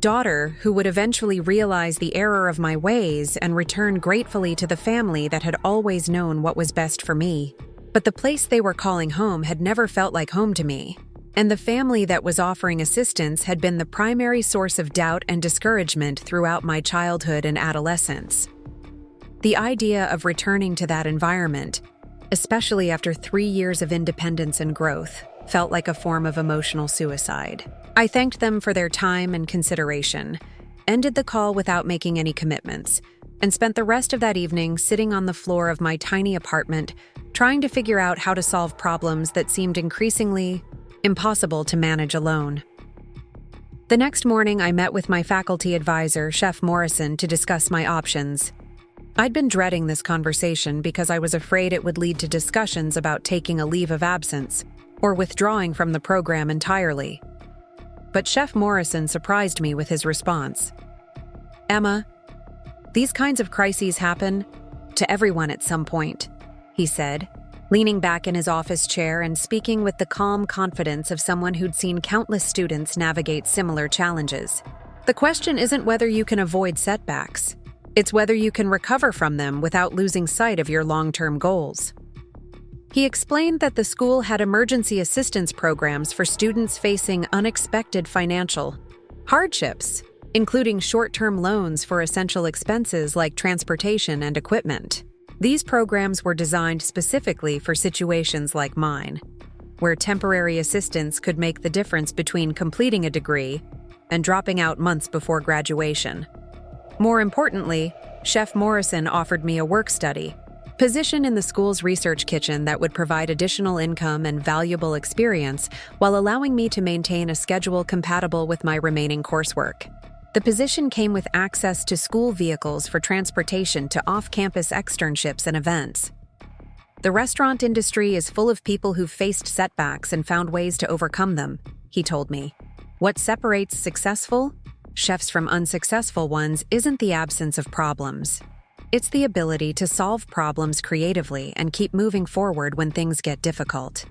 daughter who would eventually realize the error of my ways and return gratefully to the family that had always known what was best for me. But the place they were calling home had never felt like home to me, and the family that was offering assistance had been the primary source of doubt and discouragement throughout my childhood and adolescence. The idea of returning to that environment, especially after 3 years of independence and growth, felt like a form of emotional suicide. I thanked them for their time and consideration, ended the call without making any commitments, and spent the rest of that evening sitting on the floor of my tiny apartment, trying to figure out how to solve problems that seemed increasingly impossible to manage alone. The next morning, I met with my faculty advisor, Chef Morrison, to discuss my options. I'd been dreading this conversation because I was afraid it would lead to discussions about taking a leave of absence or withdrawing from the program entirely. But Chef Morrison surprised me with his response. "Emma, these kinds of crises happen to everyone at some point," he said, leaning back in his office chair and speaking with the calm confidence of someone who'd seen countless students navigate similar challenges. "The question isn't whether you can avoid setbacks. It's whether you can recover from them without losing sight of your long-term goals." He explained that the school had emergency assistance programs for students facing unexpected financial hardships, including short-term loans for essential expenses like transportation and equipment. These programs were designed specifically for situations like mine, where temporary assistance could make the difference between completing a degree and dropping out months before graduation. More importantly, Chef Morrison offered me a work-study position in the school's research kitchen that would provide additional income and valuable experience while allowing me to maintain a schedule compatible with my remaining coursework. The position came with access to school vehicles for transportation to off-campus externships and events. "The restaurant industry is full of people who've faced setbacks and found ways to overcome them," he told me. "What separates successful chefs from unsuccessful ones isn't the absence of problems. It's the ability to solve problems creatively and keep moving forward when things get difficult.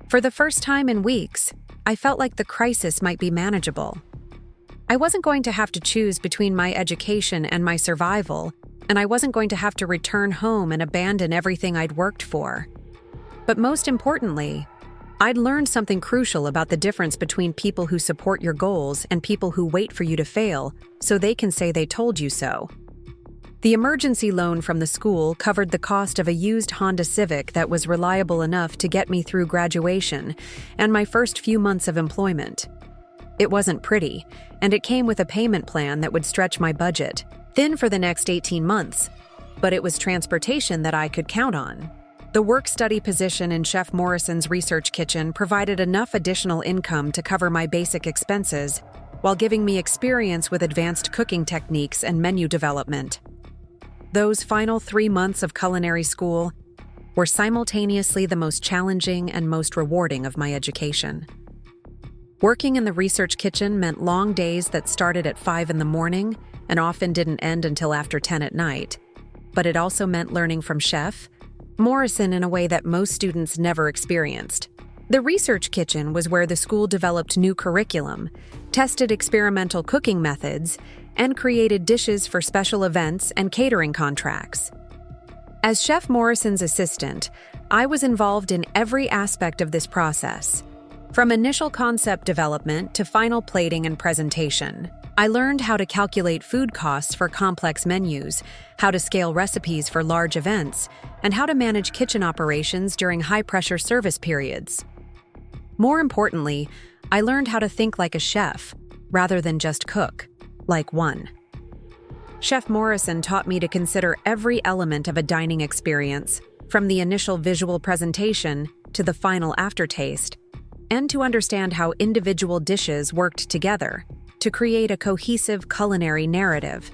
For the first time in weeks, I felt like the crisis might be manageable. I wasn't going to have to choose between my education and my survival, and I wasn't going to have to return home and abandon everything I'd worked for. But most importantly, I'd learned something crucial about the difference between people who support your goals and people who wait for you to fail so they can say they told you so. The emergency loan from the school covered the cost of a used Honda Civic that was reliable enough to get me through graduation and my first few months of employment. It wasn't pretty, and it came with a payment plan that would stretch my budget thin for the next 18 months, but it was transportation that I could count on. The work-study position in Chef Morrison's research kitchen provided enough additional income to cover my basic expenses while giving me experience with advanced cooking techniques and menu development. Those final 3 months of culinary school were simultaneously the most challenging and most rewarding of my education. Working in the research kitchen meant long days that started at 5 in the morning and often didn't end until after 10 at night, but it also meant learning from Chef Morrison in a way that most students never experienced. The research kitchen was where the school developed new curriculum, tested experimental cooking methods, and created dishes for special events and catering contracts. As Chef Morrison's assistant, I was involved in every aspect of this process, from initial concept development to final plating and presentation. I learned how to calculate food costs for complex menus, how to scale recipes for large events, and how to manage kitchen operations during high-pressure service periods. More importantly, I learned how to think like a chef, rather than just cook, like one. Chef Morrison taught me to consider every element of a dining experience, from the initial visual presentation to the final aftertaste, and to understand how individual dishes worked together to create a cohesive culinary narrative.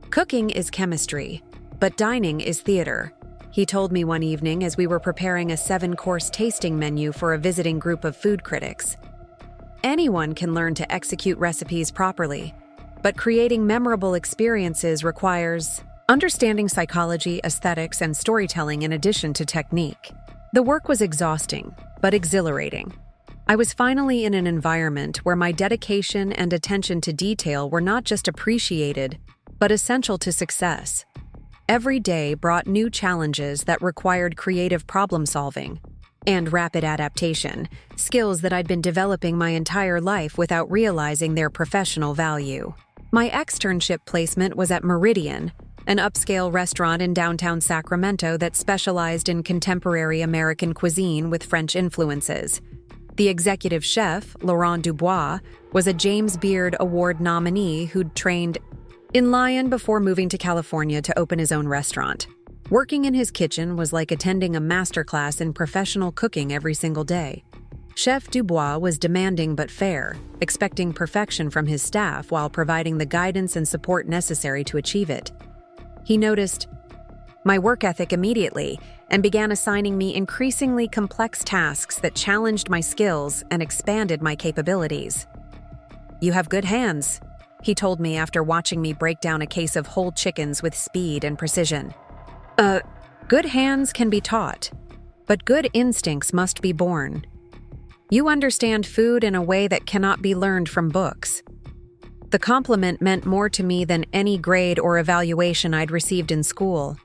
Cooking is chemistry, but dining is theater, he told me one evening as we were preparing a 7-course tasting menu for a visiting group of food critics. Anyone can learn to execute recipes properly, but creating memorable experiences requires understanding psychology, aesthetics, and storytelling in addition to technique. The work was exhausting, but exhilarating. I was finally in an environment where my dedication and attention to detail were not just appreciated, but essential to success. Every day brought new challenges that required creative problem-solving and rapid adaptation, skills that I'd been developing my entire life without realizing their professional value. My externship placement was at Meridian, an upscale restaurant in downtown Sacramento that specialized in contemporary American cuisine with French influences. The executive chef, Laurent Dubois, was a James Beard Award nominee who'd trained in Lyon before moving to California to open his own restaurant. Working in his kitchen was like attending a masterclass in professional cooking every single day. Chef Dubois was demanding but fair, expecting perfection from his staff while providing the guidance and support necessary to achieve it. He noticed my work ethic immediately and began assigning me increasingly complex tasks that challenged my skills and expanded my capabilities. "You have good hands," he told me after watching me break down a case of whole chickens with speed and precision. Good hands can be taught, but good instincts must be born. You understand food in a way that cannot be learned from books." The compliment meant more to me than any grade or evaluation I'd received in school.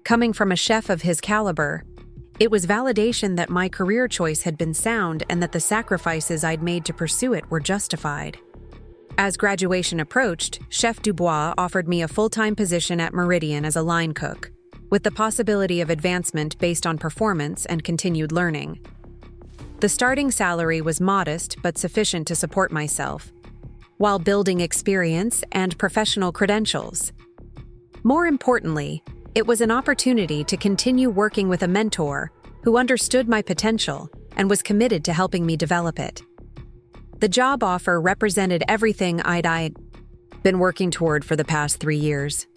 Coming from a chef of his caliber, it was validation that my career choice had been sound and that the sacrifices I'd made to pursue it were justified. As graduation approached, Chef Dubois offered me a full-time position at Meridian as a line cook, with the possibility of advancement based on performance and continued learning. The starting salary was modest but sufficient to support myself, while building experience and professional credentials. More importantly, it was an opportunity to continue working with a mentor who understood my potential and was committed to helping me develop it. The job offer represented everything I'd been working toward for the past 3 years.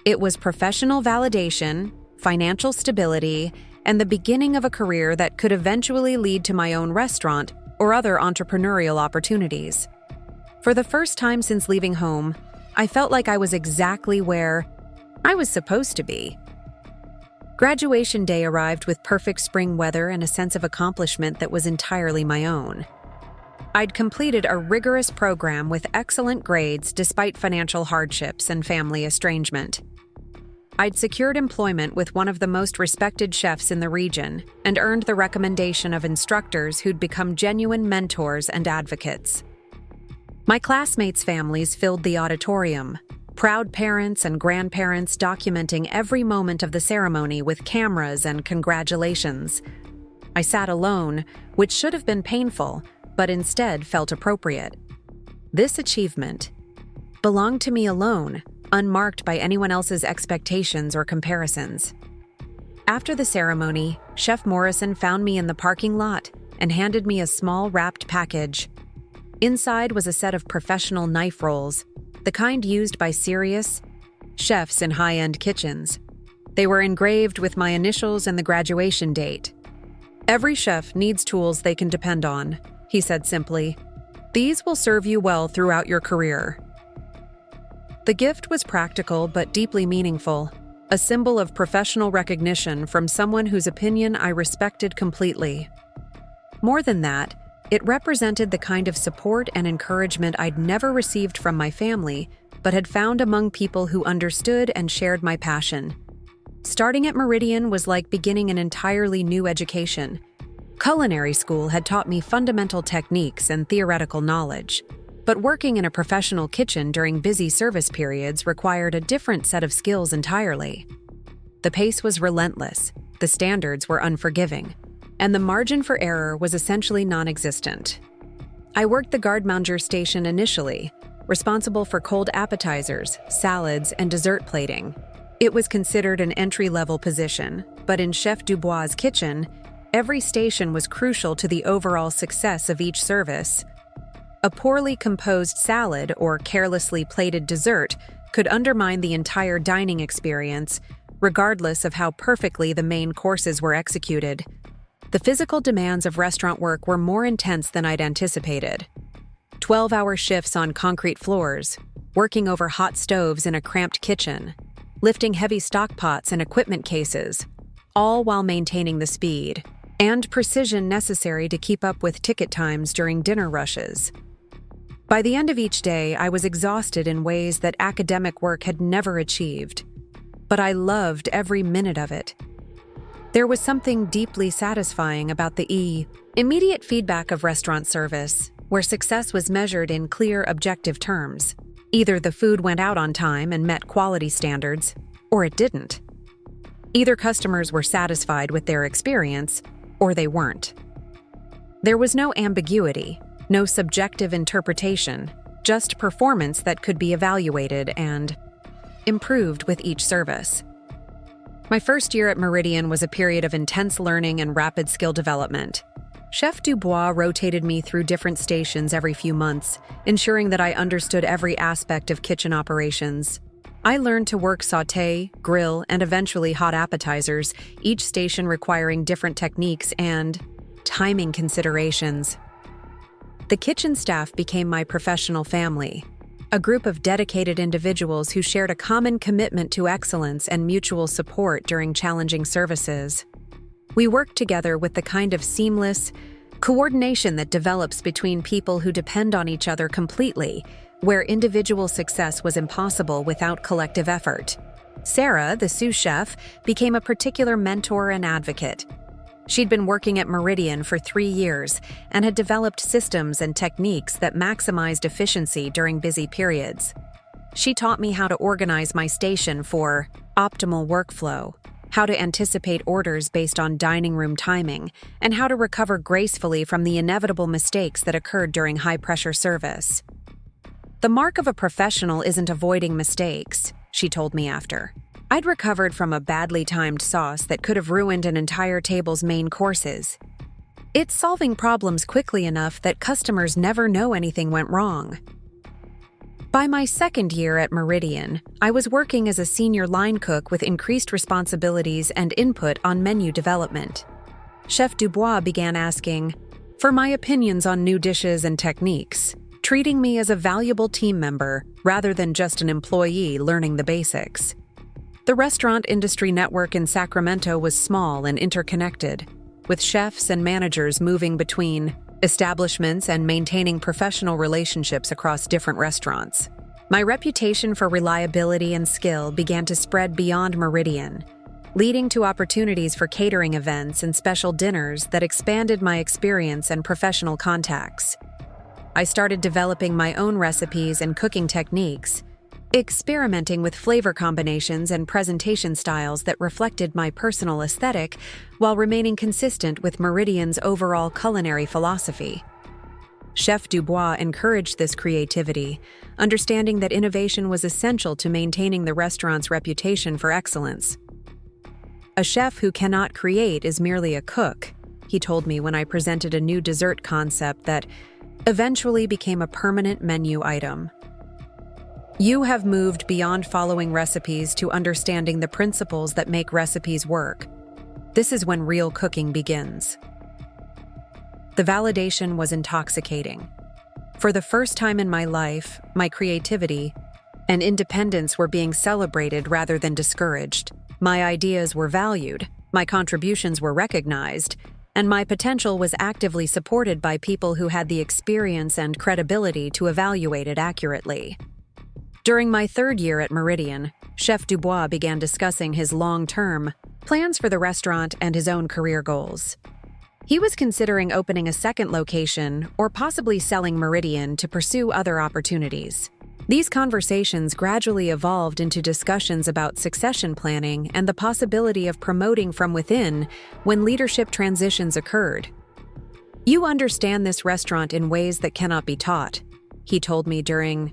It was professional validation, financial stability, and the beginning of a career that could eventually lead to my own restaurant or other entrepreneurial opportunities. For the first time since leaving home, I felt like I was exactly where I was supposed to be. Graduation day arrived with perfect spring weather and a sense of accomplishment that was entirely my own. I'd completed a rigorous program with excellent grades despite financial hardships and family estrangement. I'd secured employment with one of the most respected chefs in the region and earned the recommendation of instructors who'd become genuine mentors and advocates. My classmates' families filled the auditorium, proud parents and grandparents documenting every moment of the ceremony with cameras and congratulations. I sat alone, which should have been painful, but instead felt appropriate. This achievement belonged to me alone, unmarked by anyone else's expectations or comparisons. After the ceremony, Chef Morrison found me in the parking lot and handed me a small wrapped package. Inside was a set of professional knife rolls, the kind used by serious chefs in high-end kitchens. They were engraved with my initials and the graduation date. "Every chef needs tools they can depend on," he said simply. "These will serve you well throughout your career." The gift was practical but deeply meaningful, a symbol of professional recognition from someone whose opinion I respected completely. More than that, it represented the kind of support and encouragement I'd never received from my family, but had found among people who understood and shared my passion. Starting at Meridian was like beginning an entirely new education. Culinary school had taught me fundamental techniques and theoretical knowledge, but working in a professional kitchen during busy service periods required a different set of skills entirely. The pace was relentless, the standards were unforgiving, and the margin for error was essentially non-existent. I worked the garde-manger station initially, responsible for cold appetizers, salads, and dessert plating. It was considered an entry-level position, but in Chef Dubois' kitchen, every station was crucial to the overall success of each service. A poorly composed salad or carelessly plated dessert could undermine the entire dining experience, regardless of how perfectly the main courses were executed. The physical demands of restaurant work were more intense than I'd anticipated. 12-hour shifts on concrete floors, working over hot stoves in a cramped kitchen, lifting heavy stock pots and equipment cases, all while maintaining the speed and precision necessary to keep up with ticket times during dinner rushes. By the end of each day, I was exhausted in ways that academic work had never achieved, but I loved every minute of it. There was something deeply satisfying about the immediate feedback of restaurant service, where success was measured in clear, objective terms. Either the food went out on time and met quality standards, or it didn't. Either customers were satisfied with their experience, or they weren't. There was no ambiguity, no subjective interpretation, just performance that could be evaluated and improved with each service. My first year at Meridian was a period of intense learning and rapid skill development. Chef Dubois rotated me through different stations every few months, ensuring that I understood every aspect of kitchen operations. I learned to work sauté, grill, and eventually hot appetizers, each station requiring different techniques and timing considerations. The kitchen staff became my professional family, a group of dedicated individuals who shared a common commitment to excellence and mutual support during challenging services. We worked together with the kind of seamless coordination that develops between people who depend on each other completely, where individual success was impossible without collective effort. Sarah, the sous chef, became a particular mentor and advocate. She'd been working at Meridian for 3 years and had developed systems and techniques that maximized efficiency during busy periods. She taught me how to organize my station for optimal workflow, how to anticipate orders based on dining room timing, and how to recover gracefully from the inevitable mistakes that occurred during high-pressure service. "The mark of a professional isn't avoiding mistakes," she told me after. I'd recovered from a badly timed sauce that could have ruined an entire table's main courses. It's solving problems quickly enough that customers never know anything went wrong. By my second year at Meridian, I was working as a senior line cook with increased responsibilities and input on menu development. Chef Dubois began asking for my opinions on new dishes and techniques, treating me as a valuable team member rather than just an employee learning the basics. The restaurant industry network in Sacramento was small and interconnected, with chefs and managers moving between establishments and maintaining professional relationships across different restaurants. My reputation for reliability and skill began to spread beyond Meridian, leading to opportunities for catering events and special dinners that expanded my experience and professional contacts. I started developing my own recipes and cooking techniques, experimenting with flavor combinations and presentation styles that reflected my personal aesthetic while remaining consistent with Meridian's overall culinary philosophy. Chef Dubois encouraged this creativity, understanding that innovation was essential to maintaining the restaurant's reputation for excellence. "A chef who cannot create is merely a cook," he told me when I presented a new dessert concept that eventually became a permanent menu item. "You have moved beyond following recipes to understanding the principles that make recipes work. This is when real cooking begins." The validation was intoxicating. For the first time in my life, my creativity and independence were being celebrated rather than discouraged. My ideas were valued, my contributions were recognized, and my potential was actively supported by people who had the experience and credibility to evaluate it accurately. During my third year at Meridian, Chef Dubois began discussing his long-term plans for the restaurant and his own career goals. He was considering opening a second location or possibly selling Meridian to pursue other opportunities. These conversations gradually evolved into discussions about succession planning and the possibility of promoting from within when leadership transitions occurred. "You understand this restaurant in ways that cannot be taught," he told me during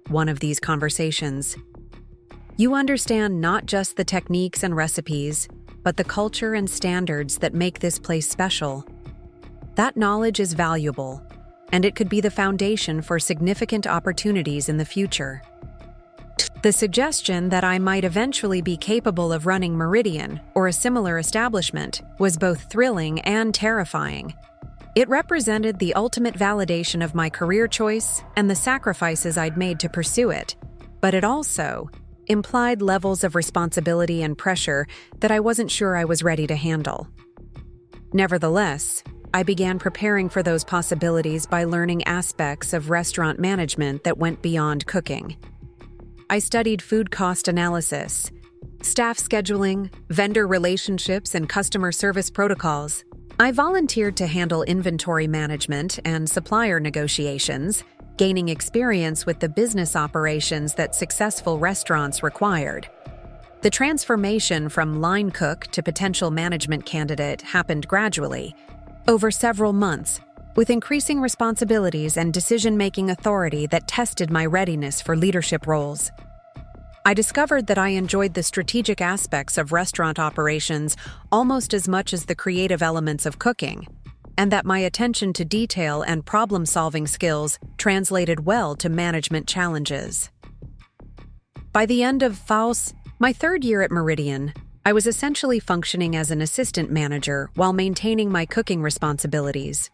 one of these conversations. "You understand not just the techniques and recipes, but the culture and standards that make this place special. That knowledge is valuable, and it could be the foundation for significant opportunities in the future." The suggestion that I might eventually be capable of running Meridian or a similar establishment was both thrilling and terrifying. It represented the ultimate validation of my career choice and the sacrifices I'd made to pursue it, but it also implied levels of responsibility and pressure that I wasn't sure I was ready to handle. Nevertheless, I began preparing for those possibilities by learning aspects of restaurant management that went beyond cooking. I studied food cost analysis, staff scheduling, vendor relationships, and customer service protocols. I volunteered to handle inventory management and supplier negotiations, gaining experience with the business operations that successful restaurants required. The transformation from line cook to potential management candidate happened gradually, over several months, with increasing responsibilities and decision-making authority that tested my readiness for leadership roles. I discovered that I enjoyed the strategic aspects of restaurant operations almost as much as the creative elements of cooking, and that my attention to detail and problem-solving skills translated well to management challenges. By the end of my third year at Meridian, I was essentially functioning as an assistant manager while maintaining my cooking responsibilities.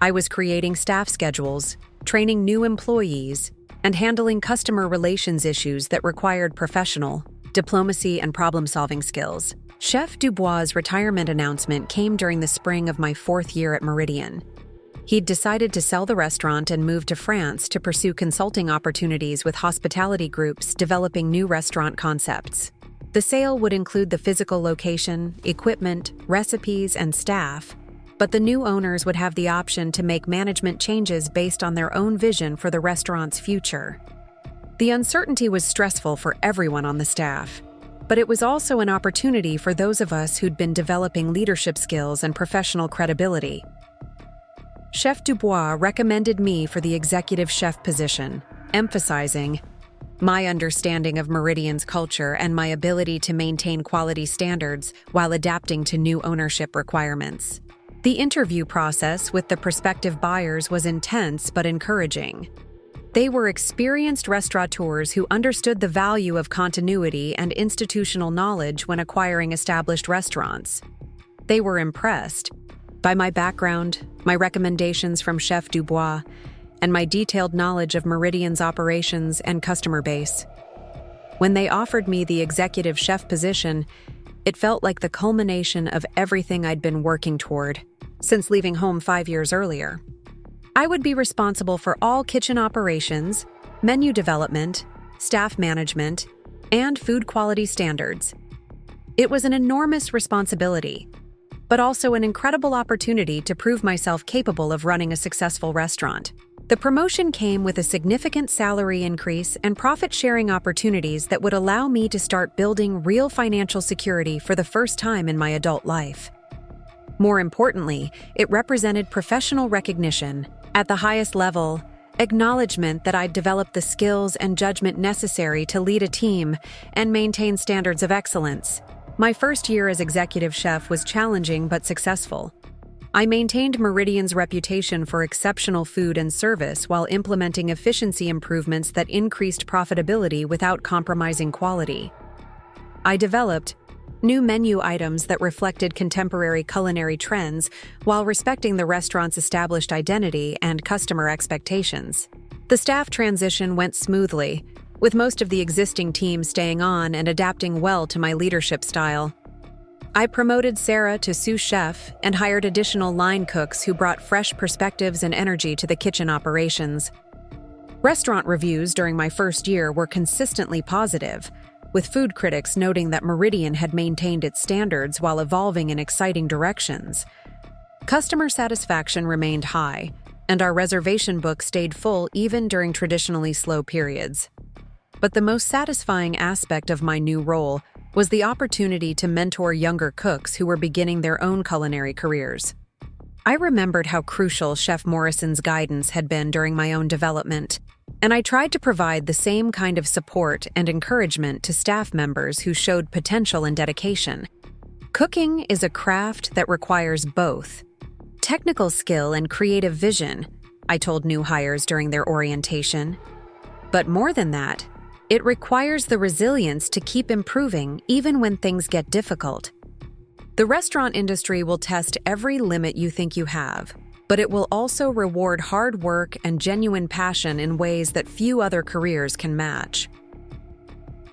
I was creating staff schedules, training new employees, and handling customer relations issues that required professional diplomacy and problem-solving skills. Chef Dubois' retirement announcement came during the spring of my fourth year at Meridian. He'd decided to sell the restaurant and move to France to pursue consulting opportunities with hospitality groups developing new restaurant concepts. The sale would include the physical location, equipment, recipes, and staff, but the new owners would have the option to make management changes based on their own vision for the restaurant's future. The uncertainty was stressful for everyone on the staff, but it was also an opportunity for those of us who'd been developing leadership skills and professional credibility. Chef Dubois recommended me for the executive chef position, emphasizing my understanding of Meridian's culture and my ability to maintain quality standards while adapting to new ownership requirements. The interview process with the prospective buyers was intense but encouraging. They were experienced restaurateurs who understood the value of continuity and institutional knowledge when acquiring established restaurants. They were impressed by my background, my recommendations from Chef Dubois, and my detailed knowledge of Meridian's operations and customer base. When they offered me the executive chef position, it felt like the culmination of everything I'd been working toward since leaving home 5 years earlier. I would be responsible for all kitchen operations, menu development, staff management, and food quality standards. It was an enormous responsibility, but also an incredible opportunity to prove myself capable of running a successful restaurant. The promotion came with a significant salary increase and profit-sharing opportunities that would allow me to start building real financial security for the first time in my adult life. More importantly, it represented professional recognition at the highest level, acknowledgement that I'd developed the skills and judgment necessary to lead a team and maintain standards of excellence. My first year as executive chef was challenging but successful. I maintained Meridian's reputation for exceptional food and service while implementing efficiency improvements that increased profitability without compromising quality. I developed new menu items that reflected contemporary culinary trends while respecting the restaurant's established identity and customer expectations. The staff transition went smoothly, with most of the existing team staying on and adapting well to my leadership style. I promoted Sarah to sous chef and hired additional line cooks who brought fresh perspectives and energy to the kitchen operations. Restaurant reviews during my first year were consistently positive, with food critics noting that Meridian had maintained its standards while evolving in exciting directions. Customer satisfaction remained high, and our reservation book stayed full even during traditionally slow periods. But the most satisfying aspect of my new role was the opportunity to mentor younger cooks who were beginning their own culinary careers. I remembered how crucial Chef Morrison's guidance had been during my own development, and I tried to provide the same kind of support and encouragement to staff members who showed potential and dedication. Cooking is a craft that requires both technical skill and creative vision, I told new hires during their orientation. But more than that, it requires the resilience to keep improving even when things get difficult. The restaurant industry will test every limit you think you have, but it will also reward hard work and genuine passion in ways that few other careers can match.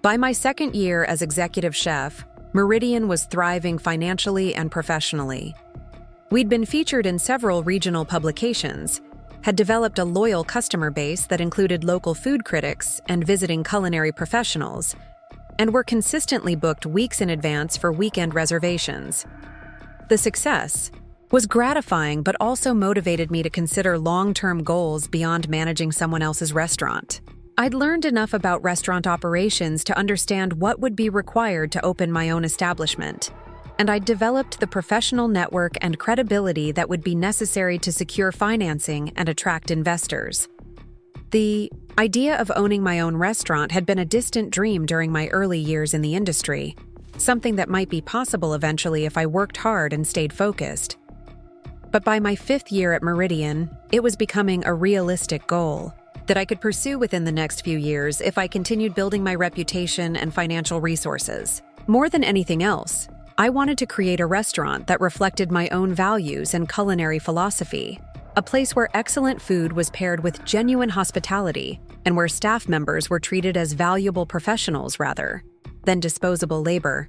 By my second year as executive chef, Meridian was thriving financially and professionally. We'd been featured in several regional publications, had developed a loyal customer base that included local food critics and visiting culinary professionals, and were consistently booked weeks in advance for weekend reservations. The success was gratifying but also motivated me to consider long-term goals beyond managing someone else's restaurant. I'd learned enough about restaurant operations to understand what would be required to open my own establishment, and I'd developed the professional network and credibility that would be necessary to secure financing and attract investors. The idea of owning my own restaurant had been a distant dream during my early years in the industry, something that might be possible eventually if I worked hard and stayed focused. But by my 5th year at Meridian, it was becoming a realistic goal that I could pursue within the next few years if I continued building my reputation and financial resources. More than anything else, I wanted to create a restaurant that reflected my own values and culinary philosophy, a place where excellent food was paired with genuine hospitality and where staff members were treated as valuable professionals rather than disposable labor.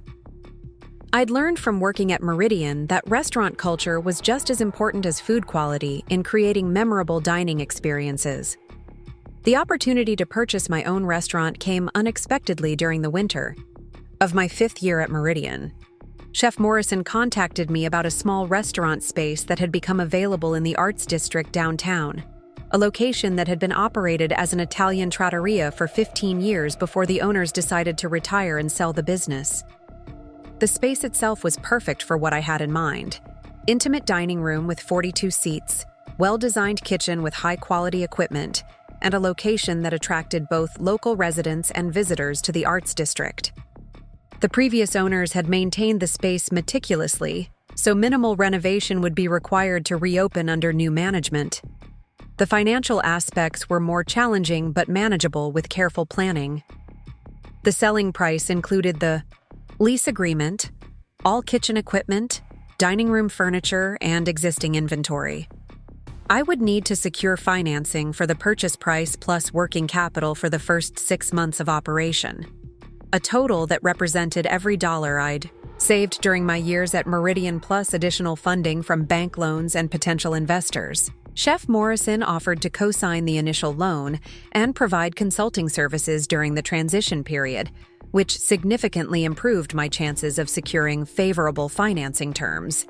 I'd learned from working at Meridian that restaurant culture was just as important as food quality in creating memorable dining experiences. The opportunity to purchase my own restaurant came unexpectedly during the winter of my 5th year at Meridian. Chef Morrison contacted me about a small restaurant space that had become available in the Arts District downtown, a location that had been operated as an Italian trattoria for 15 years before the owners decided to retire and sell the business. The space itself was perfect for what I had in mind. Intimate dining room with 42 seats, well-designed kitchen with high-quality equipment, and a location that attracted both local residents and visitors to the Arts District. The previous owners had maintained the space meticulously, so minimal renovation would be required to reopen under new management. The financial aspects were more challenging but manageable with careful planning. The selling price included the lease agreement, all kitchen equipment, dining room furniture, and existing inventory. I would need to secure financing for the purchase price plus working capital for the first 6 months of operation. a total that represented every dollar I'd saved during my years at Meridian plus additional funding from bank loans and potential investors. Chef Morrison offered to co-sign the initial loan and provide consulting services during the transition period, which significantly improved my chances of securing favorable financing terms.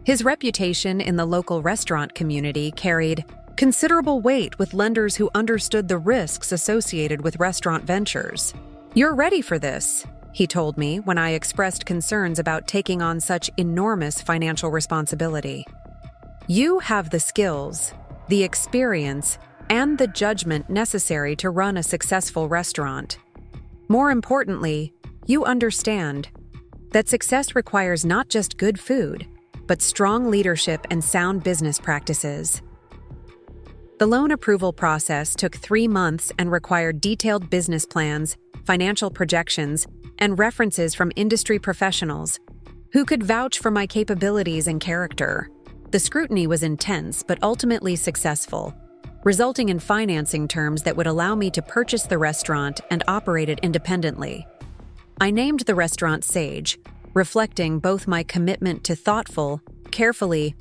His reputation in the local restaurant community carried considerable weight with lenders who understood the risks associated with restaurant ventures. "You're ready for this," he told me when I expressed concerns about taking on such enormous financial responsibility. "You have the skills, the experience, and the judgment necessary to run a successful restaurant. More importantly, you understand that success requires not just good food, but strong leadership and sound business practices." The loan approval process took 3 months and required detailed business plans, financial projections, and references from industry professionals who could vouch for my capabilities and character. The scrutiny was intense but ultimately successful, resulting in financing terms that would allow me to purchase the restaurant and operate it independently. I named the restaurant Sage, reflecting both my commitment to thoughtful, carefully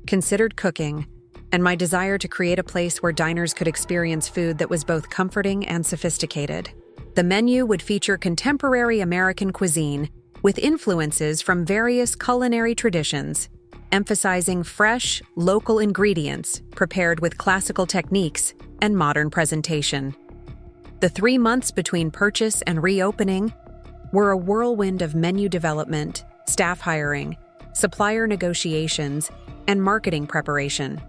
considered cooking and my desire to create a place where diners could experience food that was both comforting and sophisticated. The menu would feature contemporary American cuisine with influences from various culinary traditions, emphasizing fresh, local ingredients prepared with classical techniques and modern presentation. The 3 months between purchase and reopening were a whirlwind of menu development, staff hiring, supplier negotiations, and marketing preparation.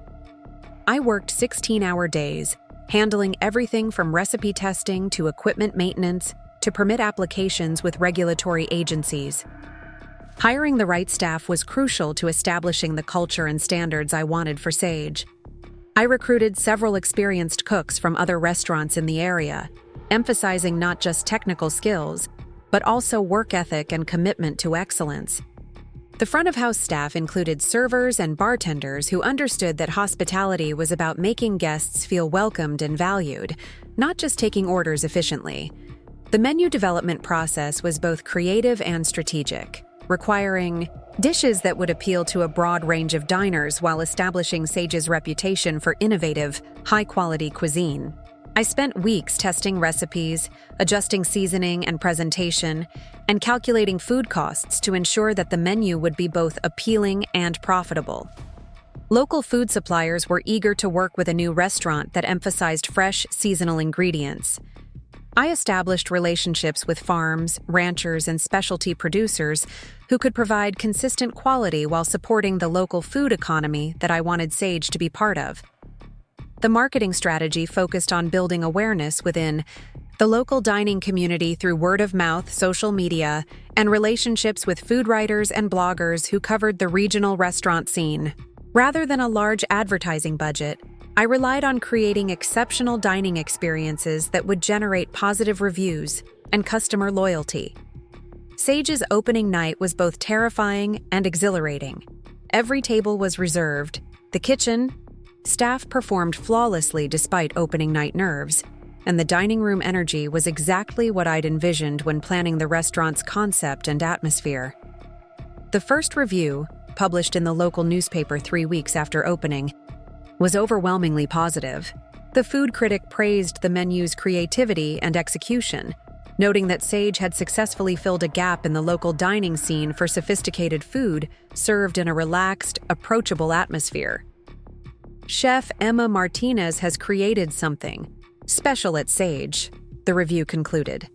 I worked 16-hour days, handling everything from recipe testing to equipment maintenance to permit applications with regulatory agencies. Hiring the right staff was crucial to establishing the culture and standards I wanted for Sage. I recruited several experienced cooks from other restaurants in the area, emphasizing not just technical skills, but also work ethic and commitment to excellence. The front-of-house staff included servers and bartenders who understood that hospitality was about making guests feel welcomed and valued, not just taking orders efficiently. The menu development process was both creative and strategic, requiring dishes that would appeal to a broad range of diners while establishing Sage's reputation for innovative, high-quality cuisine. I spent weeks testing recipes, adjusting seasoning and presentation, and calculating food costs to ensure that the menu would be both appealing and profitable. Local food suppliers were eager to work with a new restaurant that emphasized fresh, seasonal ingredients. I established relationships with farms, ranchers, and specialty producers who could provide consistent quality while supporting the local food economy that I wanted Sage to be part of. The marketing strategy focused on building awareness within the local dining community through word of mouth, social media, and relationships with food writers and bloggers who covered the regional restaurant scene. Rather than a large advertising budget, I relied on creating exceptional dining experiences that would generate positive reviews and customer loyalty. Sage's opening night was both terrifying and exhilarating. Every table was reserved. The kitchen staff performed flawlessly despite opening night nerves, and the dining room energy was exactly what I'd envisioned when planning the restaurant's concept and atmosphere. The first review, published in the local newspaper 3 weeks after opening, was overwhelmingly positive. The food critic praised the menu's creativity and execution, noting that Sage had successfully filled a gap in the local dining scene for sophisticated food served in a relaxed, approachable atmosphere. Chef Emma Martinez has created something special at Sage, the review concluded.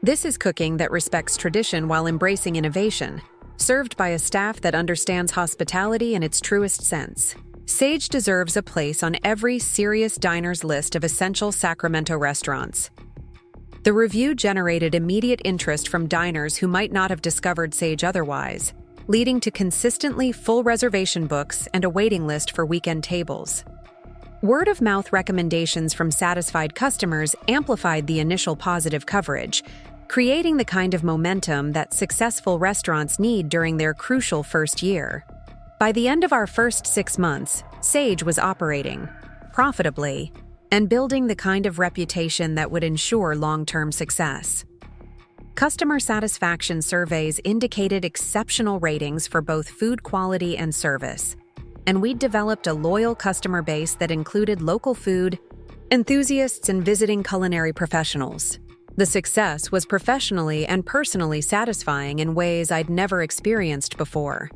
This is cooking that respects tradition while embracing innovation, served by a staff that understands hospitality in its truest sense. Sage deserves a place on every serious diner's list of essential Sacramento restaurants. The review generated immediate interest from diners who might not have discovered Sage otherwise, leading to consistently full reservation books and a waiting list for weekend tables. Word-of-mouth recommendations from satisfied customers amplified the initial positive coverage, creating the kind of momentum that successful restaurants need during their crucial first year. By the end of our first 6 months, Sage was operating profitably and building the kind of reputation that would ensure long-term success. Customer satisfaction surveys indicated exceptional ratings for both food quality and service, and we'd developed a loyal customer base that included local food enthusiasts and visiting culinary professionals. The success was professionally and personally satisfying in ways I'd never experienced before.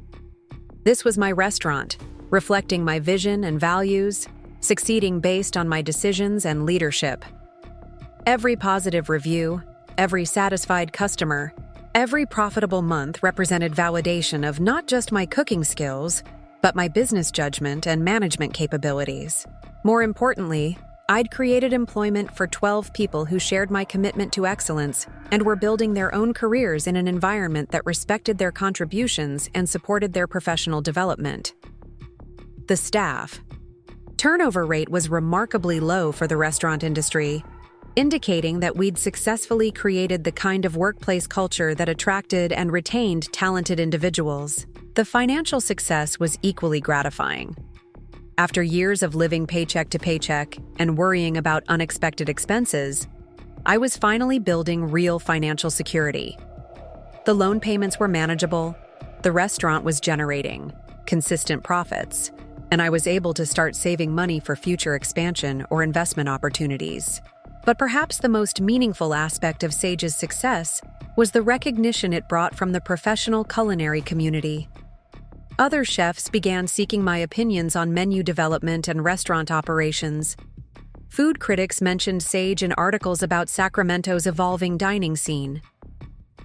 This was my restaurant, reflecting my vision and values, succeeding based on my decisions and leadership. Every positive review, every satisfied customer, every profitable month represented validation of not just my cooking skills, but my business judgment and management capabilities. More importantly, I'd created employment for 12 people who shared my commitment to excellence and were building their own careers in an environment that respected their contributions and supported their professional development. The staff. Turnover rate was remarkably low for the restaurant industry, indicating that we'd successfully created the kind of workplace culture that attracted and retained talented individuals. The financial success was equally gratifying. After years of living paycheck to paycheck and worrying about unexpected expenses, I was finally building real financial security. The loan payments were manageable, the restaurant was generating consistent profits, and I was able to start saving money for future expansion or investment opportunities. But perhaps the most meaningful aspect of Sage's success was the recognition it brought from the professional culinary community. Other chefs began seeking my opinions on menu development and restaurant operations. Food critics mentioned Sage in articles about Sacramento's evolving dining scene.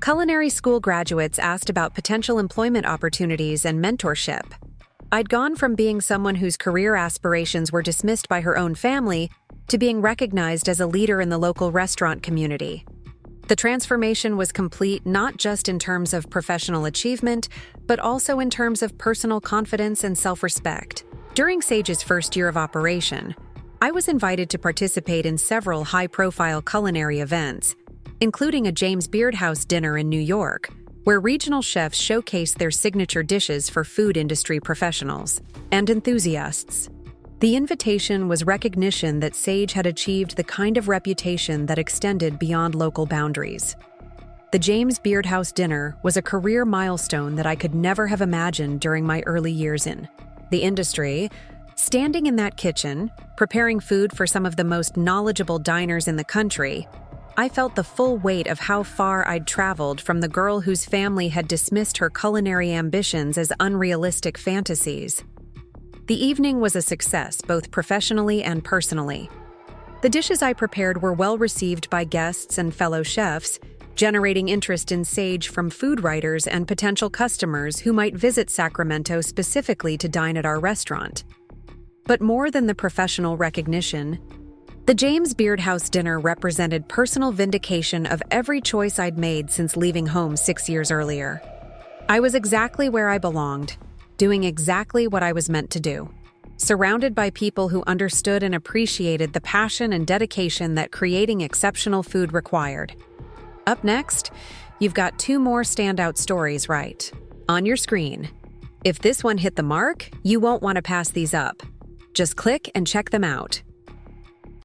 Culinary school graduates asked about potential employment opportunities and mentorship. I'd gone from being someone whose career aspirations were dismissed by her own family to being recognized as a leader in the local restaurant community. The transformation was complete not just in terms of professional achievement, but also in terms of personal confidence and self-respect. During Sage's first year of operation, I was invited to participate in several high-profile culinary events, including a James Beard House dinner in New York, where regional chefs showcased their signature dishes for food industry professionals and enthusiasts. The invitation was recognition that Sage had achieved the kind of reputation that extended beyond local boundaries. The James Beard House dinner was a career milestone that I could never have imagined during my early years in the industry. Standing in that kitchen, preparing food for some of the most knowledgeable diners in the country, I felt the full weight of how far I'd traveled from the girl whose family had dismissed her culinary ambitions as unrealistic fantasies. The evening was a success, both professionally and personally. The dishes I prepared were well received by guests and fellow chefs, generating interest in Sage from food writers and potential customers who might visit Sacramento specifically to dine at our restaurant. But more than the professional recognition, the James Beard House dinner represented personal vindication of every choice I'd made since leaving home 6 years earlier. I was exactly where I belonged, doing exactly what I was meant to do, surrounded by people who understood and appreciated the passion and dedication that creating exceptional food required. Up next, you've got 2 more standout stories right on your screen. If this one hit the mark, you won't want to pass these up. Just click and check them out.